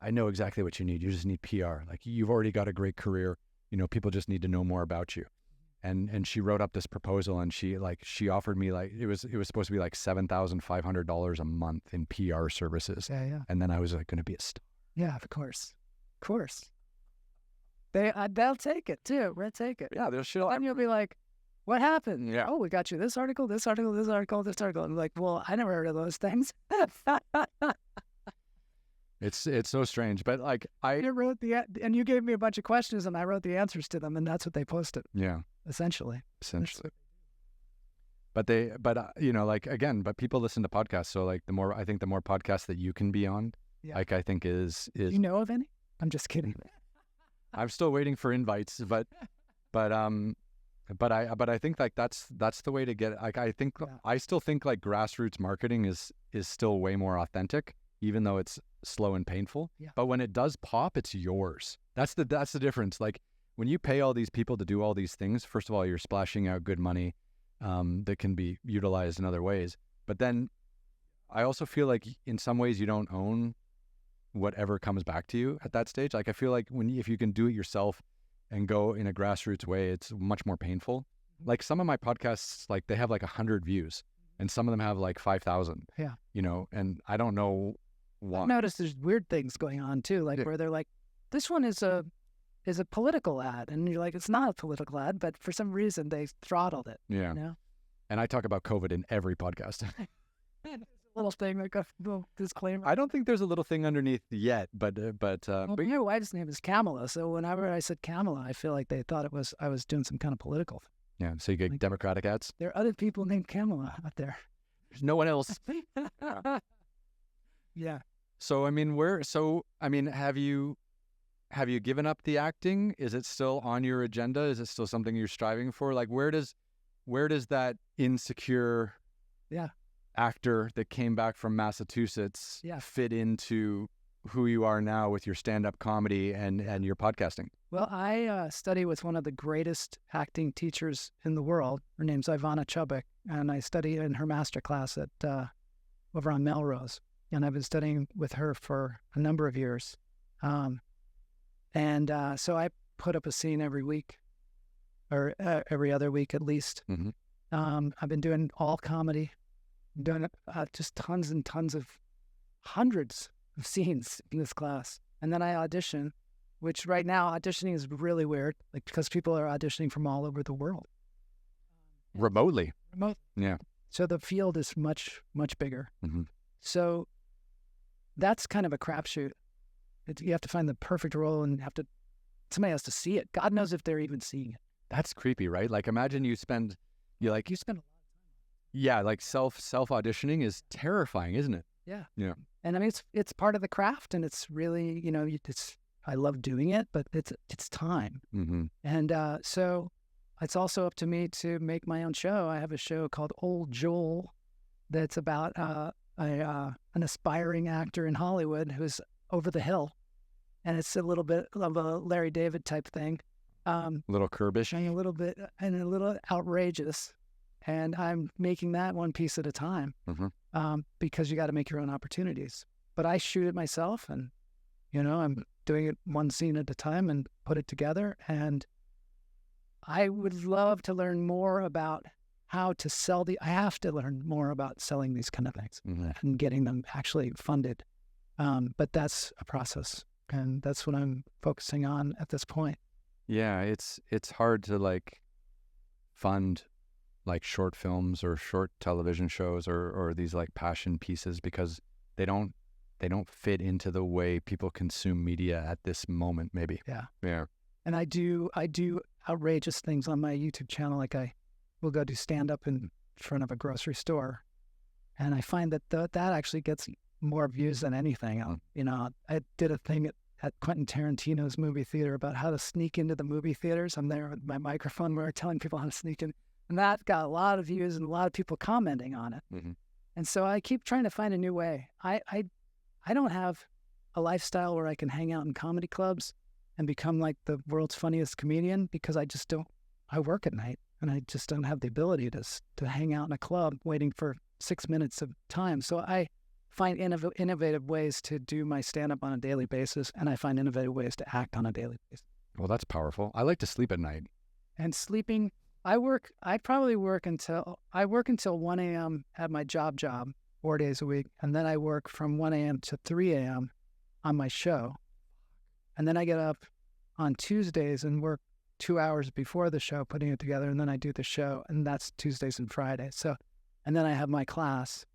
I know exactly what you need. You just need PR. Like you've already got a great career. People just need to know more about you. And she wrote up this proposal and she offered me like, it was supposed to be like $7,500 a month in PR services. Yeah. And then I was like going to be a star. Yeah, of course. They'll take it too. They'll take it. Yeah, And you'll be like, what happened? Yeah. Oh, we got you this article, this article, this article, this article. I'm like, well, I never heard of those things. It's so strange, but like You wrote and you gave me a bunch of questions, and I wrote the answers to them, and that's what they posted. Yeah, essentially. But but people listen to podcasts, so like the more podcasts that you can be on, like I think is. Do you know of any? I'm just kidding. I'm still waiting for invites, but I think like that's the way to get. Like I still think like grassroots marketing is still way more authentic, even though it's slow and painful. Yeah. But when it does pop, it's yours. That's the difference. Like when you pay all these people to do all these things, first of all, you're splashing out good money that can be utilized in other ways. But then I also feel like in some ways you don't own whatever comes back to you at that stage. Like I feel like if you can do it yourself and go in a grassroots way, it's much more painful. Like some of my podcasts, like they have like 100 views and some of them have like 5,000. Yeah. And I don't know why. I've noticed there's weird things going on too, like where they're like, this one is a political ad. And you're like, it's not a political ad, but for some reason they throttled it. Yeah. And I talk about COVID in every podcast. Little thing like a little disclaimer. I don't think there's a little thing underneath yet, but my wife's name is Kamala, so whenever I said Kamala, I feel like they thought I was doing some kind of political thing. Yeah, so you get Democratic ads. There are other people named Kamala out there. There's no one else. Yeah. So have you given up the acting? Is it still on your agenda? Is it still something you're striving for? Like where does that insecure actor that came back from Massachusetts fit into who you are now with your stand-up comedy and your podcasting? Well, I study with one of the greatest acting teachers in the world. Her name's Ivana Chubbuck, and I study in her master class at over on Melrose. And I've been studying with her for a number of years. So I put up a scene every week, or every other week at least. Mm-hmm. I've been doing all comedy, doing just tons and tons of hundreds of scenes in this class. And then I audition, which right now auditioning is really weird, like because people are auditioning from all over the world. Remotely. Yeah. So the field is much, much bigger. Mm-hmm. So that's kind of a crapshoot. You have to find the perfect role and somebody has to see it. God knows if they're even seeing it. That's creepy, right? Like imagine you spend a lot of time. Yeah, like self auditioning is terrifying, isn't it? Yeah. Yeah. And I mean, it's part of the craft, and it's really, I love doing it, but it's time. Mm-hmm. And so it's also up to me to make my own show. I have a show called Old Joel that's about an aspiring actor in Hollywood who's over the hill, and it's a little bit of a Larry David type thing. A little curbish. A little bit, and a little outrageous. And I'm making that one piece at a time, because you got to make your own opportunities. But I shoot it myself, and I'm doing it one scene at a time and put it together. And I would love to learn more about how to sell I have to learn more about selling these kind of things and getting them actually funded. But that's a process, and that's what I'm focusing on at this point. Yeah, it's hard to like fund like short films or short television shows or these like passion pieces because they don't fit into the way people consume media at this moment, maybe. Yeah. And I do outrageous things on my YouTube channel. Like I will go do stand up in front of a grocery store, and I find that that actually gets more views than anything. You know, I did a thing at Quentin Tarantino's movie theater about how to sneak into the movie theaters. I'm there with my microphone. We're telling people how to sneak in. And that got a lot of views and a lot of people commenting on it. Mm-hmm. And so I keep trying to find a new way. I don't have a lifestyle where I can hang out in comedy clubs and become like the world's funniest comedian because I work at night and I just don't have the ability to hang out in a club waiting for 6 minutes of time. So I find innovative ways to do my stand-up on a daily basis, and I find innovative ways to act on a daily basis. Well, that's powerful. I like to sleep at night. And sleeping, I probably work until 1 a.m. at my job 4 days a week, and then I work from 1 a.m. to 3 a.m. on my show. And then I get up on Tuesdays and work 2 hours before the show, putting it together, and then I do the show, and that's Tuesdays and Fridays. So, and then I have my class,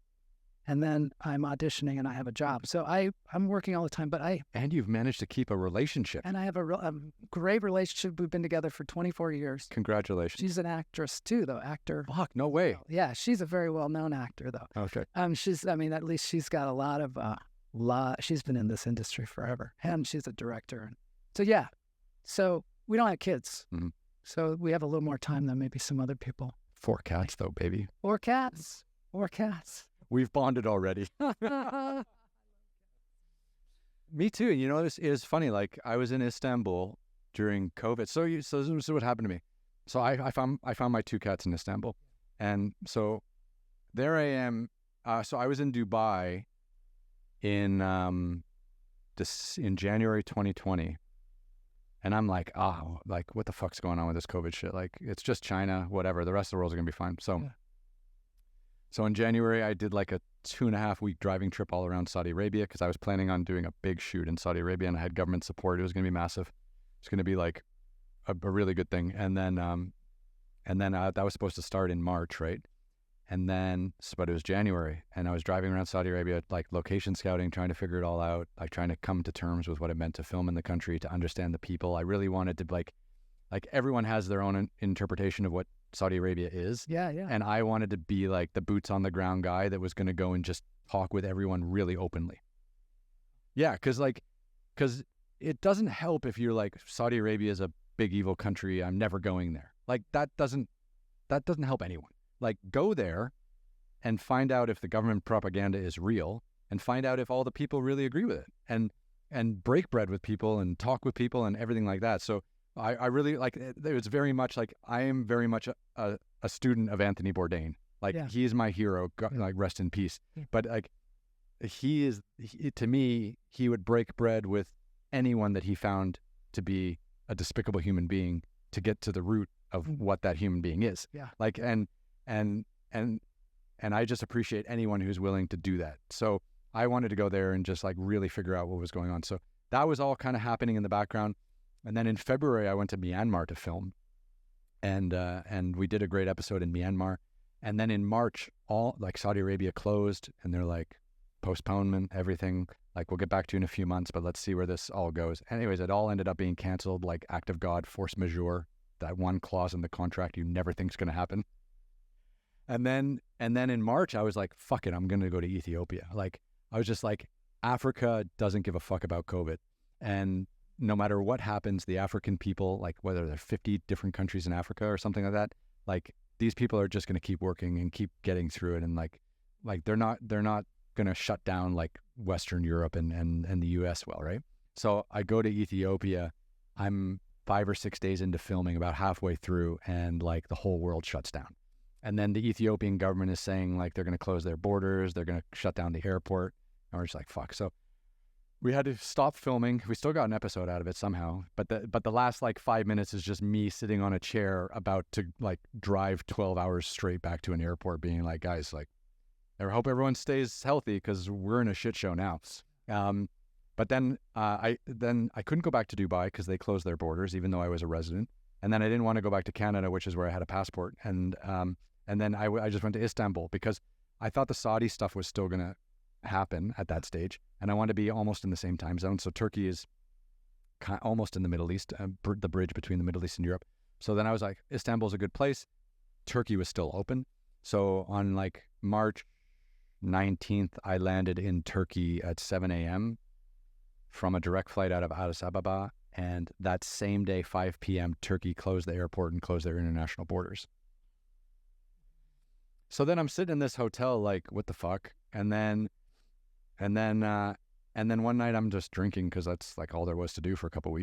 and then I'm auditioning, and I have a job. So I'm working all the time, And you've managed to keep a relationship. And I have a great relationship. We've been together for 24 years. Congratulations. She's an actress too, though. Fuck, no way. Yeah, she's a very well-known actor, though. Okay. At least she's got a lot of, she's been in this industry forever, and she's a director. So yeah, so we don't have kids. Mm-hmm. So we have a little more time than maybe some other people. 4 cats though, baby. 4 cats. 4 cats. We've bonded already. Me too. You know, this is funny. Like I was in Istanbul during COVID. So this is what happened to me. So I found my 2 cats in Istanbul, and so there I am. So I was in Dubai in January 2020, and I'm like, like what the fuck's going on with this COVID shit? Like it's just China, whatever. The rest of the world's gonna be fine. So. Yeah. So in January, I did like a 2.5 week driving trip all around Saudi Arabia because I was planning on doing a big shoot in Saudi Arabia, and I had government support. It was going to be massive. It's going to be like a really good thing. And then that was supposed to start in March, right? But it was January, and I was driving around Saudi Arabia, like location scouting, trying to figure it all out, like trying to come to terms with what it meant to film in the country, to understand the people. I really wanted to like everyone has their own interpretation of what Saudi Arabia is. Yeah. And I wanted to be like the boots on the ground guy that was going to go and just talk with everyone really openly. Yeah, because it doesn't help if you're like, Saudi Arabia is a big evil country, I'm never going there. Like that doesn't help anyone. Like go there and find out if the government propaganda is real, and find out if all the people really agree with it, and break bread with people and talk with people and everything like that. So I really like it. It's very much like I am very much a student of Anthony Bourdain. Like he is my hero. Like rest in peace. Yeah. But like to me, he would break bread with anyone that he found to be a despicable human being to get to the root of what that human being is. Yeah. Like and I just appreciate anyone who's willing to do that. So I wanted to go there and just like really figure out what was going on. So that was all kind of happening in the background. And then in February, I went to Myanmar to film, and we did a great episode in Myanmar. And then in March, all like Saudi Arabia closed, and they're like, postponement, everything. Like we'll get back to you in a few months, but let's see where this all goes. Anyways, it all ended up being canceled, like act of God, force majeure, that one clause in the contract you never think's going to happen. And then in March, I was like, fuck it, I'm going to go to Ethiopia. Like I was just like, Africa doesn't give a fuck about COVID, and no matter what happens, the African people, like whether they're 50 different countries in Africa or something like that, like these people are just going to keep working and keep getting through it. And like they're not going to shut down like Western Europe and the US. Well, right. So I go to Ethiopia, I'm 5 or 6 days into filming, about halfway through, and like the whole world shuts down. And then the Ethiopian government is saying like, they're going to close their borders. They're going to shut down the airport. And we're just like, fuck. So we had to stop filming. We still got an episode out of it somehow, but the last like 5 minutes is just me sitting on a chair about to like drive 12 hours straight back to an airport, being like, guys, like, I hope everyone stays healthy because we're in a shit show now. But then I couldn't go back to Dubai because they closed their borders, even though I was a resident. And then I didn't want to go back to Canada, which is where I had a passport. And And then I just went to Istanbul because I thought the Saudi stuff was still going to happen at that stage. And I wanted to be almost in the same time zone. So Turkey is almost in the Middle East, the bridge between the Middle East and Europe. So then I was like, Istanbul's a good place. Turkey was still open. So on like March 19th, I landed in Turkey at 7 a.m. from a direct flight out of Addis Ababa. And that same day, 5 p.m., Turkey closed the airport and closed their international borders. So then I'm sitting in this hotel like, what the fuck? And then one night I'm just drinking because that's like all there was to do for a couple of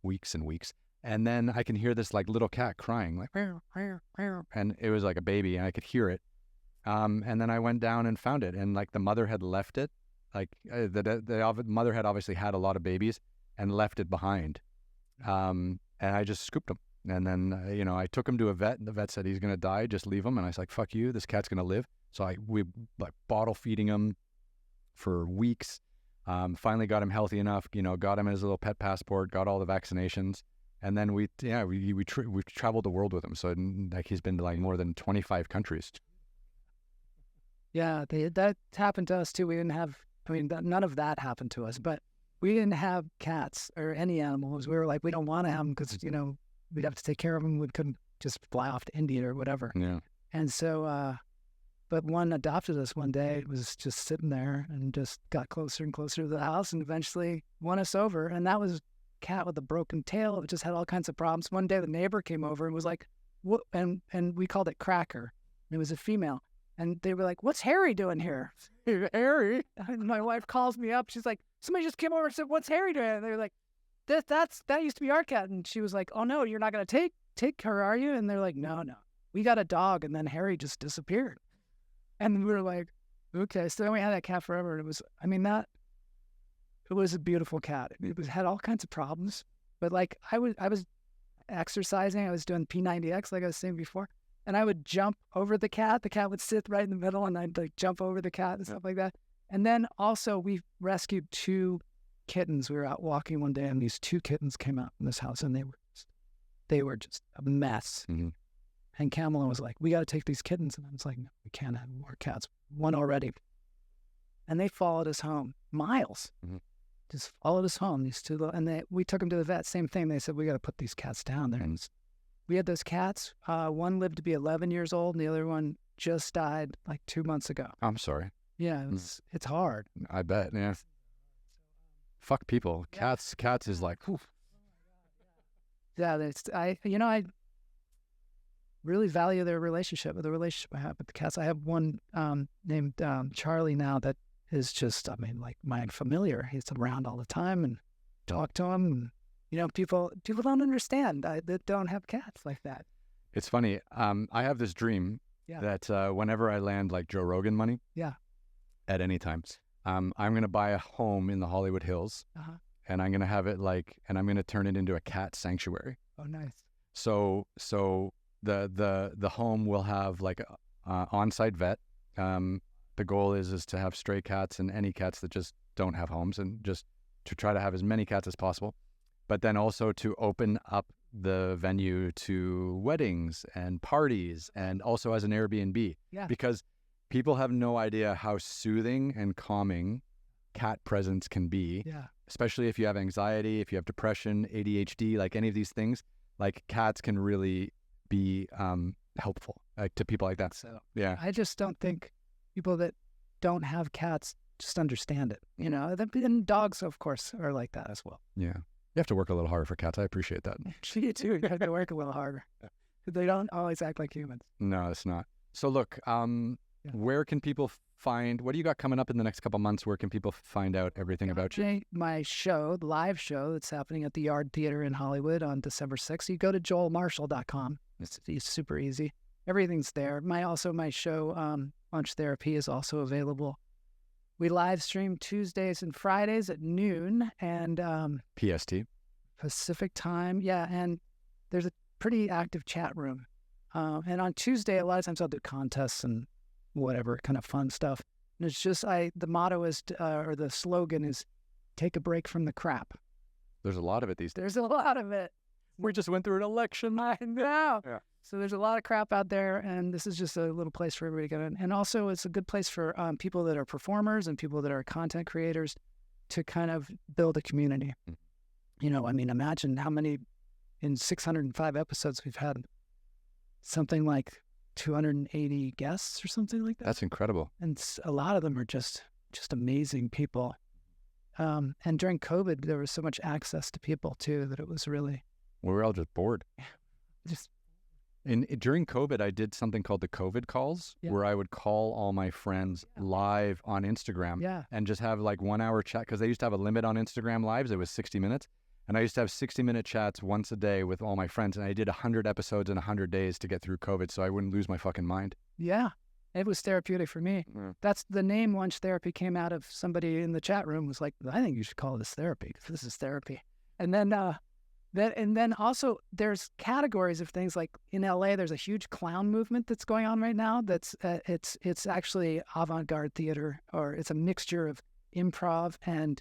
weeks. And then I can hear this like little cat crying, like, and it was like a baby, and I could hear it. And then I went down and found it, and like the mother had left it, like the mother had obviously had a lot of babies and left it behind. And I just scooped him, and then I took him to a vet, and the vet said he's gonna die, just leave him. And I was like, fuck you, this cat's gonna live. So we like bottle feeding him for weeks. Finally got him healthy enough, got him his little pet passport, got all the vaccinations. And then we traveled the world with him. So like he's been to like more than 25 countries. Yeah, that happened to us too. We didn't have, none of that happened to us, but we didn't have cats or any animals. We were like, we don't want to have them because, we'd have to take care of them. We couldn't just fly off to India or whatever. Yeah. And so, but one adopted us one day. It was just sitting there and just got closer and closer to the house and eventually won us over. And that was cat with a broken tail. It just had all kinds of problems. One day the neighbor came over and was like, what? And we called it Cracker. It was a female. And they were like, what's Harry doing here? Harry? And my wife calls me up. She's like, somebody just came over and said, what's Harry doing? And they're like, that used to be our cat. And she was like, oh no, you're not going to take her, are you? And they're like, no, we got a dog. And then Harry just disappeared. And we were like, okay. So then we had that cat forever. And it was, it was a beautiful cat. It had all kinds of problems, but like I was exercising. I was doing P90X, like I was saying before, and I would jump over the cat. The cat would sit right in the middle, and I'd like jump over the cat and stuff like that. And then also we rescued 2 kittens. We were out walking one day, and these 2 kittens came out from this house, and they were just a mess. Mm-hmm. And Kamala was like, we got to take these kittens. And I was like, no, we can't have more cats. One already. And they followed us home miles. Mm-hmm. Just followed us home, these 2 little, and we took them to the vet. Same thing. They said, we got to put these cats down there. And we had those cats. One lived to be 11 years old, and the other one just died like 2 months ago. I'm sorry. Yeah, it's hard. I bet. Yeah. Fuck people. Yeah. Cats is like, whew. Yeah, I really value the relationship I have with the cats. I have one named Charlie now that is just, like my familiar. He's around all the time and talk to him. And, people don't understand that don't have cats like that. It's funny. I have this dream that whenever I land like Joe Rogan money, at any time, I'm going to buy a home in the Hollywood Hills, and I'm going to have it and I'm going to turn it into a cat sanctuary. Oh, nice. So the home will have like a on-site vet. The goal is to have stray cats and any cats that just don't have homes, and just to try to have as many cats as possible, but then also to open up the venue to weddings and parties, and also as an Airbnb. Yeah. Because people have no idea how soothing and calming cat presence can be. Yeah. Especially if you have anxiety, if you have depression, ADHD, like any of these things, like cats can really be helpful to people like that. So yeah. I just don't think people that don't have cats just understand it, and dogs, of course, are like that as well. Yeah. You have to work a little harder for cats. I appreciate that. You too. You have to work a little harder. They don't always act like humans. No, it's not. So look, where can people find, what do you got coming up in the next couple months? Where can people find out everything about you? My show, the live show that's happening at the Yard Theater in Hollywood on December 6th. You go to joelmarshall.com. It's super easy. Everything's there. My show, Lunch Therapy, is also available. We live stream Tuesdays and Fridays at noon and PST. Pacific time. Yeah, and there's a pretty active chat room. And on Tuesday, a lot of times I'll do contests and whatever kind of fun stuff. And it's just the motto is, or the slogan is, take a break from the crap. There's a lot of it these days. There's a lot of it. We just went through an election. I know. Yeah. So there's a lot of crap out there, and this is just a little place for everybody to get in. And also, it's a good place for people that are performers and people that are content creators to kind of build a community. You know, I mean, imagine how many, in 605 episodes, we've had something like 280 guests or something like that. That's incredible. And a lot of them are just amazing people. And during COVID, there was so much access to people too that it was really We were all just bored. just During COVID, I did something called the COVID calls, where I would call all my friends live on Instagram and just have like 1 hour chat, because they used to have a limit on Instagram lives. It was 60 minutes. And I used to have 60-minute chats once a day with all my friends. And I did 100 episodes in 100 days to get through COVID so I wouldn't lose my fucking mind. Yeah, it was therapeutic for me. Yeah. That's the name Lunch Therapy came out of. Somebody in the chat room was like, I think you should call this therapy because this is therapy. And then also there's categories of things like in LA, there's a huge clown movement that's going on right now. That's it's actually avant-garde theater, or it's a mixture of improv and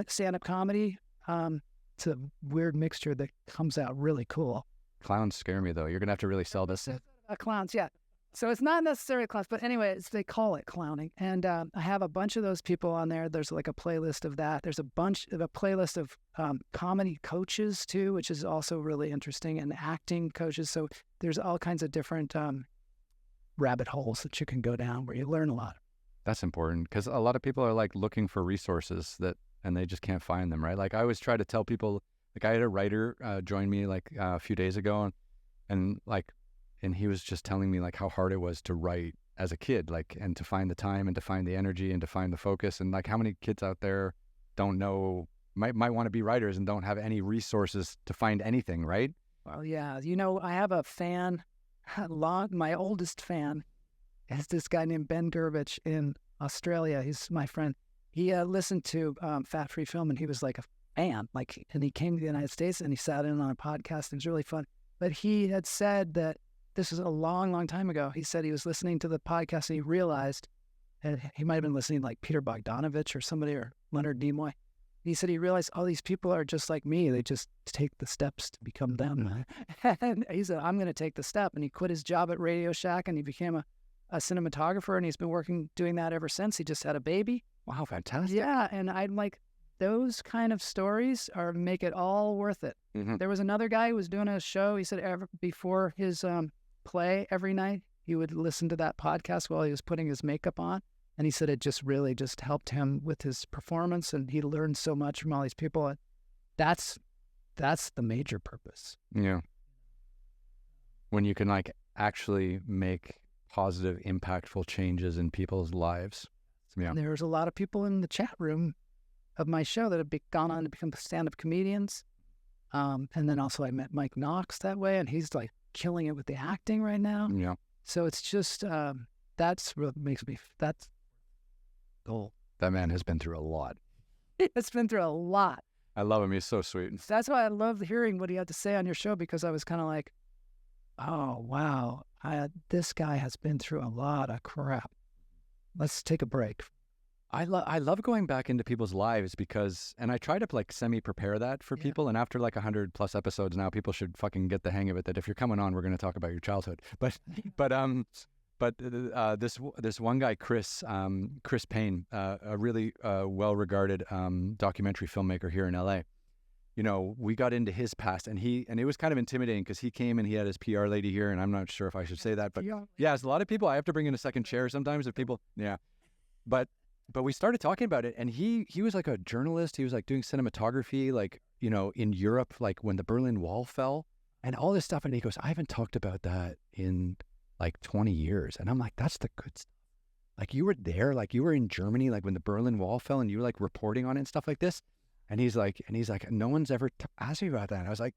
stand-up comedy. It's a weird mixture that comes out really cool. Clowns scare me, though. You're going to have to really sell this. Clowns, yeah. So it's not necessarily clowns, but anyway, they call it clowning. And I have a bunch of those people on there. There's like a playlist of that. There's a playlist of comedy coaches too, which is also really interesting, and acting coaches. So there's all kinds of different rabbit holes that you can go down where you learn a lot. That's important, because a lot of people are like looking for resources and they just can't find them, right? Like I always try to tell people, like I had a writer join me like a few days ago, and he was just telling me like how hard it was to write as a kid, like, and to find the time and to find the energy and to find the focus, and like how many kids out there don't know, might want to be writers and don't have any resources to find anything, right? Well, yeah, you know, I have a fan, my oldest fan is this guy named Ben Gurbich in Australia. He's my friend. He listened to Fat Free Film, and he was like a fan, and he came to the United States and he sat in on a podcast. It was really fun. But he had said that this was a long, long time ago. He said he was listening to the podcast and he realized, and he might have been listening to like Peter Bogdanovich or somebody, or Leonard Nimoy. He said he realized all these people are just like me. They just take the steps to become them. And he said, I'm going to take the step. And he quit his job at Radio Shack and he became a cinematographer, and he's been doing that ever since. He just had a baby. Wow, fantastic. Yeah, and I'm like, those kind of stories make it all worth it. Mm-hmm. There was another guy who was doing a show. He said before his play every night, he would listen to that podcast while he was putting his makeup on. And he said it just really just helped him with his performance, and he learned so much from all these people. And that's the major purpose. Yeah. When you can like actually make positive, impactful changes in people's lives. Yeah. There's a lot of people in the chat room of my show that have gone on to become stand-up comedians. And then also I met Mike Knox that way, and he's like killing it with the acting right now. Yeah. So it's just, that's what makes me, that's goal. That man has been through a lot. It's been through a lot. I love him. He's so sweet. That's why I love hearing what he had to say on your show, because I was kind of like, oh, wow, this guy has been through a lot of crap. Let's take a break. I love going back into people's lives because, and I try to like semi-prepare that for people. And after like 100+ episodes now, people should fucking get the hang of it, that if you're coming on, we're going to talk about your childhood. But this one guy, Chris Payne, a really well-regarded documentary filmmaker here in LA. You know, we got into his past, and it was kind of intimidating because he came and he had his PR lady here, and I'm not sure if I should say that, but yeah, it's a lot of people. I have to bring in a second chair sometimes if people, But we started talking about it, and he was like a journalist. He was like doing cinematography, like, you know, in Europe, like when the Berlin Wall fell and all this stuff. And he goes, I haven't talked about that in like 20 years. And I'm like, that's the good stuff. Like you were there, like you were in Germany, like when the Berlin Wall fell, and you were like reporting on it and stuff like this. And he's like, no one's ever asked me about that. And I was like,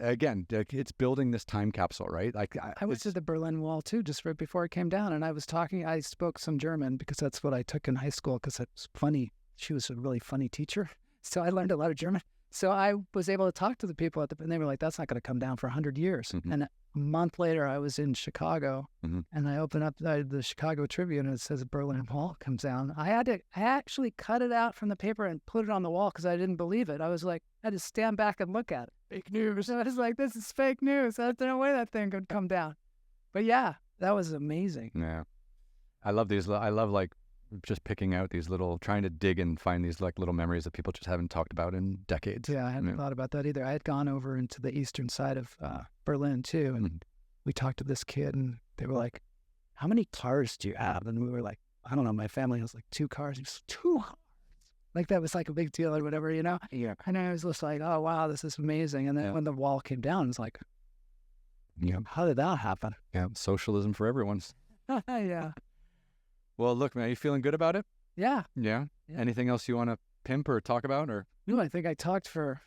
again, it's building this time capsule, right? Like I went to the Berlin Wall too, just right before it came down, and I spoke some German because that's what I took in high school because it was funny. She was a really funny teacher, so I learned a lot of German. So I was able to talk to the people and they were like, that's not going to come down for 100 years. Mhm. And a month later, I was in Chicago Mhm. and I opened up the Chicago Tribune and it says Berlin Wall comes down. I actually cut it out from the paper and put it on the wall because I didn't believe it. I was like, I had to stand back and look at it. Fake news. I was like, this is fake news. There's no way that thing could come down. But yeah, that was amazing. Yeah. I love these. I love like just picking out these little, trying to dig and find these like little memories that people just haven't talked about in decades. Yeah, I hadn't thought about that either. I had gone over into the eastern side of Berlin too, and we talked to this kid, and they were like, "How many cars do you have?" And we were like, "I don't know. My family has like 2 cars." He was 2 cars. Like that was like a big deal or whatever, you know? Yeah. And I was just like, "Oh wow, this is amazing." And then when the wall came down, it's like, Yeah. how did that happen? Yeah. Socialism for everyone. Yeah. Well, look, man, are you feeling good about it? Yeah. Yeah. Anything else you want to pimp or talk about, or? No, I think I talked for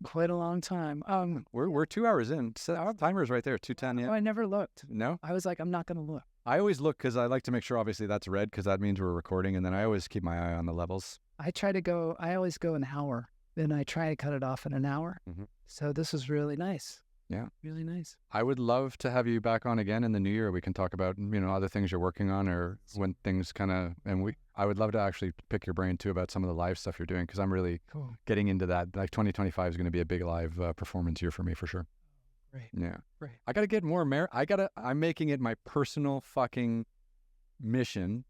quite a long time. We're 2 hours in. Our timer's right there, 2:10. Yeah. I never looked. No. I was like, I'm not going to look. I always look because I like to make sure, obviously, that's red because that means we're recording, and then I always keep my eye on the levels. I always go an hour, then I try to cut it off in an hour. Mhm. So this is really nice. Yeah. Really nice. I would love to have you back on again in the new year. We can talk about, other things you're working on or when things kind of, I would love to actually pick your brain too about some of the live stuff you're doing because I'm really getting into that. Like 2025 is going to be a big live performance year for me for sure. Great. Yeah. Great. I got to get more I'm making it my personal fucking mission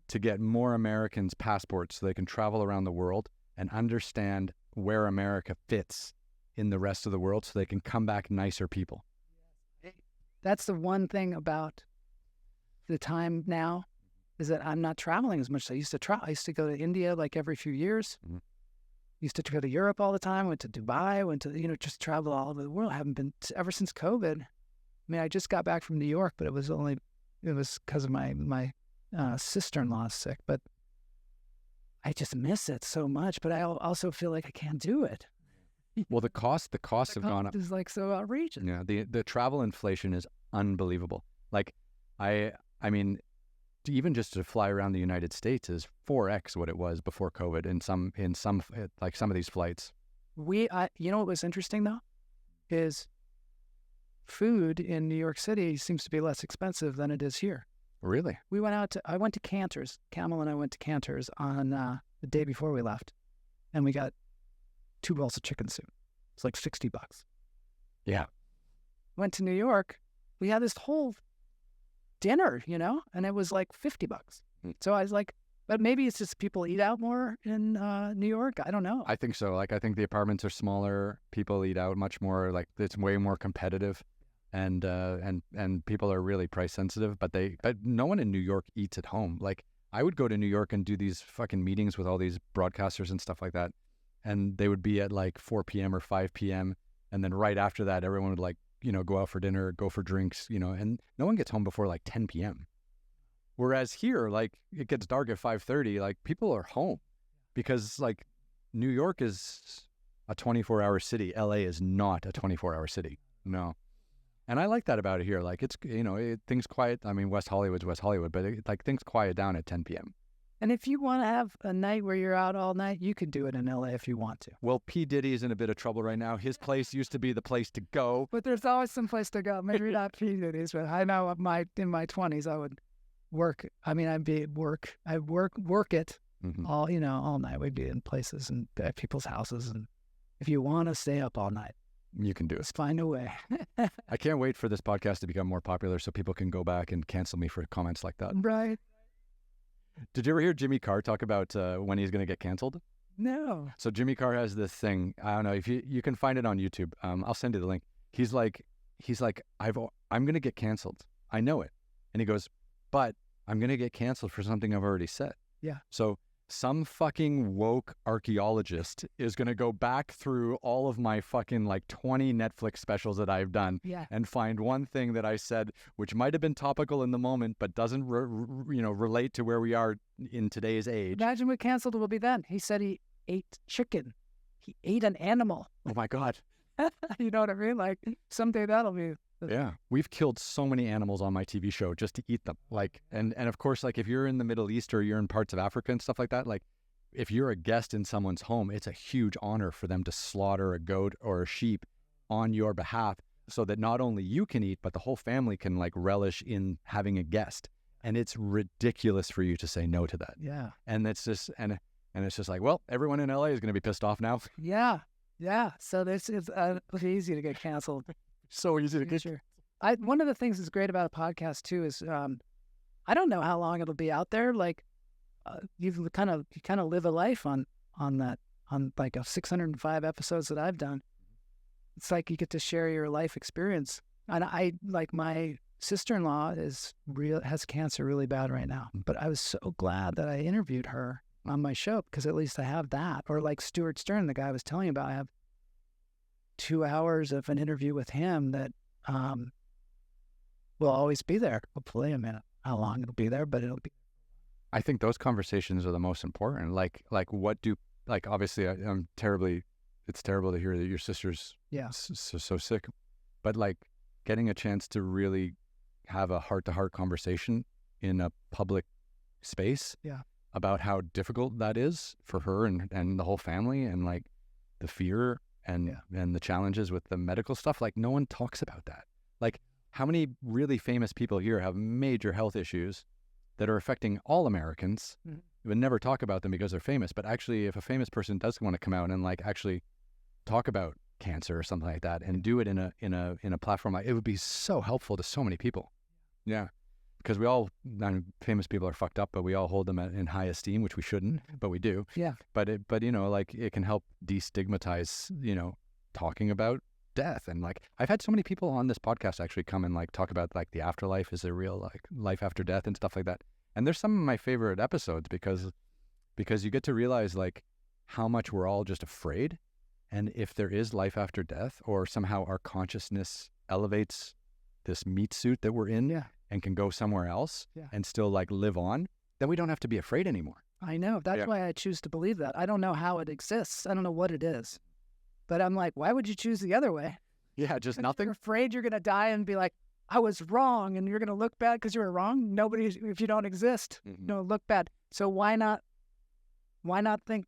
to get more Americans passports so they can travel around the world and understand where America fits in the rest of the world so they can come back nicer people. That's the one thing about the time now is that I'm not traveling as much as I used to travel. I used to go to India like every few years. Mm-hmm. Used to go to Europe all the time. Went to Dubai. Went to, just travel all over the world. I haven't been ever since COVID. I mean, I just got back from New York, but it was because of my sister-in-law's sick. But I just miss it so much. But I also feel like I can't do it. Well, the costs have gone up. It's like so outrageous. Yeah, the travel inflation is unbelievable. Like, I mean, even just to fly around the United States is 4x what it was before COVID in some like some of these flights. You know what was interesting though, is food in New York City seems to be less expensive than it is here. Really? I went to Cantor's. Camel and I went to Cantor's on the day before we left, and we got 2 bowls of chicken soup. It's like $60. Yeah. Went to New York. We had this whole dinner, and it was like $50. So I was like, but maybe it's just people eat out more in New York. I don't know. I think so. Like, I think the apartments are smaller. People eat out much more. Like, it's way more competitive, and people are really price sensitive. But no one in New York eats at home. Like, I would go to New York and do these fucking meetings with all these broadcasters and stuff like that. And they would be at like 4 p.m. or 5 p.m. And then right after that, everyone would like, go out for dinner, go for drinks, and no one gets home before like 10 p.m. Whereas here, like it gets dark at 5:30, like people are home because like New York is a 24-hour city. LA is not a 24-hour city. No. And I like that about it here. Like it's, things quiet. I mean, West Hollywood's West Hollywood, but like things quiet down at 10 p.m. And if you want to have a night where you're out all night, you can do it in LA if you want to. Well, P. Diddy's in a bit of trouble right now. His place used to be the place to go. But there's always some place to go. Maybe not P. Diddy's, but I know in my 20s I would work. I mean, I'd work it all night. We'd be in places and at people's houses. And if you want to stay up all night, you can do it. Just find a way. I can't wait for this podcast to become more popular so people can go back and cancel me for comments like that. Right. Did you ever hear Jimmy Carr talk about when he's going to get canceled? No. So Jimmy Carr has this thing. I don't know if you can find it on YouTube. I'll send you the link. He's like, I'm going to get canceled. I know it. And he goes, but I'm going to get canceled for something I've already said. Yeah. So some fucking woke archaeologist is going to go back through all of my fucking like 20 Netflix specials that I've done and find one thing that I said, which might have been topical in the moment, but doesn't, relate to where we are in today's age. Imagine what canceled will be then. He said he ate chicken. He ate an animal. Oh my God. You know what I mean? Like someday that'll be. Yeah. We've killed so many animals on my TV show just to eat them. Like, and of course, like if you're in the Middle East or you're in parts of Africa and stuff like that, like if you're a guest in someone's home, it's a huge honor for them to slaughter a goat or a sheep on your behalf so that not only you can eat, but the whole family can like relish in having a guest. And it's ridiculous for you to say no to that. Yeah. And it's just, and it's just like, well, everyone in LA is going to be pissed off now. Yeah. Yeah. So this is easy to get canceled. So easy to get. Sure. One of the things that's great about a podcast too is I don't know how long it'll be out there. Like you kind of live a life on like a 605 episodes that I've done. It's like you get to share your life experience. And I like my sister-in-law has cancer really bad right now, but I was so glad that I interviewed her on my show because at least I have that. Or like Stuart Stern, the guy I was telling you about, I have 2 hours of an interview with him that will always be there. Hopefully, I mean, how long it'll be there, but it'll be. I think those conversations are the most important. Like obviously it's terrible to hear that your sister's so sick, but like getting a chance to really have a heart-to-heart conversation in a public space about how difficult that is for her and the whole family, and like the fear and the challenges with the medical stuff. Like no one talks about that. Like how many really famous people here have major health issues that are affecting all Americans? We would never talk about them because they're famous, but actually if a famous person does want to come out and like actually talk about cancer or something like that and do it in a platform, like it would be so helpful to so many people. Yeah. Because famous people are fucked up, but we all hold them in high esteem, which we shouldn't, but we do. Yeah. But you know, like it can help destigmatize, you know, talking about death. And like I've had so many people on this podcast actually come and like talk about like the afterlife, is there real like life after death and stuff like that. And there's some of my favorite episodes because you get to realize like how much we're all just afraid. And if there is life after death, or somehow our consciousness elevates this meat suit that we're in and can go somewhere else and still like live on, then we don't have to be afraid anymore. I know. That's why I choose to believe that. I don't know how it exists. I don't know what it is. But I'm like, why would you choose the other way? Yeah, just nothing. You're afraid you're going to die and be like, I was wrong, and you're going to look bad because you were wrong. If you don't exist, look bad. So why not think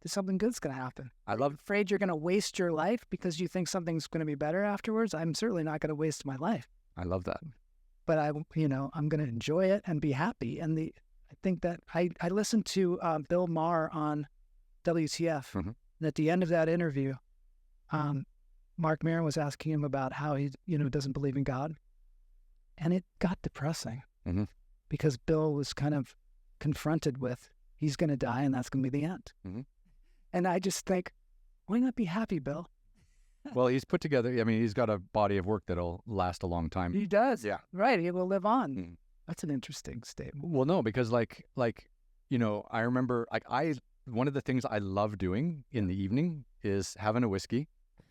that something good's going to happen? Afraid you're going to waste your life because you think something's going to be better afterwards. I'm certainly not going to waste my life. I love that. But I'm going to enjoy it and be happy. And I think that I listened to Bill Maher on WTF, and at the end of that interview, Mark Maron was asking him about how he doesn't believe in God, and it got depressing because Bill was kind of confronted with he's going to die and that's going to be the end. And I just think, why not be happy, Bill? Well, he's put together, I mean, he's got a body of work that'll last a long time. He does. Yeah. Right. He will live on. That's an interesting statement. Well, no, because like, you know, I remember one of the things I love doing in the evening is having a whiskey,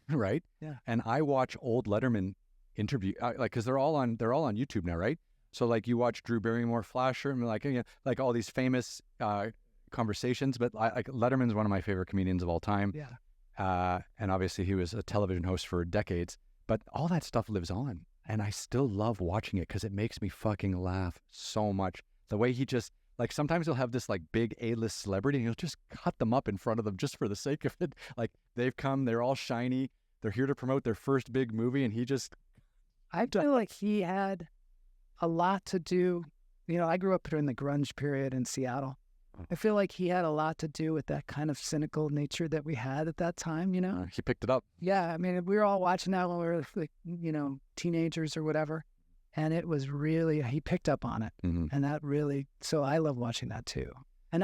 right? Yeah. And I watch old Letterman interview, cause they're all on YouTube now, right? So like you watch Drew Barrymore, Flasher, and like all these famous, conversations, but like Letterman's one of my favorite comedians of all time. Yeah. And obviously he was a television host for decades, but all that stuff lives on, and I still love watching it because it makes me fucking laugh so much. The way he just like, sometimes he'll have this like big A-list celebrity and he'll just cut them up in front of them just for the sake of it. Like they've come, they're all shiny, they're here to promote their first big movie, and I feel like he had a lot to do. You know, I grew up during the grunge period in Seattle. I feel like he had a lot to do with that kind of cynical nature that we had at that time, you know? He picked it up. Yeah, I mean, we were all watching that when we were, like, teenagers or whatever. And it was really, he picked up on it. And that really, so I love watching that too. And,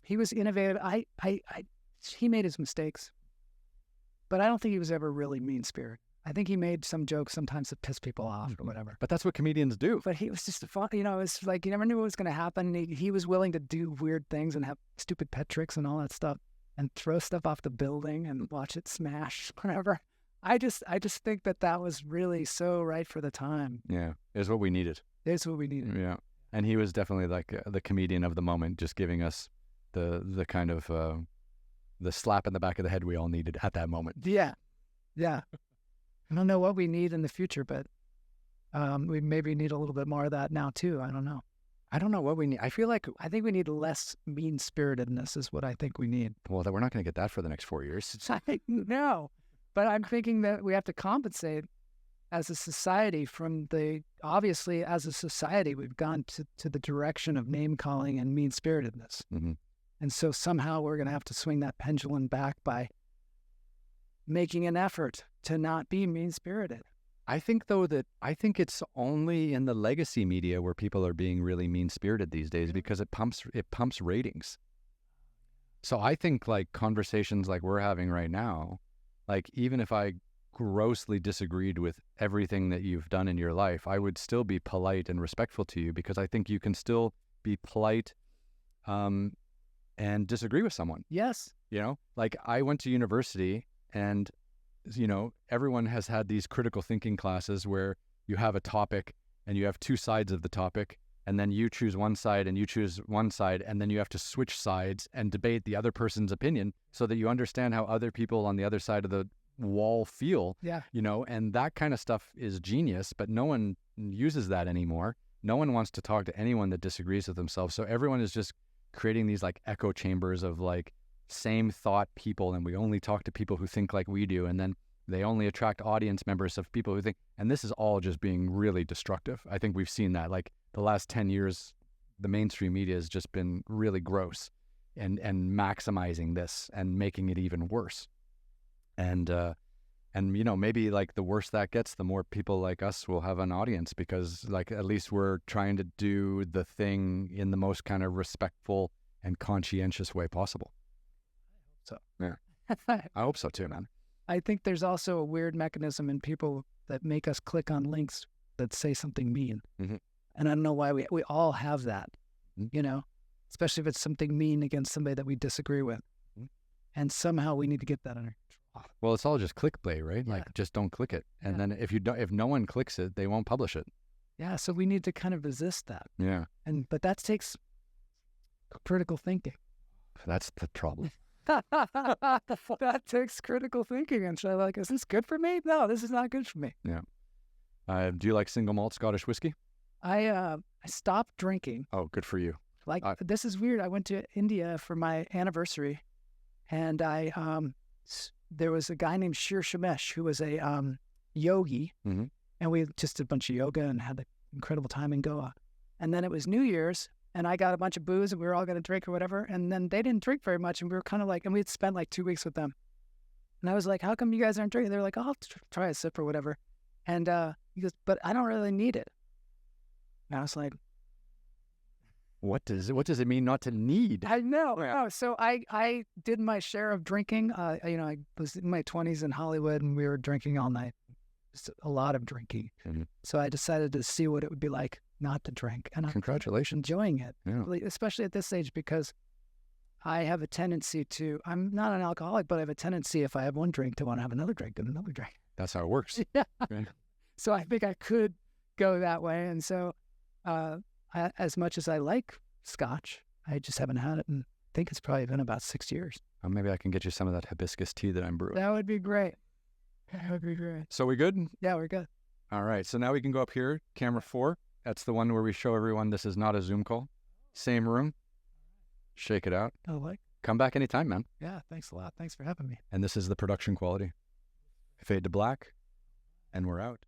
he was innovative. He made his mistakes. But I don't think he was ever really mean-spirited. I think he made some jokes sometimes that piss people off or whatever. But that's what comedians do. But he was just fun. It's like you never knew what was going to happen. He was willing to do weird things and have stupid pet tricks and all that stuff and throw stuff off the building and watch it smash, whatever. I just think that was really so right for the time. Yeah, it's what we needed. It's what we needed. Yeah, and he was definitely like the comedian of the moment, just giving us the kind of the slap in the back of the head we all needed at that moment. Yeah. I don't know what we need in the future, but we maybe need a little bit more of that now too. I don't know. I don't know what we need. I feel like, I think we need less mean-spiritedness is what I think we need. well, that we're not going to get that for the next 4 years. No, but I'm thinking that we have to compensate as a society from obviously as a society, we've gone to the direction of name-calling and mean-spiritedness. Mm-hmm. And so somehow we're going to have to swing that pendulum back by making an effort to not be mean-spirited. I think, though, that it's only in the legacy media where people are being really mean-spirited these days because it pumps ratings. So I think like conversations like we're having right now, like even if I grossly disagreed with everything that you've done in your life, I would still be polite and respectful to you because I think you can still be polite and disagree with someone. Yes. You know, like I went to university and, you know, everyone has had these critical thinking classes where you have a topic and you have two sides of the topic, and then you choose one side and you choose one side, and then you have to switch sides and debate the other person's opinion so that you understand how other people on the other side of the wall feel. Yeah. You know, and that kind of stuff is genius, but no one uses that anymore. No one wants to talk to anyone that disagrees with themselves. So everyone is just creating these like echo chambers of like same thought people, and we only talk to people who think like we do, and then they only attract audience members of people who think, and this is all just being really destructive. I think we've seen that like the last 10 years, the mainstream media has just been really gross and maximizing this and making it even worse. And you know, maybe like the worse that gets, the more people like us will have an audience, because like at least we're trying to do the thing in the most kind of respectful and conscientious way possible. So yeah, I hope so too, man. I think there's also a weird mechanism in people that make us click on links that say something mean. Mm-hmm. And I don't know why we all have that, Mm-hmm. you know, especially if it's something mean against somebody that we disagree with. Mm-hmm. And somehow we need to get that under control. Well, it's all just clickbait, right? Yeah. Like just don't click it. And Yeah. then if no one clicks it, they won't publish it. Yeah, so we need to kind of resist that. Yeah. But that takes critical thinking. That's the problem. That takes critical thinking. And so like, is this good for me? No, this is not good for me. Yeah. Do you like single malt Scottish whiskey? I stopped drinking. Oh, good for you. Like, this is weird. I went to India for my anniversary, and there was a guy named Shir Shamesh who was a yogi, Mm-hmm. and we just did a bunch of yoga and had an incredible time in Goa. And then it was New Year's, and I got a bunch of booze, and we were all going to drink or whatever. And then they didn't drink very much, and we were kind of like, and we had spent like 2 weeks with them. And I was like, how come you guys aren't drinking? They're like, oh, I'll try a sip or whatever. And he goes, but I don't really need it. And I was like, What does it mean not to need? I know. Yeah. Oh, so I did my share of drinking. You know, I was in my 20s in Hollywood, and we were drinking all night. Just a lot of drinking. Mm-hmm. So I decided to see what it would be like not to drink. And I'm Congratulations. enjoying it, Yeah. especially at this age, because I have a tendency I'm not an alcoholic, but I have a tendency, if I have one drink, to want to have another drink and another drink. That's how it works. Yeah. Right. So I think I could go that way. And so as much as I like Scotch, I just haven't had it. And I think it's probably been about 6 years. Maybe I can get you some of that hibiscus tea that I'm brewing. That would be great. That would be great. So we good? Yeah, we're good. All right. So now we can go up here, camera 4. That's the one where we show everyone this is not a Zoom call. Same room. Shake it out. Oh, like, Come back anytime, man. yeah, thanks a lot. Thanks for having me. And this is the production quality. Fade to black, and we're out.